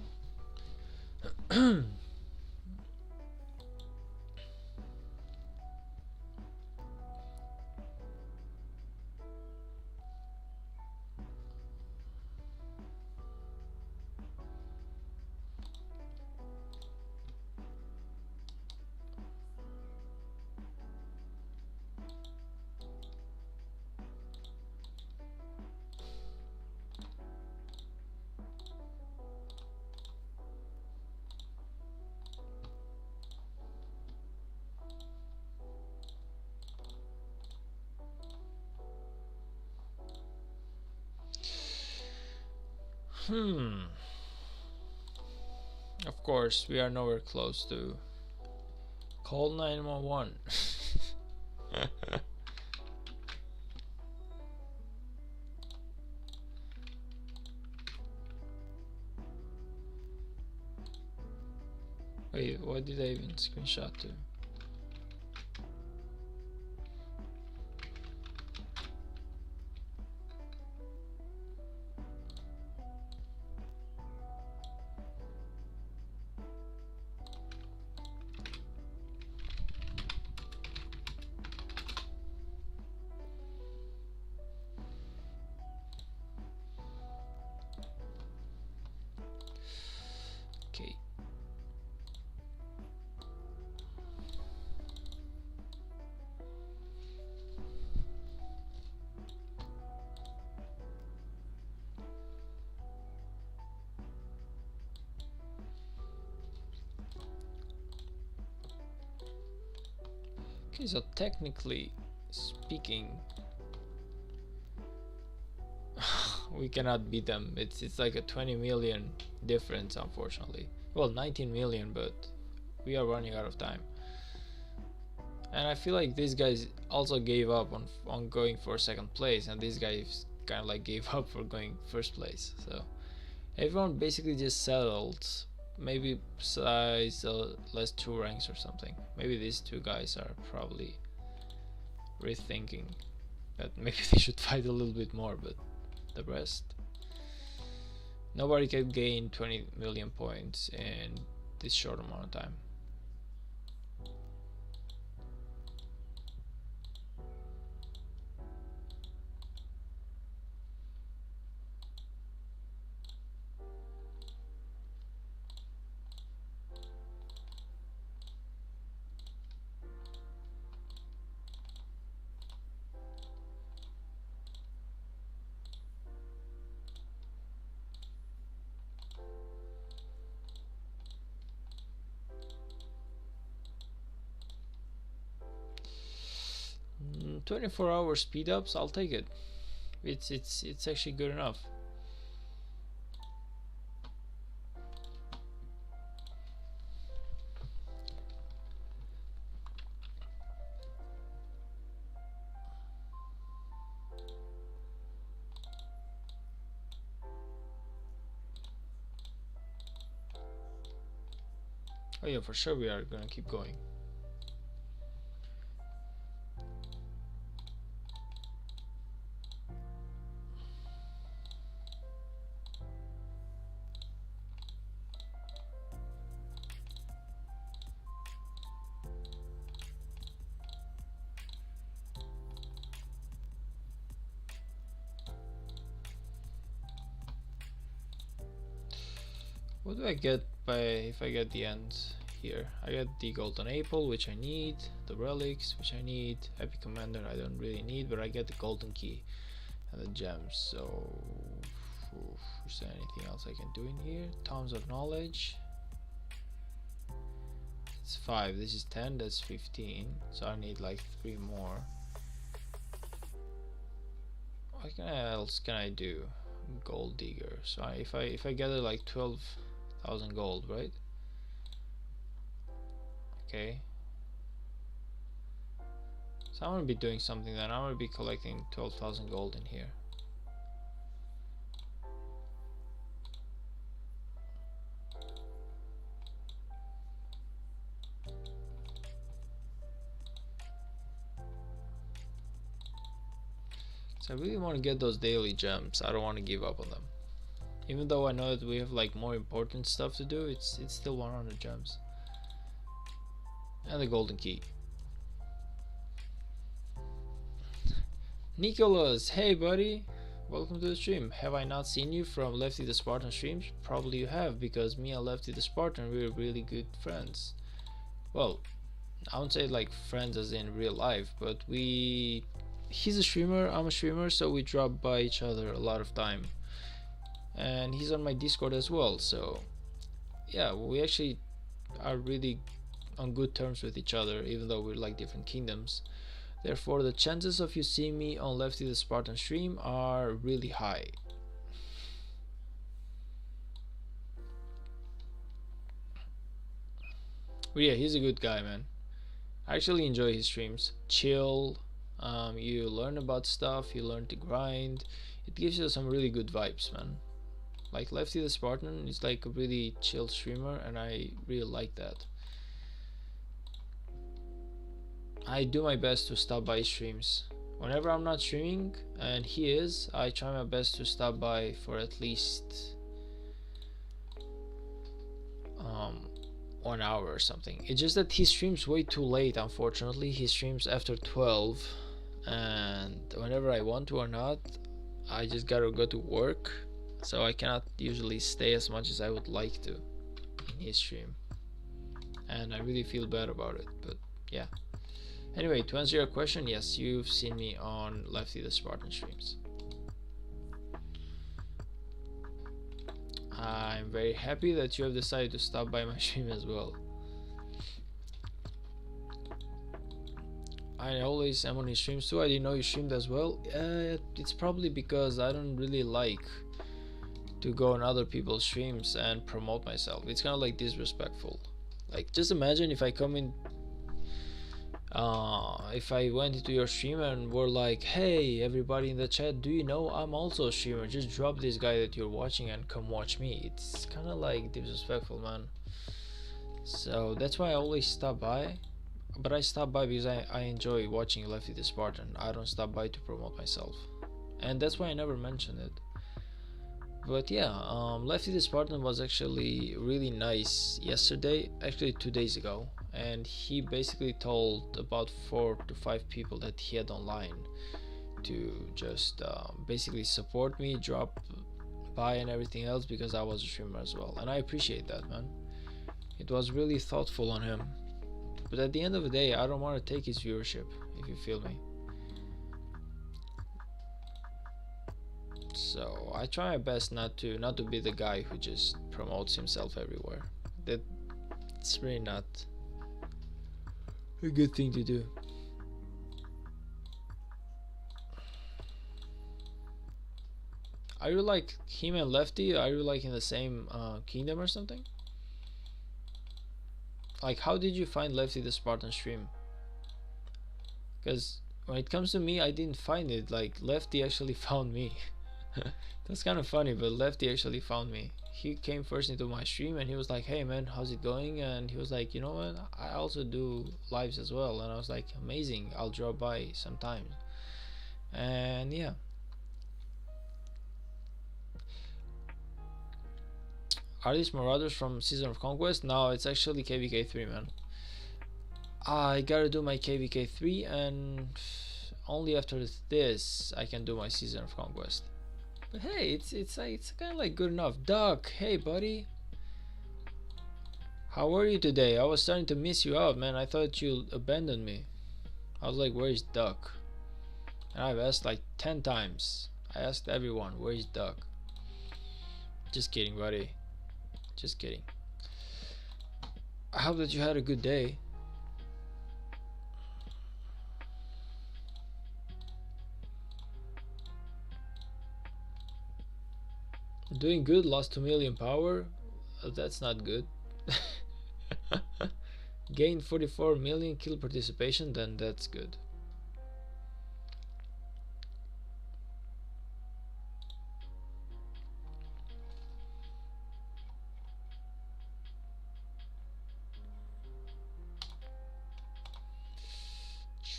Of course, we are nowhere close to call 911. Wait, what did I even screenshot to? Okay. Okay, so technically speaking, we cannot beat them. It's like a 20 million difference, unfortunately. Well, 19 million, but we are running out of time. And I feel like these guys also gave up on going for second place, and these guys kind of like gave up for going first place. So Everyone basically just settled. Maybe besides the last 2 ranks or something. Maybe these 2 guys are probably rethinking that maybe they should fight a little bit more, but the rest, nobody can gain 20 million points in this short amount of time. Mm, 24-hour speed ups, I'll take it. It's actually good enough. Oh yeah, for sure we are gonna keep going. What do I get by if I get the end here? I get the golden apple, which I need, the relics, which I need, epic commander I don't really need, but I get the golden key and the gems. So is there anything else I can do in here? Tomes of knowledge. It's 5, this is 10, that's 15, so I need like 3 more. What else can I do? Gold digger. So if I gather like 12,000 gold, right? Okay. So I'm gonna be doing something then. I'm gonna be collecting 12,000 gold in here. So I really want to get those daily gems. I don't want to give up on them. Even though I know that we have like more important stuff to do, it's still 100 gems. And the golden key. Nicholas, hey buddy, welcome to the stream. Have I not seen you from Lefty the Spartan streams? Probably you have, because me and Lefty the Spartan, we're really good friends. Well, I won't say like friends as in real life, but he's a streamer, I'm a streamer, so we drop by each other a lot of time. And he's on my Discord as well, so yeah, we actually are really on good terms with each other, even though we're like different kingdoms. Therefore, the chances of you seeing me on Lefty the Spartan stream are really high. But yeah, he's a good guy, man. I actually enjoy his streams. Chill, you learn about stuff, you learn to grind. It gives you some really good vibes, man. Like Lefty the Spartan is like a really chill streamer, and I really like that. I do my best to stop by streams. Whenever I'm not streaming and he is, I try my best to stop by for at least 1 hour or something. It's just that he streams way too late, unfortunately. He streams after 12, and whenever I want to or not, I just gotta go to work, so I cannot usually stay as much as I would like to in his stream, and I really feel bad about it, but yeah. Anyway, to answer your question, yes, you've seen me on Lefty the Spartan streams. I'm very happy that you have decided to stop by my stream as well. I always am on his streams too. I didn't know you streamed as well. It's probably because I don't really like to go on other people's streams and promote myself. It's kind of like disrespectful. Like, just imagine if I come in If I went into your stream and were like, hey everybody in the chat, do you know I'm also a streamer, just drop this guy that you're watching and come watch me, it's kind of like disrespectful, man. So that's why I always stop by. But I stop by because I enjoy watching Lefty the Spartan. I don't stop by to promote myself, and that's why I never mention it. But yeah, Lefty the Spartan was actually really nice yesterday, actually 2 days ago, and he basically told about 4 to 5 people that he had online to just basically support me, drop by and everything else, because I was a streamer as well, and I appreciate that, man. It was really thoughtful on him. But at the end of the day, I don't want to take his viewership, if you feel me. So I try my best not to be the guy who just promotes himself everywhere. That's really not a good thing to do. Are you like him and Lefty? Are you like in the same kingdom or something? Like, how did you find Lefty the Spartan stream? Because when it comes to me, I didn't find it. Like, Lefty actually found me. That's kind of funny, but Lefty actually found me. He came first into my stream and he was like, hey man, how's it going? And he was like, you know what, I also do lives as well. And I was like, amazing, I'll drop by sometime. And yeah. Are these Marauders from Season of Conquest? No, it's actually KVK 3, man. I gotta do my KVK 3, and only after this I can do my Season of Conquest. But hey, it's kind of like good enough. Duck, hey buddy, how are you today? I was starting to miss you out, man. I thought you abandoned me. I was like, where is Duck? And I've asked like 10 times. I asked everyone, where is Duck? Just kidding, buddy. Just kidding. I hope that you had a good day. Doing good, lost 2 million power. That's not good. Gained 44 million kill participation, then that's good.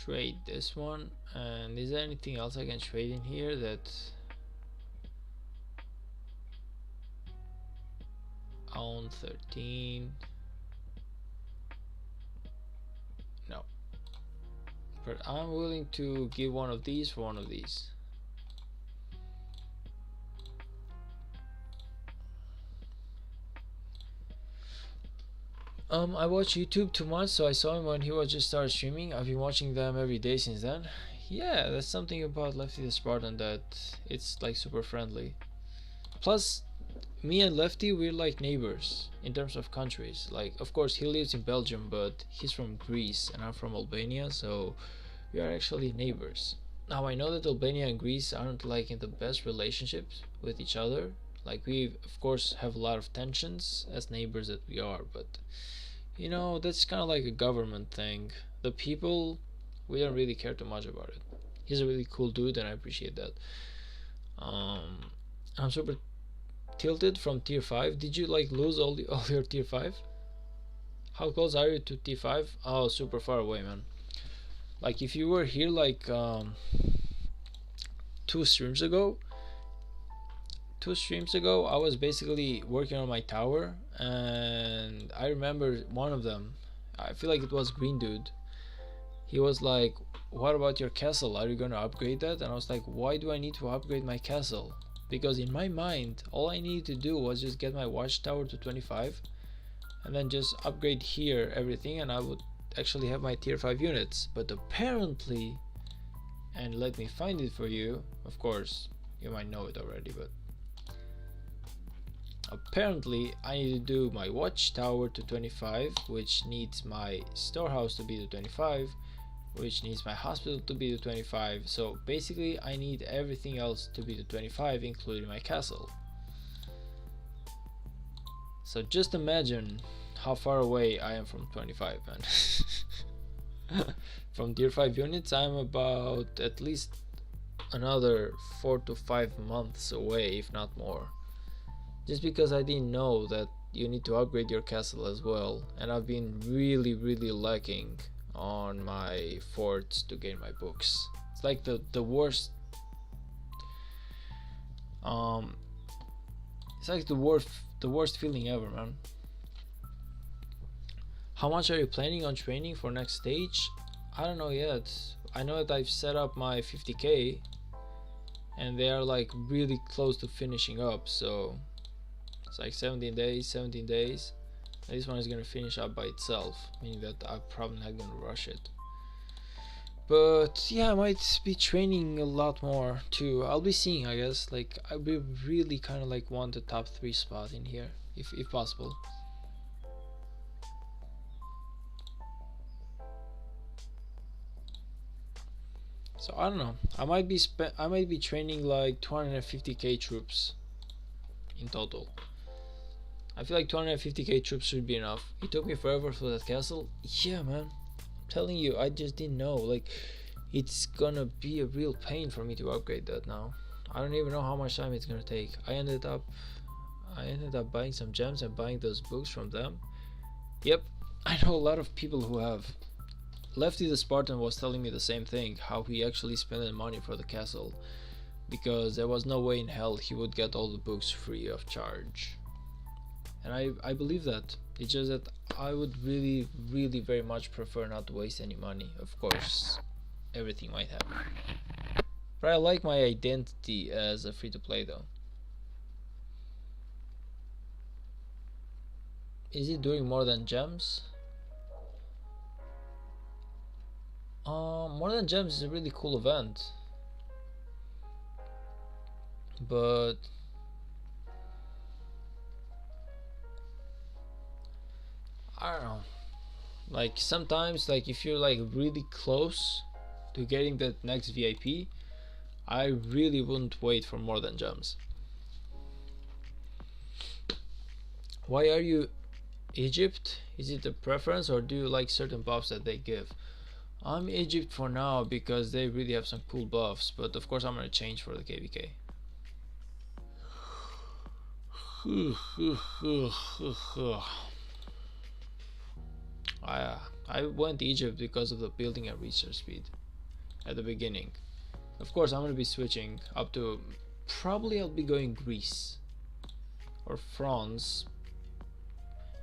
Trade this one. And is there anything else I can trade in here that own 13? No, but I'm willing to give one of these for one of these. I watch YouTube too much, so I saw him when he was just started streaming. I've been watching them every day since then. Yeah, that's something about Lefty the Spartan, that it's like super friendly. Plus, me and Lefty, we're like neighbors in terms of countries. Like, of course he lives in Belgium, but he's from Greece and I'm from Albania, so we are actually neighbors. Now I know that Albania and Greece aren't like in the best relationships with each other. Like, we of course have a lot of tensions as neighbors that we are, but you know, that's kind of like a government thing. The people, we don't really care too much about it. He's a really cool dude and I appreciate that. I'm super tilted from tier 5. Did you like lose all your tier 5? How close are you to tier 5? Oh, super far away, man. Like, if you were here like 2 streams ago, I was basically working on my tower, and I remember one of them, I feel like it was Green Dude, he was like, what about your castle, are you gonna upgrade that? And I was like, why do I need to upgrade my castle? Because in my mind, all I needed to do was just get my watchtower to 25 and then just upgrade here everything, and I would actually have my tier 5 units. But apparently, and let me find it for you, of course you might know it already, but apparently I need to do my watchtower to 25, which needs my storehouse to be to 25, which needs my hospital to be to 25. So basically I need everything else to be to 25, including my castle. So just imagine how far away I am from 25, man. From tier 5 units, I'm about at least another 4 to 5 months away, if not more. Just because I didn't know that you need to upgrade your castle as well, and I've been really lacking on my forts to gain my books. It's like the worst. It's like the worst feeling ever, man. How much are you planning on training for next stage? I don't know yet. I know that I've set up my 50k, and they are like really close to finishing up, so it's like 17 days. This one is gonna finish up by itself, meaning that I'm probably not gonna rush it. But yeah, I might be training a lot more too. I'll be seeing, I guess. Like, I really kind of like want the top 3 spot in here, if possible. So I don't know. I might be training like 250k troops in total. I feel like 250k troops should be enough. It took me forever for that castle. Yeah, man. I'm telling you, I just didn't know. Like, it's gonna be a real pain for me to upgrade that now. I don't even know how much time it's gonna take. I ended up buying some gems and buying those books from them. Yep, I know a lot of people who have. Lefty the Spartan was telling me the same thing, how he actually spent money for the castle, because there was no way in hell he would get all the books free of charge. And I believe that. It's just that I would really very much prefer not to waste any money. Of course, everything might happen. But I like my identity as a free-to-play though. Is it doing more than gems? More than gems is a really cool event, but I don't know. Like, sometimes, like, if you're like really close to getting that next VIP, I really wouldn't wait for more than gems. Why are you Egypt? Is it a preference, or do you like certain buffs that they give? I'm Egypt for now because they really have some cool buffs, but of course I'm gonna change for the KVK. I went Egypt because of the building and research speed at the beginning. Of course I'm gonna be switching up to, probably I'll be going Greece or France.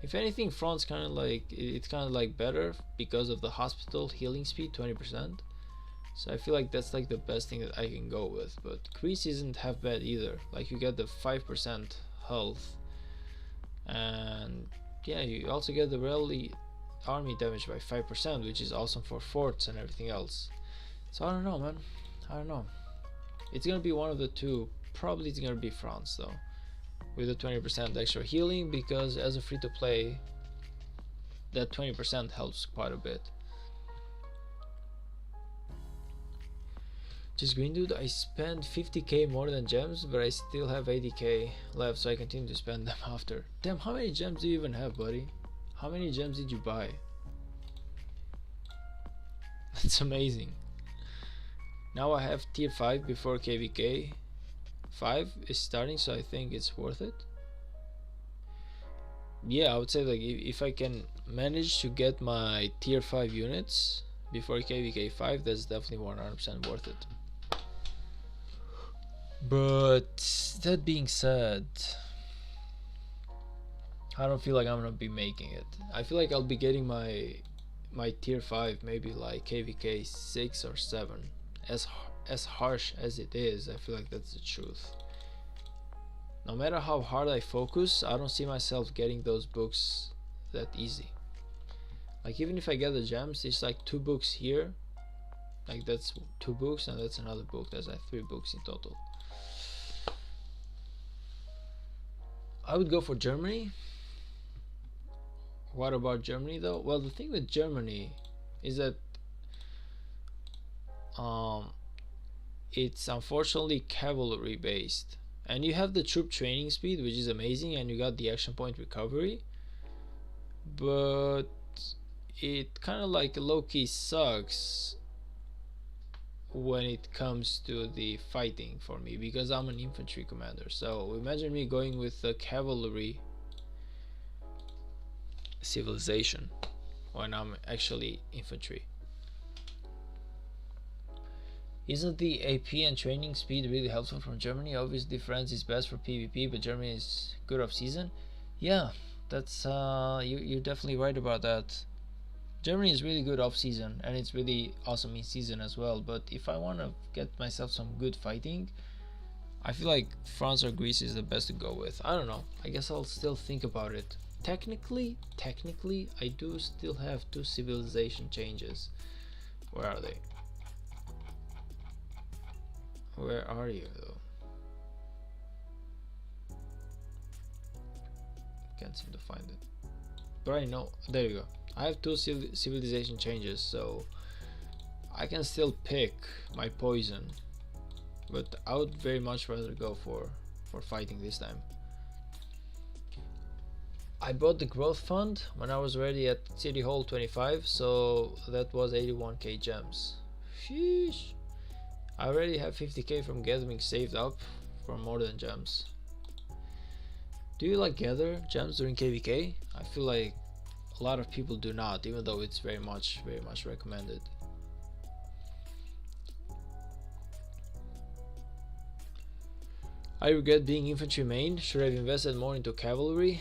If anything, France kind of like, it's kind of like better because of the hospital healing speed, 20%. So I feel like that's like the best thing that I can go with. But Greece isn't half bad either. Like, you get the 5% health, and yeah, you also get the rally army damage by 5%, which is awesome for forts and everything else. So I don't know, man. I don't know. It's gonna be one of the two. Probably it's gonna be France though, with the 20% extra healing, because as a free-to-play, that 20% helps quite a bit. Just green dude, I spent 50k more than gems, but I still have 80k left, so I continue to spend them after. Damn, how many gems do you even have, buddy? How many gems did you buy? That's amazing. Now I have tier 5 before KVK 5 is starting, so I think it's worth it. Yeah, I would say, like, if I can manage to get my tier 5 units before KVK 5, that's definitely 100% worth it. But that being said, I don't feel like I'm gonna be making it. I feel like I'll be getting my tier 5 maybe like KVK 6 or 7. As harsh as it is, I feel like that's the truth. No matter how hard I focus, I don't see myself getting those books that easy. Like, even if I get the gems, it's like 2 books here. Like, that's 2 books, and that's another book. That's like 3 books in total. I would go for Germany. What about Germany though? Well, the thing with Germany is that it's unfortunately cavalry based, and you have the troop training speed, which is amazing, and you got the action point recovery, but it kind of like low-key sucks when it comes to the fighting for me, because I'm an infantry commander. So imagine me going with a cavalry civilization when I'm actually infantry. Isn't the AP and training speed really helpful from Germany? Obviously France is best for PvP, but Germany is good off season. Yeah, that's you're definitely right about that. Germany is really good off season, and it's really awesome in season as well. But if I want to get myself some good fighting, I feel like France or Greece is the best to go with. I don't know. I guess I'll still think about it. Technically, I do still have 2 civilization changes. Where are they? Where are you though? Can't seem to find it. But I know. There you go. I have 2 civilization changes, so I can still pick my poison. But I would very much rather go for fighting this time. I bought the growth fund when I was already at City Hall 25, so that was 81k gems. Sheesh. I already have 50k from gathering saved up for more than gems. Do you like gather gems during KVK? I feel like a lot of people do not, even though it's very much recommended. I regret being infantry main. Should I have invested more into cavalry?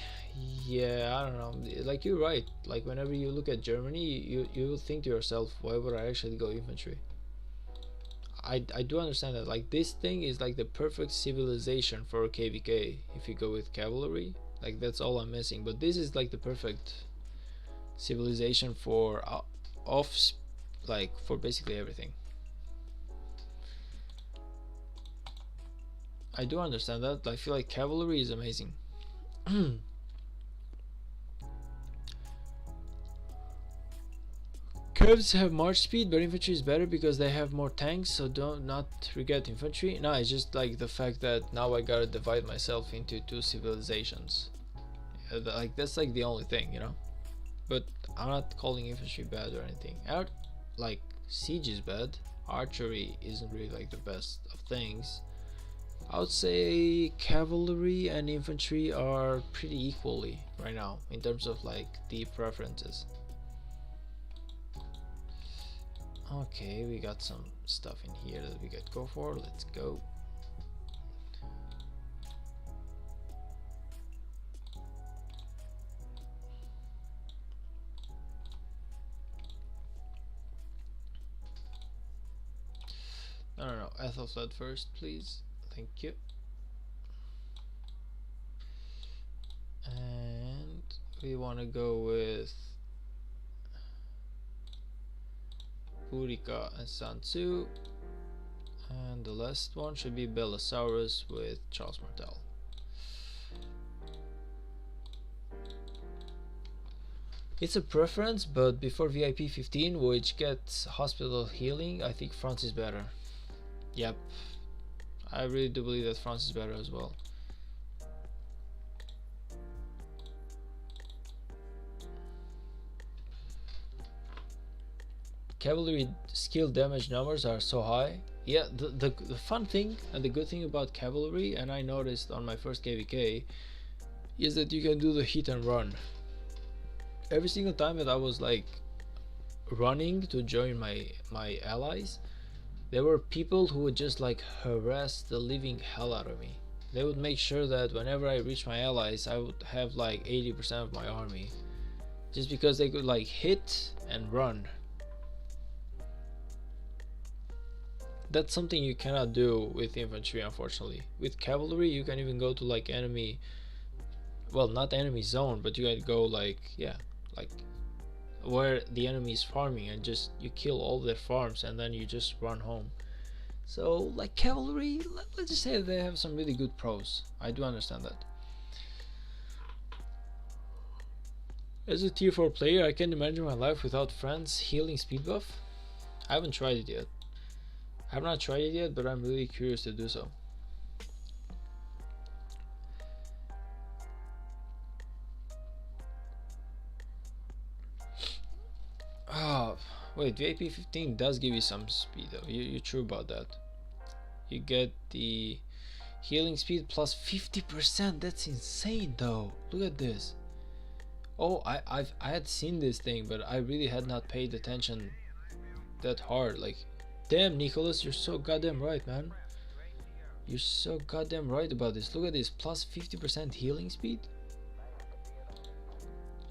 Yeah, I don't know. Like, you're right. Like, whenever you look at Germany, you think to yourself, why would I actually go infantry? I do understand that. Like, this thing is like the perfect civilization for KVK. If you go with cavalry, like, that's all I'm missing. But this is like the perfect civilization for like for basically everything. I do understand that. I feel like cavalry is amazing. Curves have march speed, but infantry is better because they have more tanks, so don't not regret infantry. No, it's just like the fact that now I gotta divide myself into 2 civilizations. Like, that's like the only thing, you know. But I'm not calling infantry bad or anything. Like, siege is bad. Archery isn't really like the best of things. I would say cavalry and infantry are pretty equally right now in terms of like the preferences. Okay, we got some stuff in here that we could go for. Let's go. No, Ethelflaed first, please. Thank you. And we want to go with Urika and Sansu. And the last one should be Belisarius with Charles Martel. It's a preference, but before VIP 15, which gets hospital healing, I think France is better. Yep, I really do believe that France is better as well. Cavalry skill damage numbers are so high. Yeah, the fun thing and the good thing about cavalry, and I noticed on my first KVK, is that you can do the hit and run. Every single time that I was like running to join my allies, there were people who would just like harass the living hell out of me. They would make sure that whenever I reached my allies, I would have like 80% of my army, just because they could like hit and run. That's something you cannot do with infantry, unfortunately. With cavalry, you can even go to like enemy, well, not enemy zone, but you can go like, yeah, like where the enemy is farming, and just you kill all their farms and then you just run home. So like cavalry, let's just say they have some really good pros. I do understand that. As a tier 4 player, I can't imagine my life without friends healing speed buff. I haven't tried it yet. I have not tried it yet, but I'm really curious to do so. Wait, VIP 15 does give you some speed though. You're true about that. You get the healing speed plus 50%. That's insane though. Look at this. Oh, I had seen this thing, but I really had not paid attention that hard. Like, damn, Nicholas, you're so goddamn right, man. You're so goddamn right about this. Look at this, plus 50% healing speed.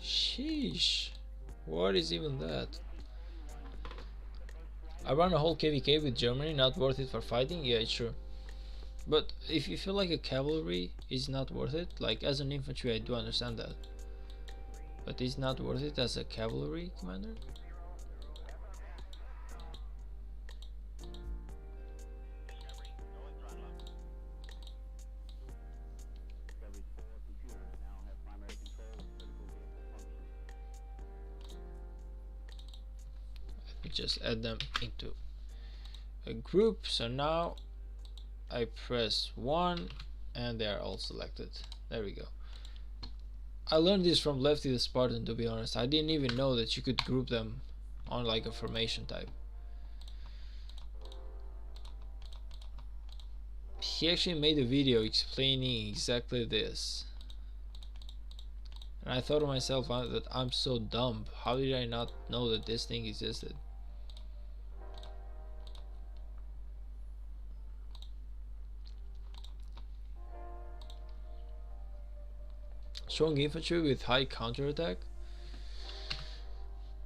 Sheesh. What is even that? I run a whole KVK with Germany, not worth it for fighting? Yeah, it's true. But if you feel like a cavalry is not worth it, like as an infantry I do understand that. But it's not worth it as a cavalry commander? Let me just add them into a group. So now I press 1 and they are all selected. There we go. I learned this from Lefty the Spartan, to be honest. I didn't even know that you could group them on like a formation type. He actually made a video explaining exactly this. And I thought to myself that I'm so dumb. How did I not know that this thing existed? Strong infantry with high counterattack?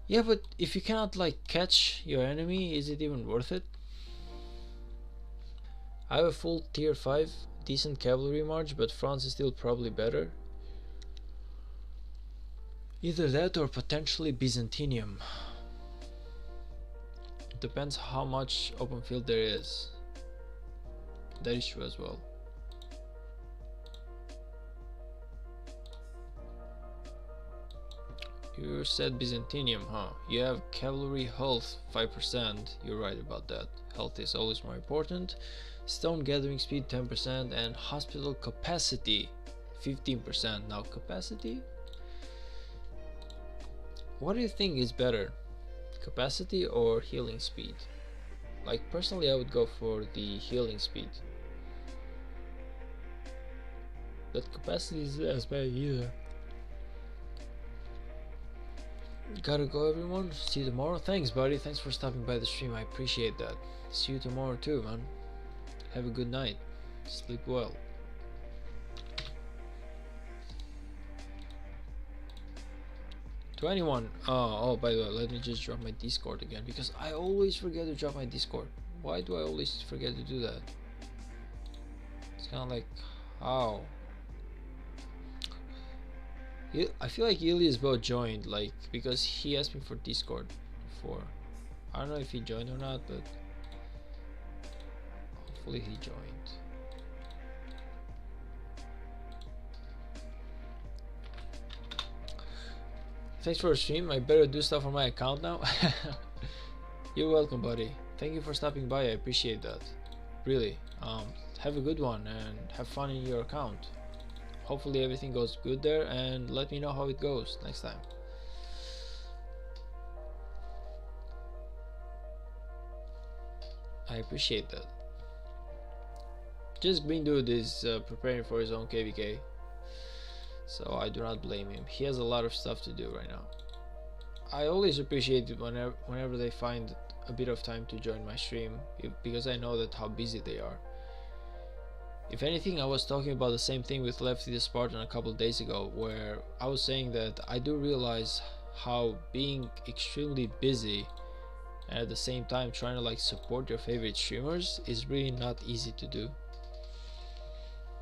Yeah, but if you cannot like catch your enemy, is it even worth it? I have a full tier 5 decent cavalry march, but France is still probably better. Either that or potentially Byzantinium. It depends how much open field there is. That is true as well. You said Byzantinium, huh? You have cavalry health 5%. You're right about that. Health is always more important. Stone gathering speed 10% and hospital capacity 15%. Now capacity? What do you think is better? Capacity or healing speed? Like personally I would go for the healing speed. But capacity is as bad either. Gotta go everyone. See you tomorrow. Thanks buddy. Thanks for stopping by the stream. I appreciate that. See you tomorrow too, man. Have a good night. Sleep well. To anyone, oh by the way, let me just drop my Discord again because I always forget to drop my Discord. Why do I always forget to do that? It's kind of like, how? I feel like Ilias both joined, like, because he asked me for Discord before. I don't know if he joined or not, but hopefully he joined. Thanks for the stream. I better do stuff on my account now. You're welcome, buddy. Thank you for stopping by. I appreciate that. Really. Have a good one and have fun in your account. Hopefully everything goes good there, and let me know how it goes next time. I appreciate that. Just Green Dude is preparing for his own KVK, so I do not blame him. He has a lot of stuff to do right now. I always appreciate it whenever they find a bit of time to join my stream, because I know that how busy they are. If anything, I was talking about the same thing with Lefty the Spartan a couple of days ago, where I was saying that I do realize how being extremely busy and at the same time trying to like support your favorite streamers is really not easy to do.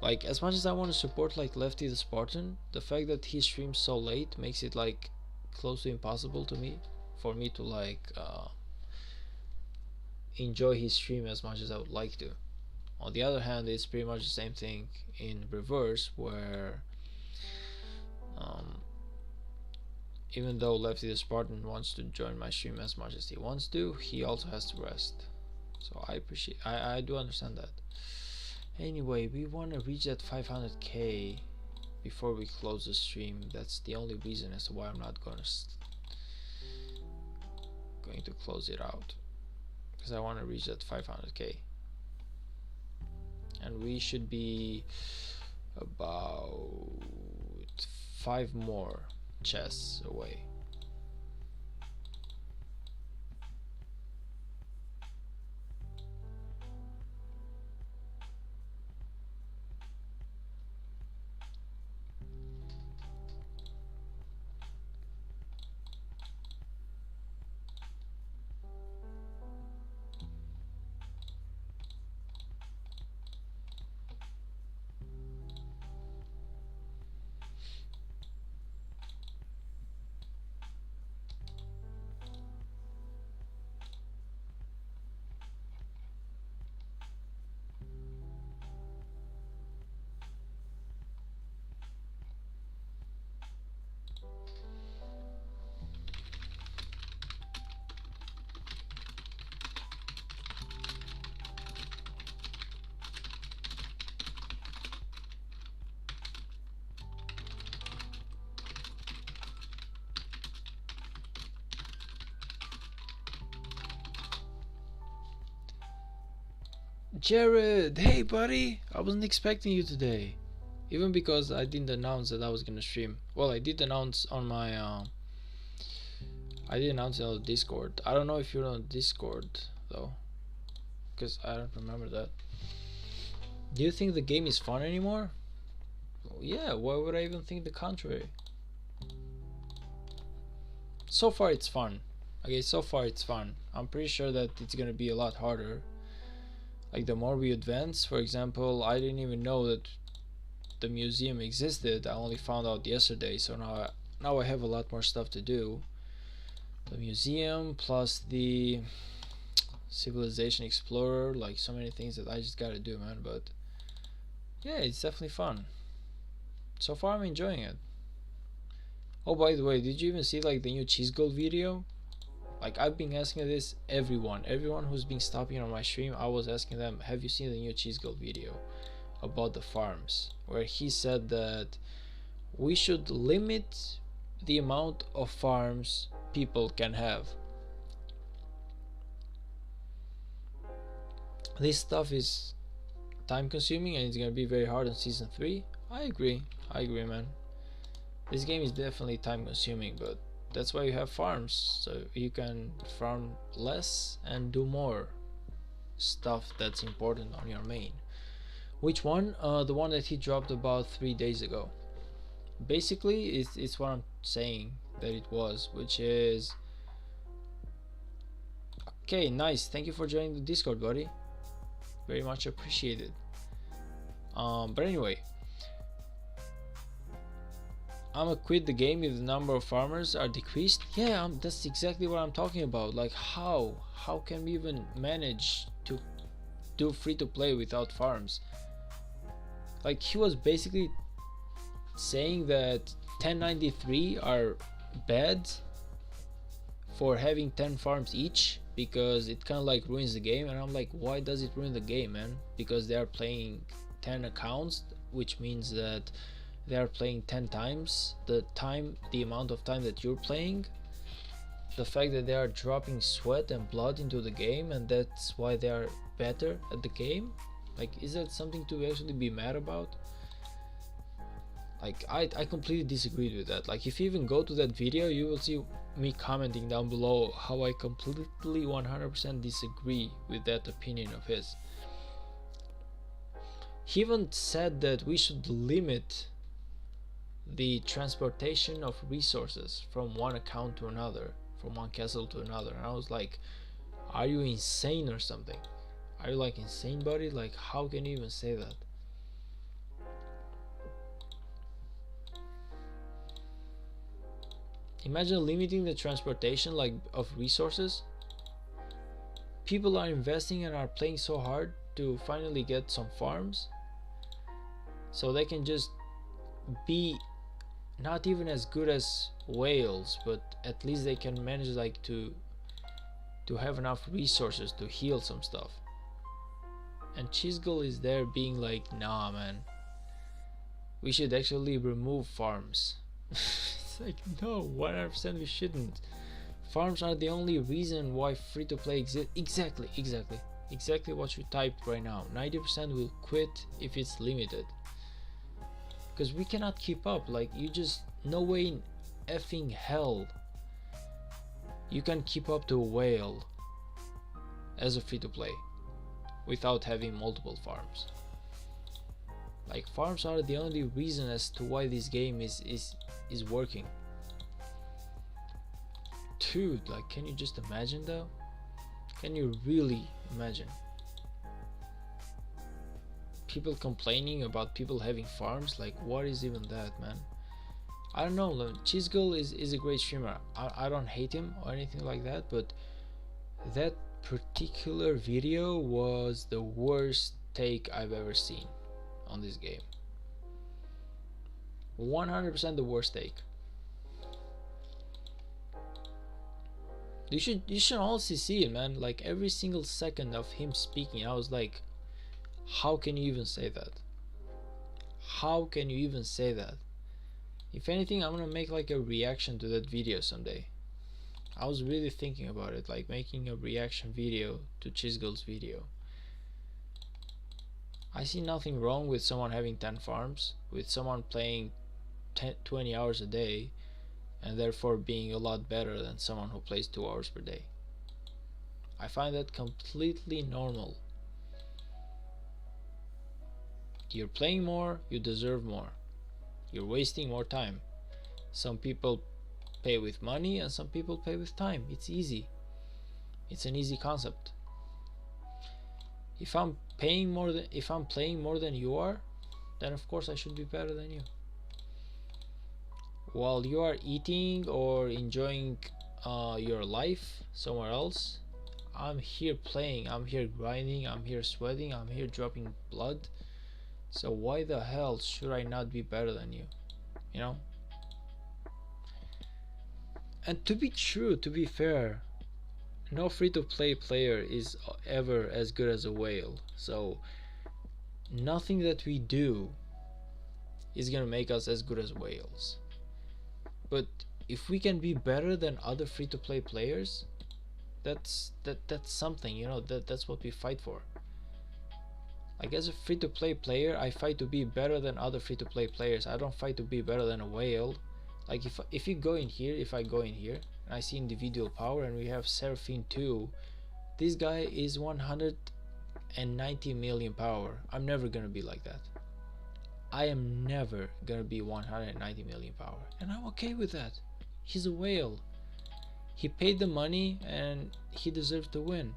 Like, as much as I want to support like Lefty the Spartan, the fact that he streams so late makes it like close to impossible to me for me to like enjoy his stream as much as I would like to. On the other hand, it's pretty much the same thing in reverse, where even though Lefty the Spartan wants to join my stream as much as he wants to, he also has to rest. So I do understand that. Anyway, we want to reach that 500k before we close the stream. That's the only reason as to why I'm not gonna going to close it out because I want to reach that 500k, and we should be about 5 more chests away. Jared, hey buddy, I wasn't expecting you today. Even because I didn't announce that I was gonna stream. Well, I did announce on my I did announce it on Discord. I don't know if you're on Discord though, because I don't remember that. Do you think the game is fun anymore? Well, yeah, why would I even think the contrary? So far it's fun. Okay, so far it's fun. I'm pretty sure that it's gonna be a lot harder. Like the more we advance, for example, I didn't even know that the museum existed. I only found out yesterday, so now I have a lot more stuff to do. The museum plus the civilization explorer, like so many things that I just gotta do, man. But yeah, it's definitely fun. So far I'm enjoying it. Oh, by the way, did you even see like the new cheese gold video? Like I've been asking this everyone who's been stopping on my stream. I was asking them, have you seen the new cheese gold video about the farms, where he said that we should limit the amount of farms people can have. This stuff is time consuming and it's gonna be very hard in season 3. I agree, man. This game is definitely time consuming, but that's why you have farms, so you can farm less and do more stuff that's important on your main. Which one? The one that he dropped about 3 days ago. Basically, it's what I'm saying that it was, which is... Okay, nice. Thank you for joining the Discord, buddy. Very much appreciated. But anyway, I'ma quit the game if the number of farmers are decreased. Yeah, that's exactly what I'm talking about. Like how can we even manage to do free to play without farms? Like he was basically saying that 1093 are bad for having 10 farms each because it kind of like ruins the game, and I'm like, why does it ruin the game, man? Because they are playing 10 accounts, which means that they are playing 10 times the amount of time that you're playing. The fact that they are dropping sweat and blood into the game, and that's why they are better at the game. Like, is that something to actually be mad about? Like, I completely disagreed with that. Like, if you even go to that video, you will see me commenting down below how I completely 100% disagree with that opinion of his. He even said that we should limit the transportation of resources from one account to another, from one castle to another, and I was like, are you insane or something? Are you like insane, buddy? Like, how can you even say that? Imagine limiting the transportation like of resources. People are investing and are playing so hard to finally get some farms, so they can just be not even as good as whales, but at least they can manage like to have enough resources to heal some stuff. And Chisgul is there being like, nah man, we should actually remove farms. It's like, no, 100% we shouldn't. Farms are the only reason why free-to-play exists. Exactly what you typed right now. 90% will quit if it's limited. Because we cannot keep up. Like, you just, no way in effing hell you can keep up to a whale as a free-to-play without having multiple farms. Like, farms are the only reason as to why this game is working. Dude, like, can you just imagine though? Can you really imagine? People complaining about people having farms? Like, what is even that, man? I don't know. Chisgull is a great streamer. I don't hate him or anything like that, but that particular video was the worst take I've ever seen on this game. 100% the worst take. You should honestly see it, man. Like, every single second of him speaking, I was like, how can you even say that? How can you even say that? If anything, I'm gonna make like a reaction to that video someday. I was really thinking about it, like making a reaction video to Chisgull's video. I see nothing wrong with someone having 10 farms, with someone playing 20 hours a day, and therefore being a lot better than someone who plays 2 hours per day. I find that completely normal. You're playing more, you deserve more. You're wasting more time. Some people pay with money and some people pay with time. It's easy. It's an easy concept. If I'm playing more than you are, then of course I should be better than you. While you are eating or enjoying your life somewhere else, I'm here playing, I'm here grinding, I'm here sweating, I'm here dropping blood. So why the hell should I not be better than you? You know? And to be true, to be fair, no free-to-play player is ever as good as a whale. So nothing that we do is gonna make us as good as whales. But if we can be better than other free-to-play players, that's something, you know. That's what we fight for. Like, as a free-to-play player, I fight to be better than other free-to-play players. I don't fight to be better than a whale. Like, if you go in here, if I go in here and I see individual power and we have Seraphine 2, this guy is 190 million power. I'm never gonna be like that. I am never gonna be 190 million power, and I'm okay with that. He's a whale. He paid the money and he deserves to win.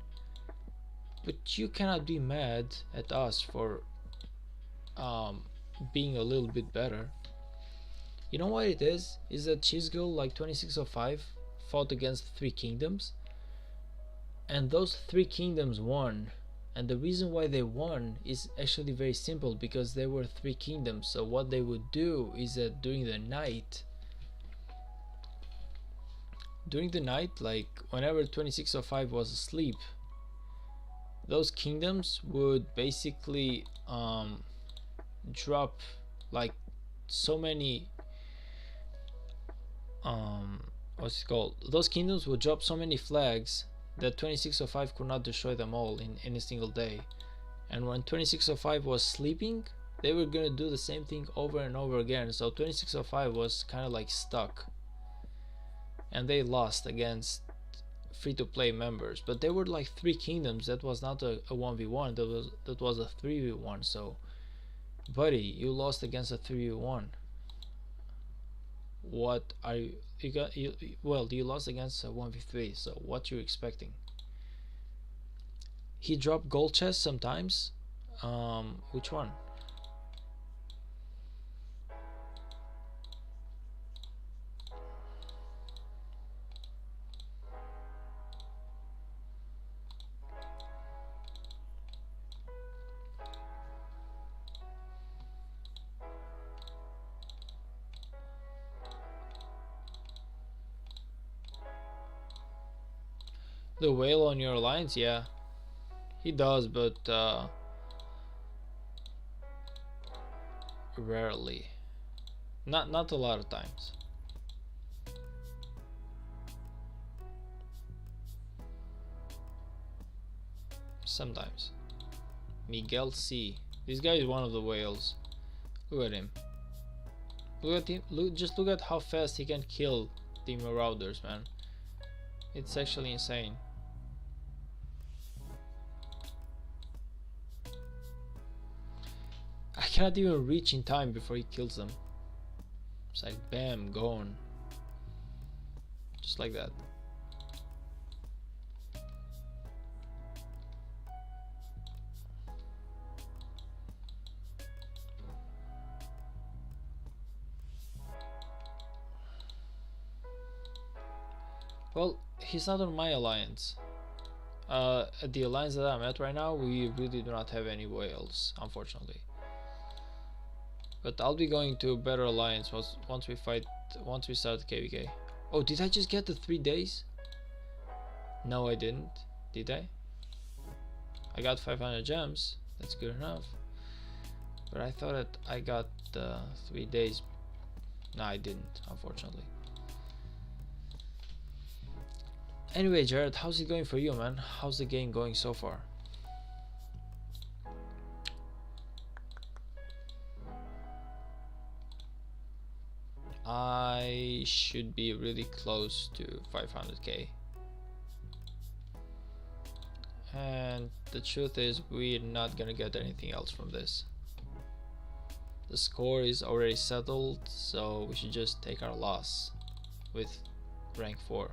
But you cannot be mad at us for being a little bit better. You know what it is? Is that Chisgull, like 2605, fought against 3 kingdoms, and those 3 kingdoms won. And the reason why they won is actually very simple, because there were 3 kingdoms. So what they would do is that during the night, like whenever 2605 was asleep, those kingdoms would basically drop like so many what's it called? Those kingdoms would drop so many flags that 2605 could not destroy them all in a single day. And when 2605 was sleeping, they were gonna do the same thing over and over again. So 2605 was kind of like stuck, and they lost against free-to-play members. But they were like 3 kingdoms. That was not a 1v1. That was a 3v1. So, buddy, you lost against a 3v1. What are you? Well, you lost against a 1v3. So what you expecting? He dropped gold chests sometimes. Which one? The whale on your alliance, yeah, he does, but rarely, not a lot of times. Sometimes. Miguel C. This guy is one of the whales. Look at him. Look at him. Just look at how fast he can kill the Marauders, man. It's actually insane. I cannot even reach in time before he kills them. It's like bam, gone. Just like that. Well, he's not on my alliance. At the alliance that I'm at right now, we really do not have any whales, unfortunately. But I'll be going to a better alliance once we start KVK. Oh, did I just get the 3 days? No, I didn't. Did I? I got 500 gems. That's good enough. But I thought that I got 3 days. No, I didn't, unfortunately. Anyway, Jared, how's it going for you, man? How's the game going so far? I should be really close to 500k. And the truth is, we're not gonna get anything else from this. The score is already settled, so we should just take our loss with rank 4.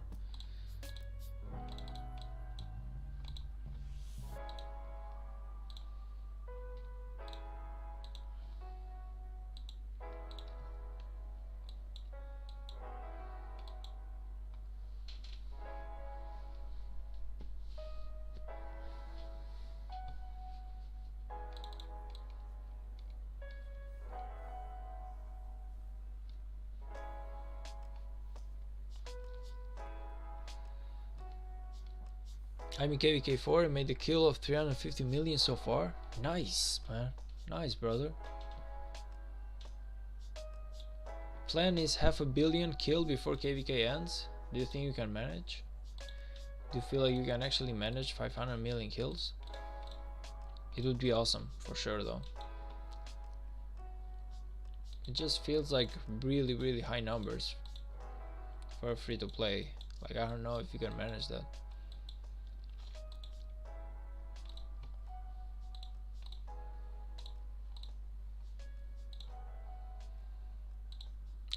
I'm in KVK 4 and made a kill of 350 million so far. Nice, man. Nice, brother. Plan is 500 million kill before KVK ends. Do you think you can manage? Do you feel like you can actually manage 500 million kills? It would be awesome, for sure though. It just feels like really, really high numbers for a free to play. Like, I don't know if you can manage that.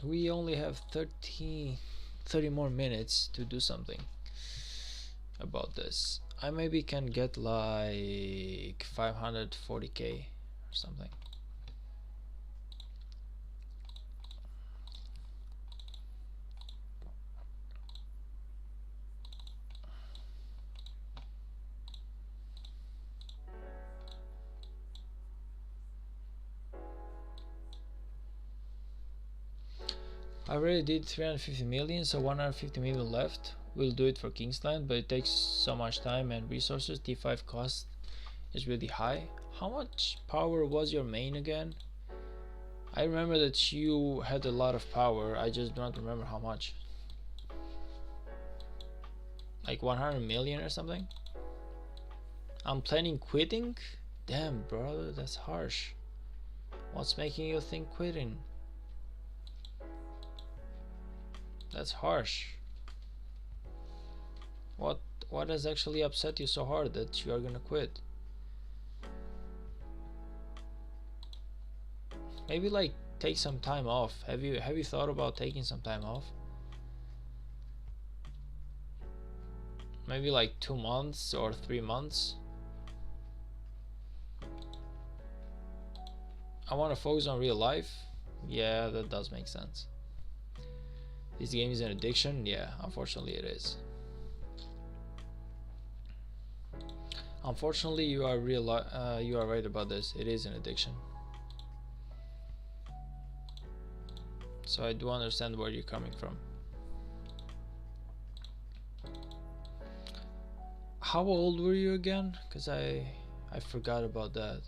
We only have 30 more minutes to do something about this. I maybe can get like 540k or something. I already did 350 million, so 150 million left. We'll do it for Kingsland, but it takes so much time and resources. T5 cost is really high. How much power was your main again? I remember that you had a lot of power, I just don't remember how much. Like 100 million or something? I'm planning quitting? Damn, brother, that's harsh. What's making you think quitting? That's harsh. What has actually upset you so hard that you are gonna quit? Maybe like take some time off. Have you thought about taking some time off? Maybe like 2 months or 3 months. I want to focus on real life. Yeah, that does make sense. This game is an addiction. Yeah, unfortunately it is. Unfortunately, you are right about this. It is an addiction. So I do understand where you're coming from. How old were you again? Because I forgot about that.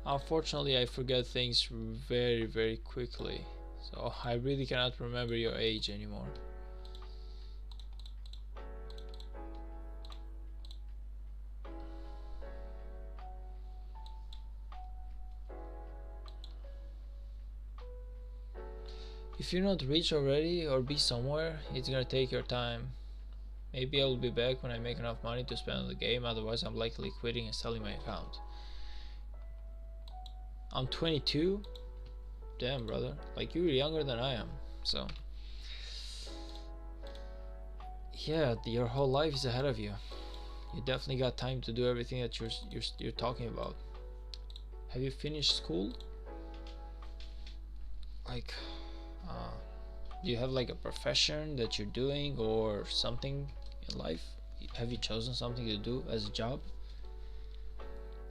Unfortunately, I forget things very, very quickly, so I really cannot remember your age anymore. If you're not rich already or be somewhere, it's gonna take your time. Maybe I will be back when I make enough money to spend on the game, otherwise I'm likely quitting and selling my account. I'm 22? Damn, brother. Like, you're younger than I am, so... Yeah, your whole life is ahead of you. You definitely got time to do everything that you're talking about. Have you finished school? Like, do you have like a profession that you're doing or something in life? Have you chosen something to do as a job?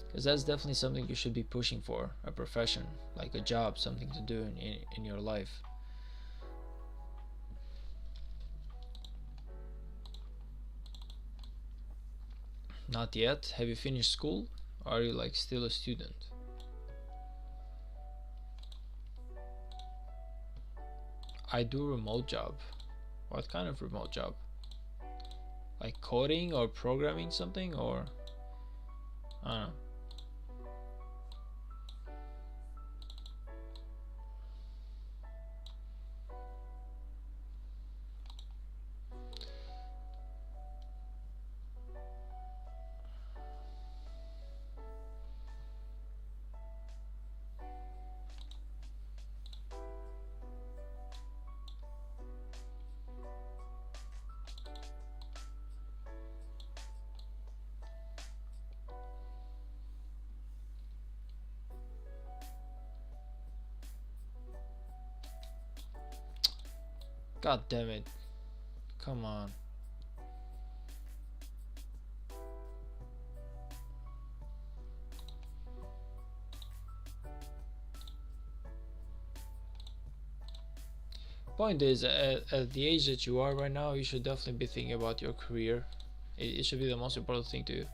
Because that's definitely something you should be pushing for, a profession, like a job, something to do in your life. Not yet. Have you finished school? Or are you like still a student? I do remote job. What kind of remote job? Like coding or programming something, or I don't know. God damn it. Come on. Point is, at the age that you are right now, you should definitely be thinking about your career. It should be the most important thing to you.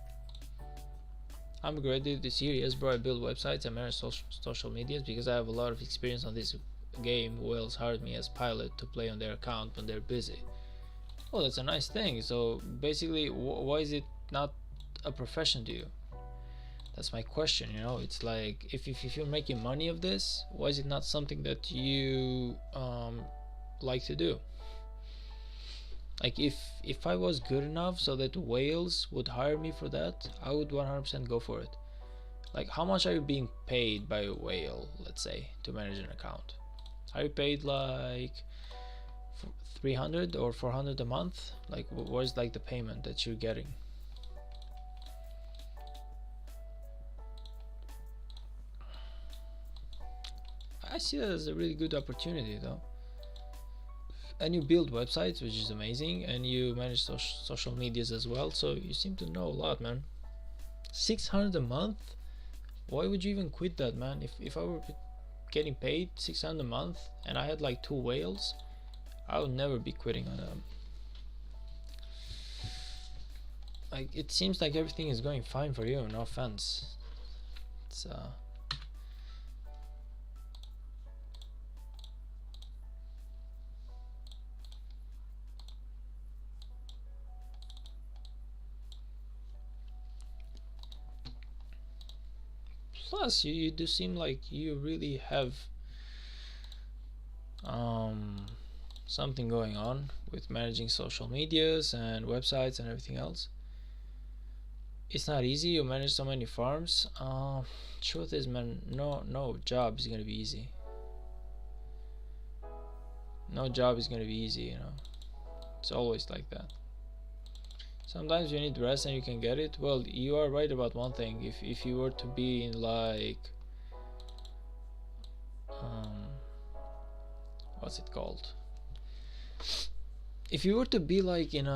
I'm graduated this year, yes bro. I build websites and manage social medias because I have a lot of experience on this game. Who else hired me as pilot to play on their account when they're busy? Oh, that's a nice thing. So basically, why is it not a profession to you? That's my question. You know, it's like if you're making money of this, why is it not something that you like to do? Like if I was good enough so that whales would hire me for that, I would 100% go for it. Like, how much are you being paid by a whale, let's say, to manage an account? Are you paid like 300 or 400 a month? Like, where's like the payment that you're getting? I see that as a really good opportunity though. And you build websites, which is amazing, and you manage social medias as well, so you seem to know a lot, man. 600 a month? Why would you even quit that, man? If I were getting paid 600 a month and I had like 2 whales, I would never be quitting on them. Like, it seems like everything is going fine for you, no offense. It's plus you do seem like you really have something going on with managing social medias and websites and everything else. It's not easy. You manage so many farms. Truth is, man, no job is gonna be easy. No job is gonna be easy, you know. It's always like that. Sometimes you need rest and you can get it. Well, you are right about one thing. If you were to be in like what's it called? If you were to be like in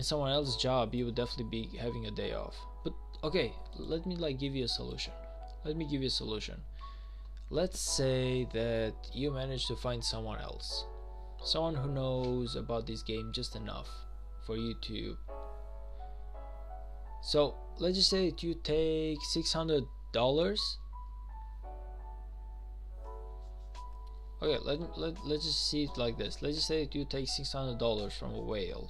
someone else's job, you would definitely be having a day off. But okay, let me like give you a solution. Let me give you a solution. Let's say that you manage to find someone else, someone who knows about this game just enough for you to. So let's just say that you take 600 dollars. Okay, let's just see it like this. Let's just say that you take $600 from a whale.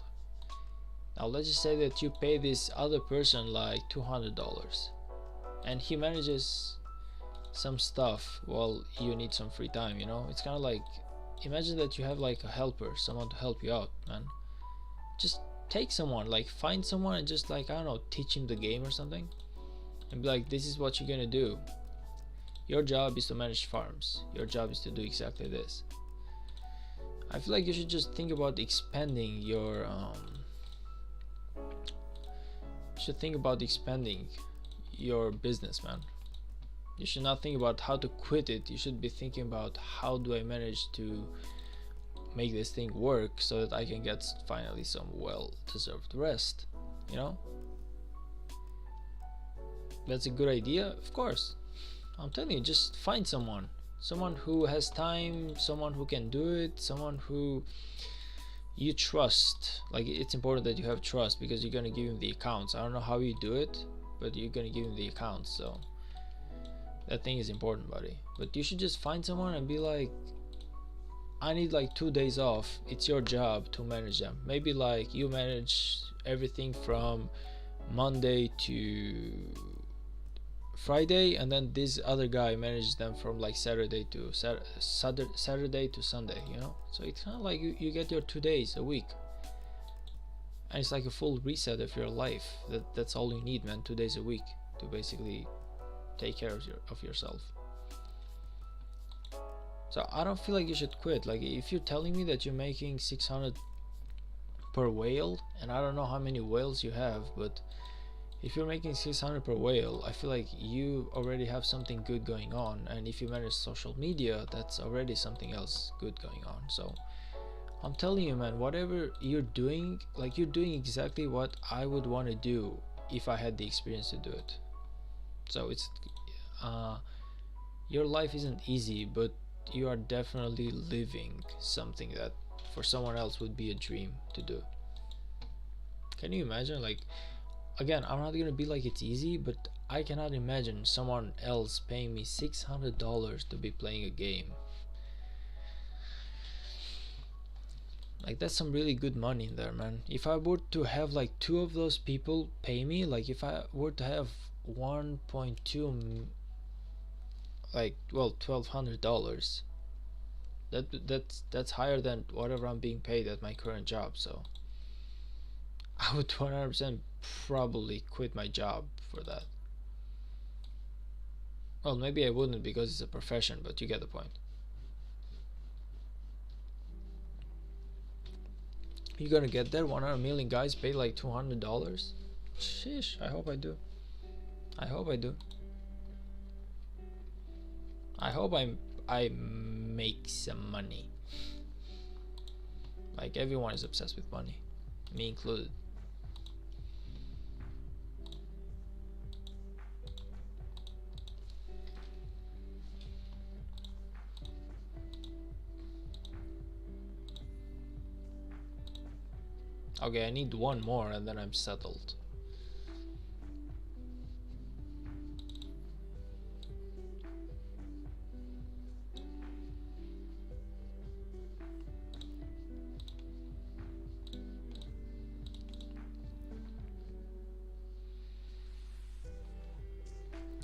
Now let's just say that you pay this other person like $200, and he manages some stuff while you need some free time, you know? It's kind of like, imagine that you have like a helper, someone to help you out, man. Just take someone, like find someone and just like, I don't know, teach him the game or something, and be like, this is what you're gonna do. Your job is to manage farms. Your job is to do exactly this. I feel like you should just think about expanding your business, man. You should not think about how to quit it. You should be thinking about, how do I manage to make this thing work so that I can get finally some well-deserved rest, you know? That's a good idea, of course. I'm telling you, just find someone who has time, someone who can do it, someone who you trust. Like, it's important that you have trust, because you're gonna give him the accounts. I don't know how you do it, but you're gonna give him the accounts, so that thing is important, buddy. But you should just find someone and be like, I need like 2 days off. It's your job to manage them. Maybe like you manage everything from Monday to Friday, and then this other guy manages them from like Saturday to Sunday, you know? So it's kind of like you get your 2 days a week, and it's like a full reset of your life. That's all you need, man. 2 days a week to basically take care of yourself. So I don't feel like you should quit. Like, if you're telling me that you're making 600 per whale, and I don't know how many whales you have, but if you're making 600 per whale, I feel like you already have something good going on. And if you manage social media, that's already something else good going on. So I'm telling you, man, whatever you're doing, like, you're doing exactly what I would want to do if I had the experience to do it. So it's your life isn't easy, but you are definitely living something that for someone else would be a dream to do. Can you imagine? Like, again, I'm not gonna be like it's easy, but I cannot imagine someone else paying me $600 to be playing a game. Like, that's some really good money in there, man. If I were to have like 2 of those people pay me, like if I were to have 1.2, like, well, $1,200, that's higher than whatever I'm being paid at my current job. So I would 100% probably quit my job for that. Well, maybe I wouldn't, because it's a profession, but you get the point. You're gonna get there? 100 million guys pay like $200? Sheesh, I hope I do. I hope I do. I hope I make some money. Like, everyone is obsessed with money, me included. Okay, I need 1 more and then I'm settled.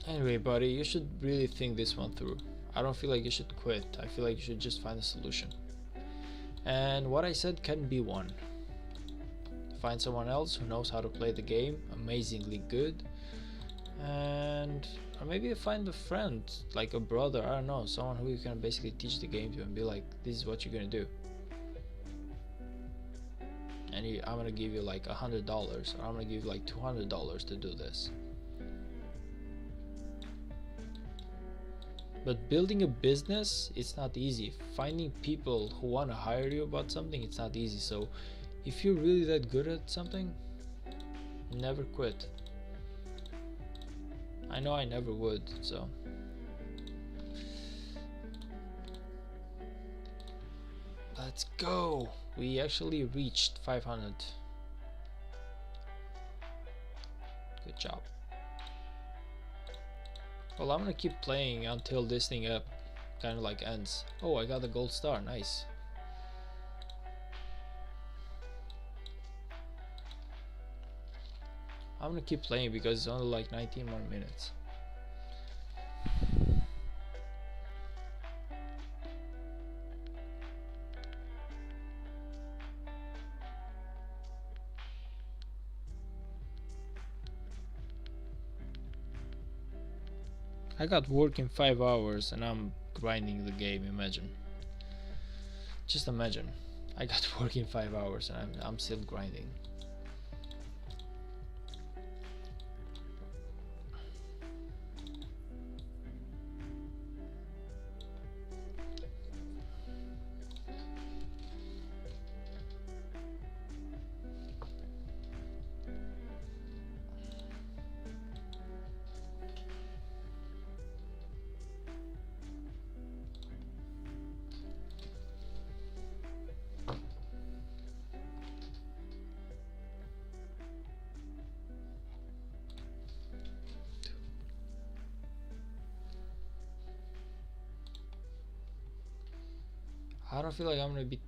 Anyway, buddy, you should really think this one through. I don't feel like you should quit. I feel like you should just find a solution. And what I said can be one. Find someone else who knows how to play the game amazingly good, and or maybe find a friend, like a brother, I don't know, someone who you can basically teach the game to and be like, this is what you're gonna do, and I'm gonna give you like $100, or I'm gonna give you like $200 to do this. But building a business, it's not easy. Finding people who want to hire you about something, it's not easy. So if you're really that good at something, never quit. I know I never would, so. Let's go. We actually reached 500. Good job. Well, I'm gonna keep playing until this thing up kind of like ends. Oh, I got the gold star, nice. I'm gonna keep playing because it's only like 19 more minutes. I got work in 5 hours and I'm grinding the game, imagine. Just imagine. I got work in 5 hours and I'm still grinding. I don't feel like I'm gonna be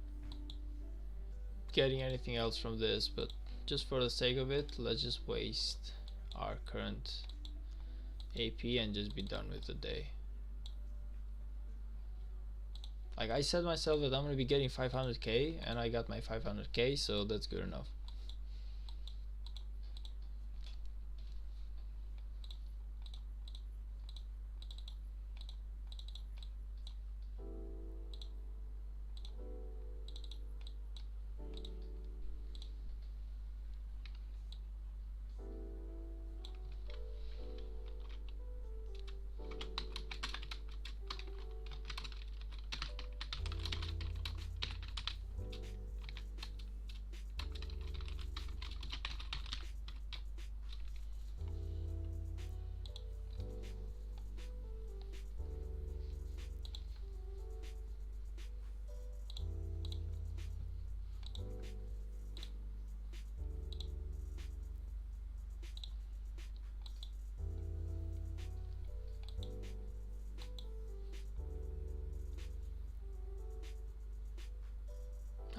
getting anything else from this, but just for the sake of it, let's just waste our current AP and just be done with the day. Like, I said myself that I'm gonna be getting 500k and I got my 500k, so that's good enough.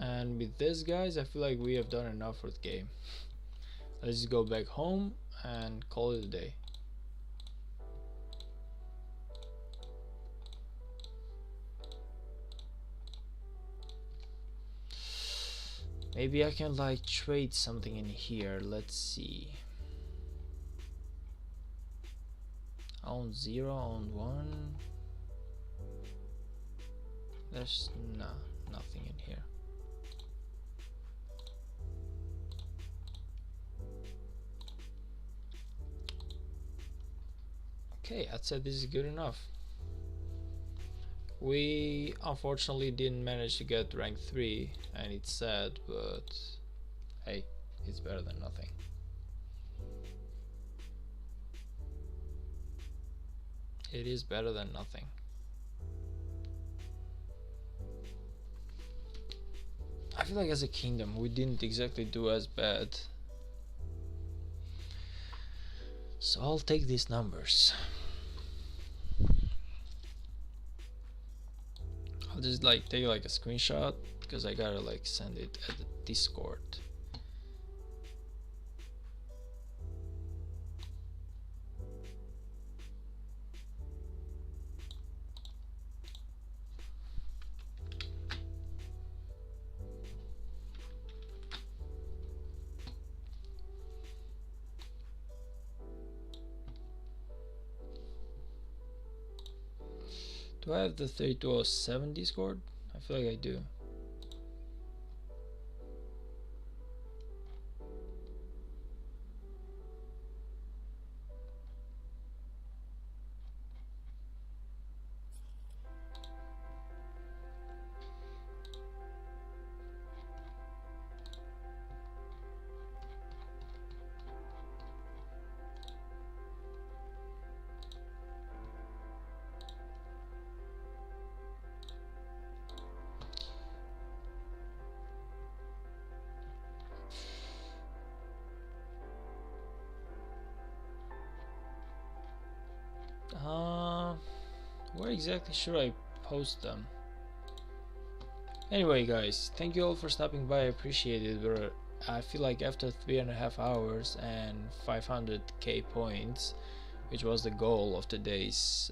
And with this, guys, I feel like we have done enough for the game. Let's just go back home and call it a day. Maybe I can like trade something in here. Let's see. Own 0, own 1. There's nothing in here. Okay, I'd say this is good enough. We unfortunately didn't manage to get rank 3, and it's sad, but hey, it's better than nothing. It is better than nothing. I feel like as a kingdom we didn't exactly do as bad, so I'll take these numbers. I'll just like take like a screenshot because I gotta like send it at the Discord. Do I have the 3207 Discord? I feel like I do. Where exactly should I post them? Anyway, guys, thank you all for stopping by. I appreciate it. I feel like after 3.5 hours and 500k points, which was the goal of today's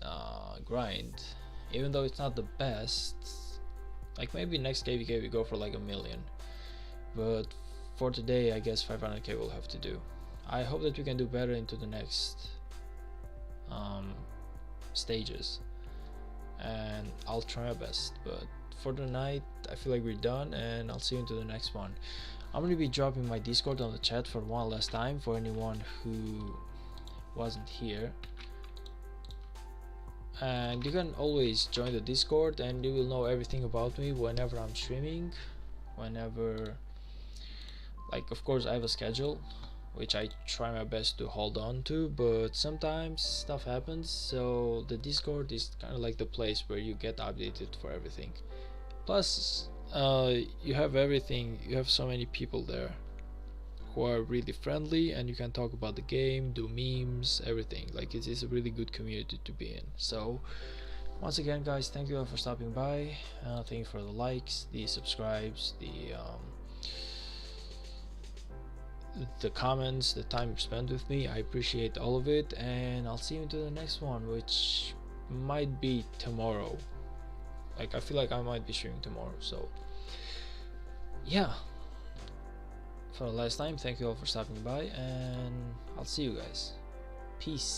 grind, even though it's not the best, like maybe next KVK we go for like 1 million, but for today I guess 500k will have to do. I hope that we can do better into the next stages, and I'll try my best. But for the night I feel like we're done, and I'll see you into the next one. I'm gonna be dropping my Discord on the chat for one last time for anyone who wasn't here, and you can always join the Discord and you will know everything about me whenever I'm streaming, whenever, like, of course I have a schedule which I try my best to hold on to, but sometimes stuff happens, so the Discord is kind of like the place where you get updated for everything. Plus you have everything, you have so many people there who are really friendly, and you can talk about the game, do memes, everything. Like, it is a really good community to be in. So once again, guys, thank you all for stopping by. Thank you for the likes, the subscribes, the comments, the time you spent with me. I appreciate all of it, and I'll see you into the next one, which might be tomorrow. Like, I feel like I might be streaming tomorrow, so yeah. For the last time, thank you all for stopping by, and I'll see you guys. Peace.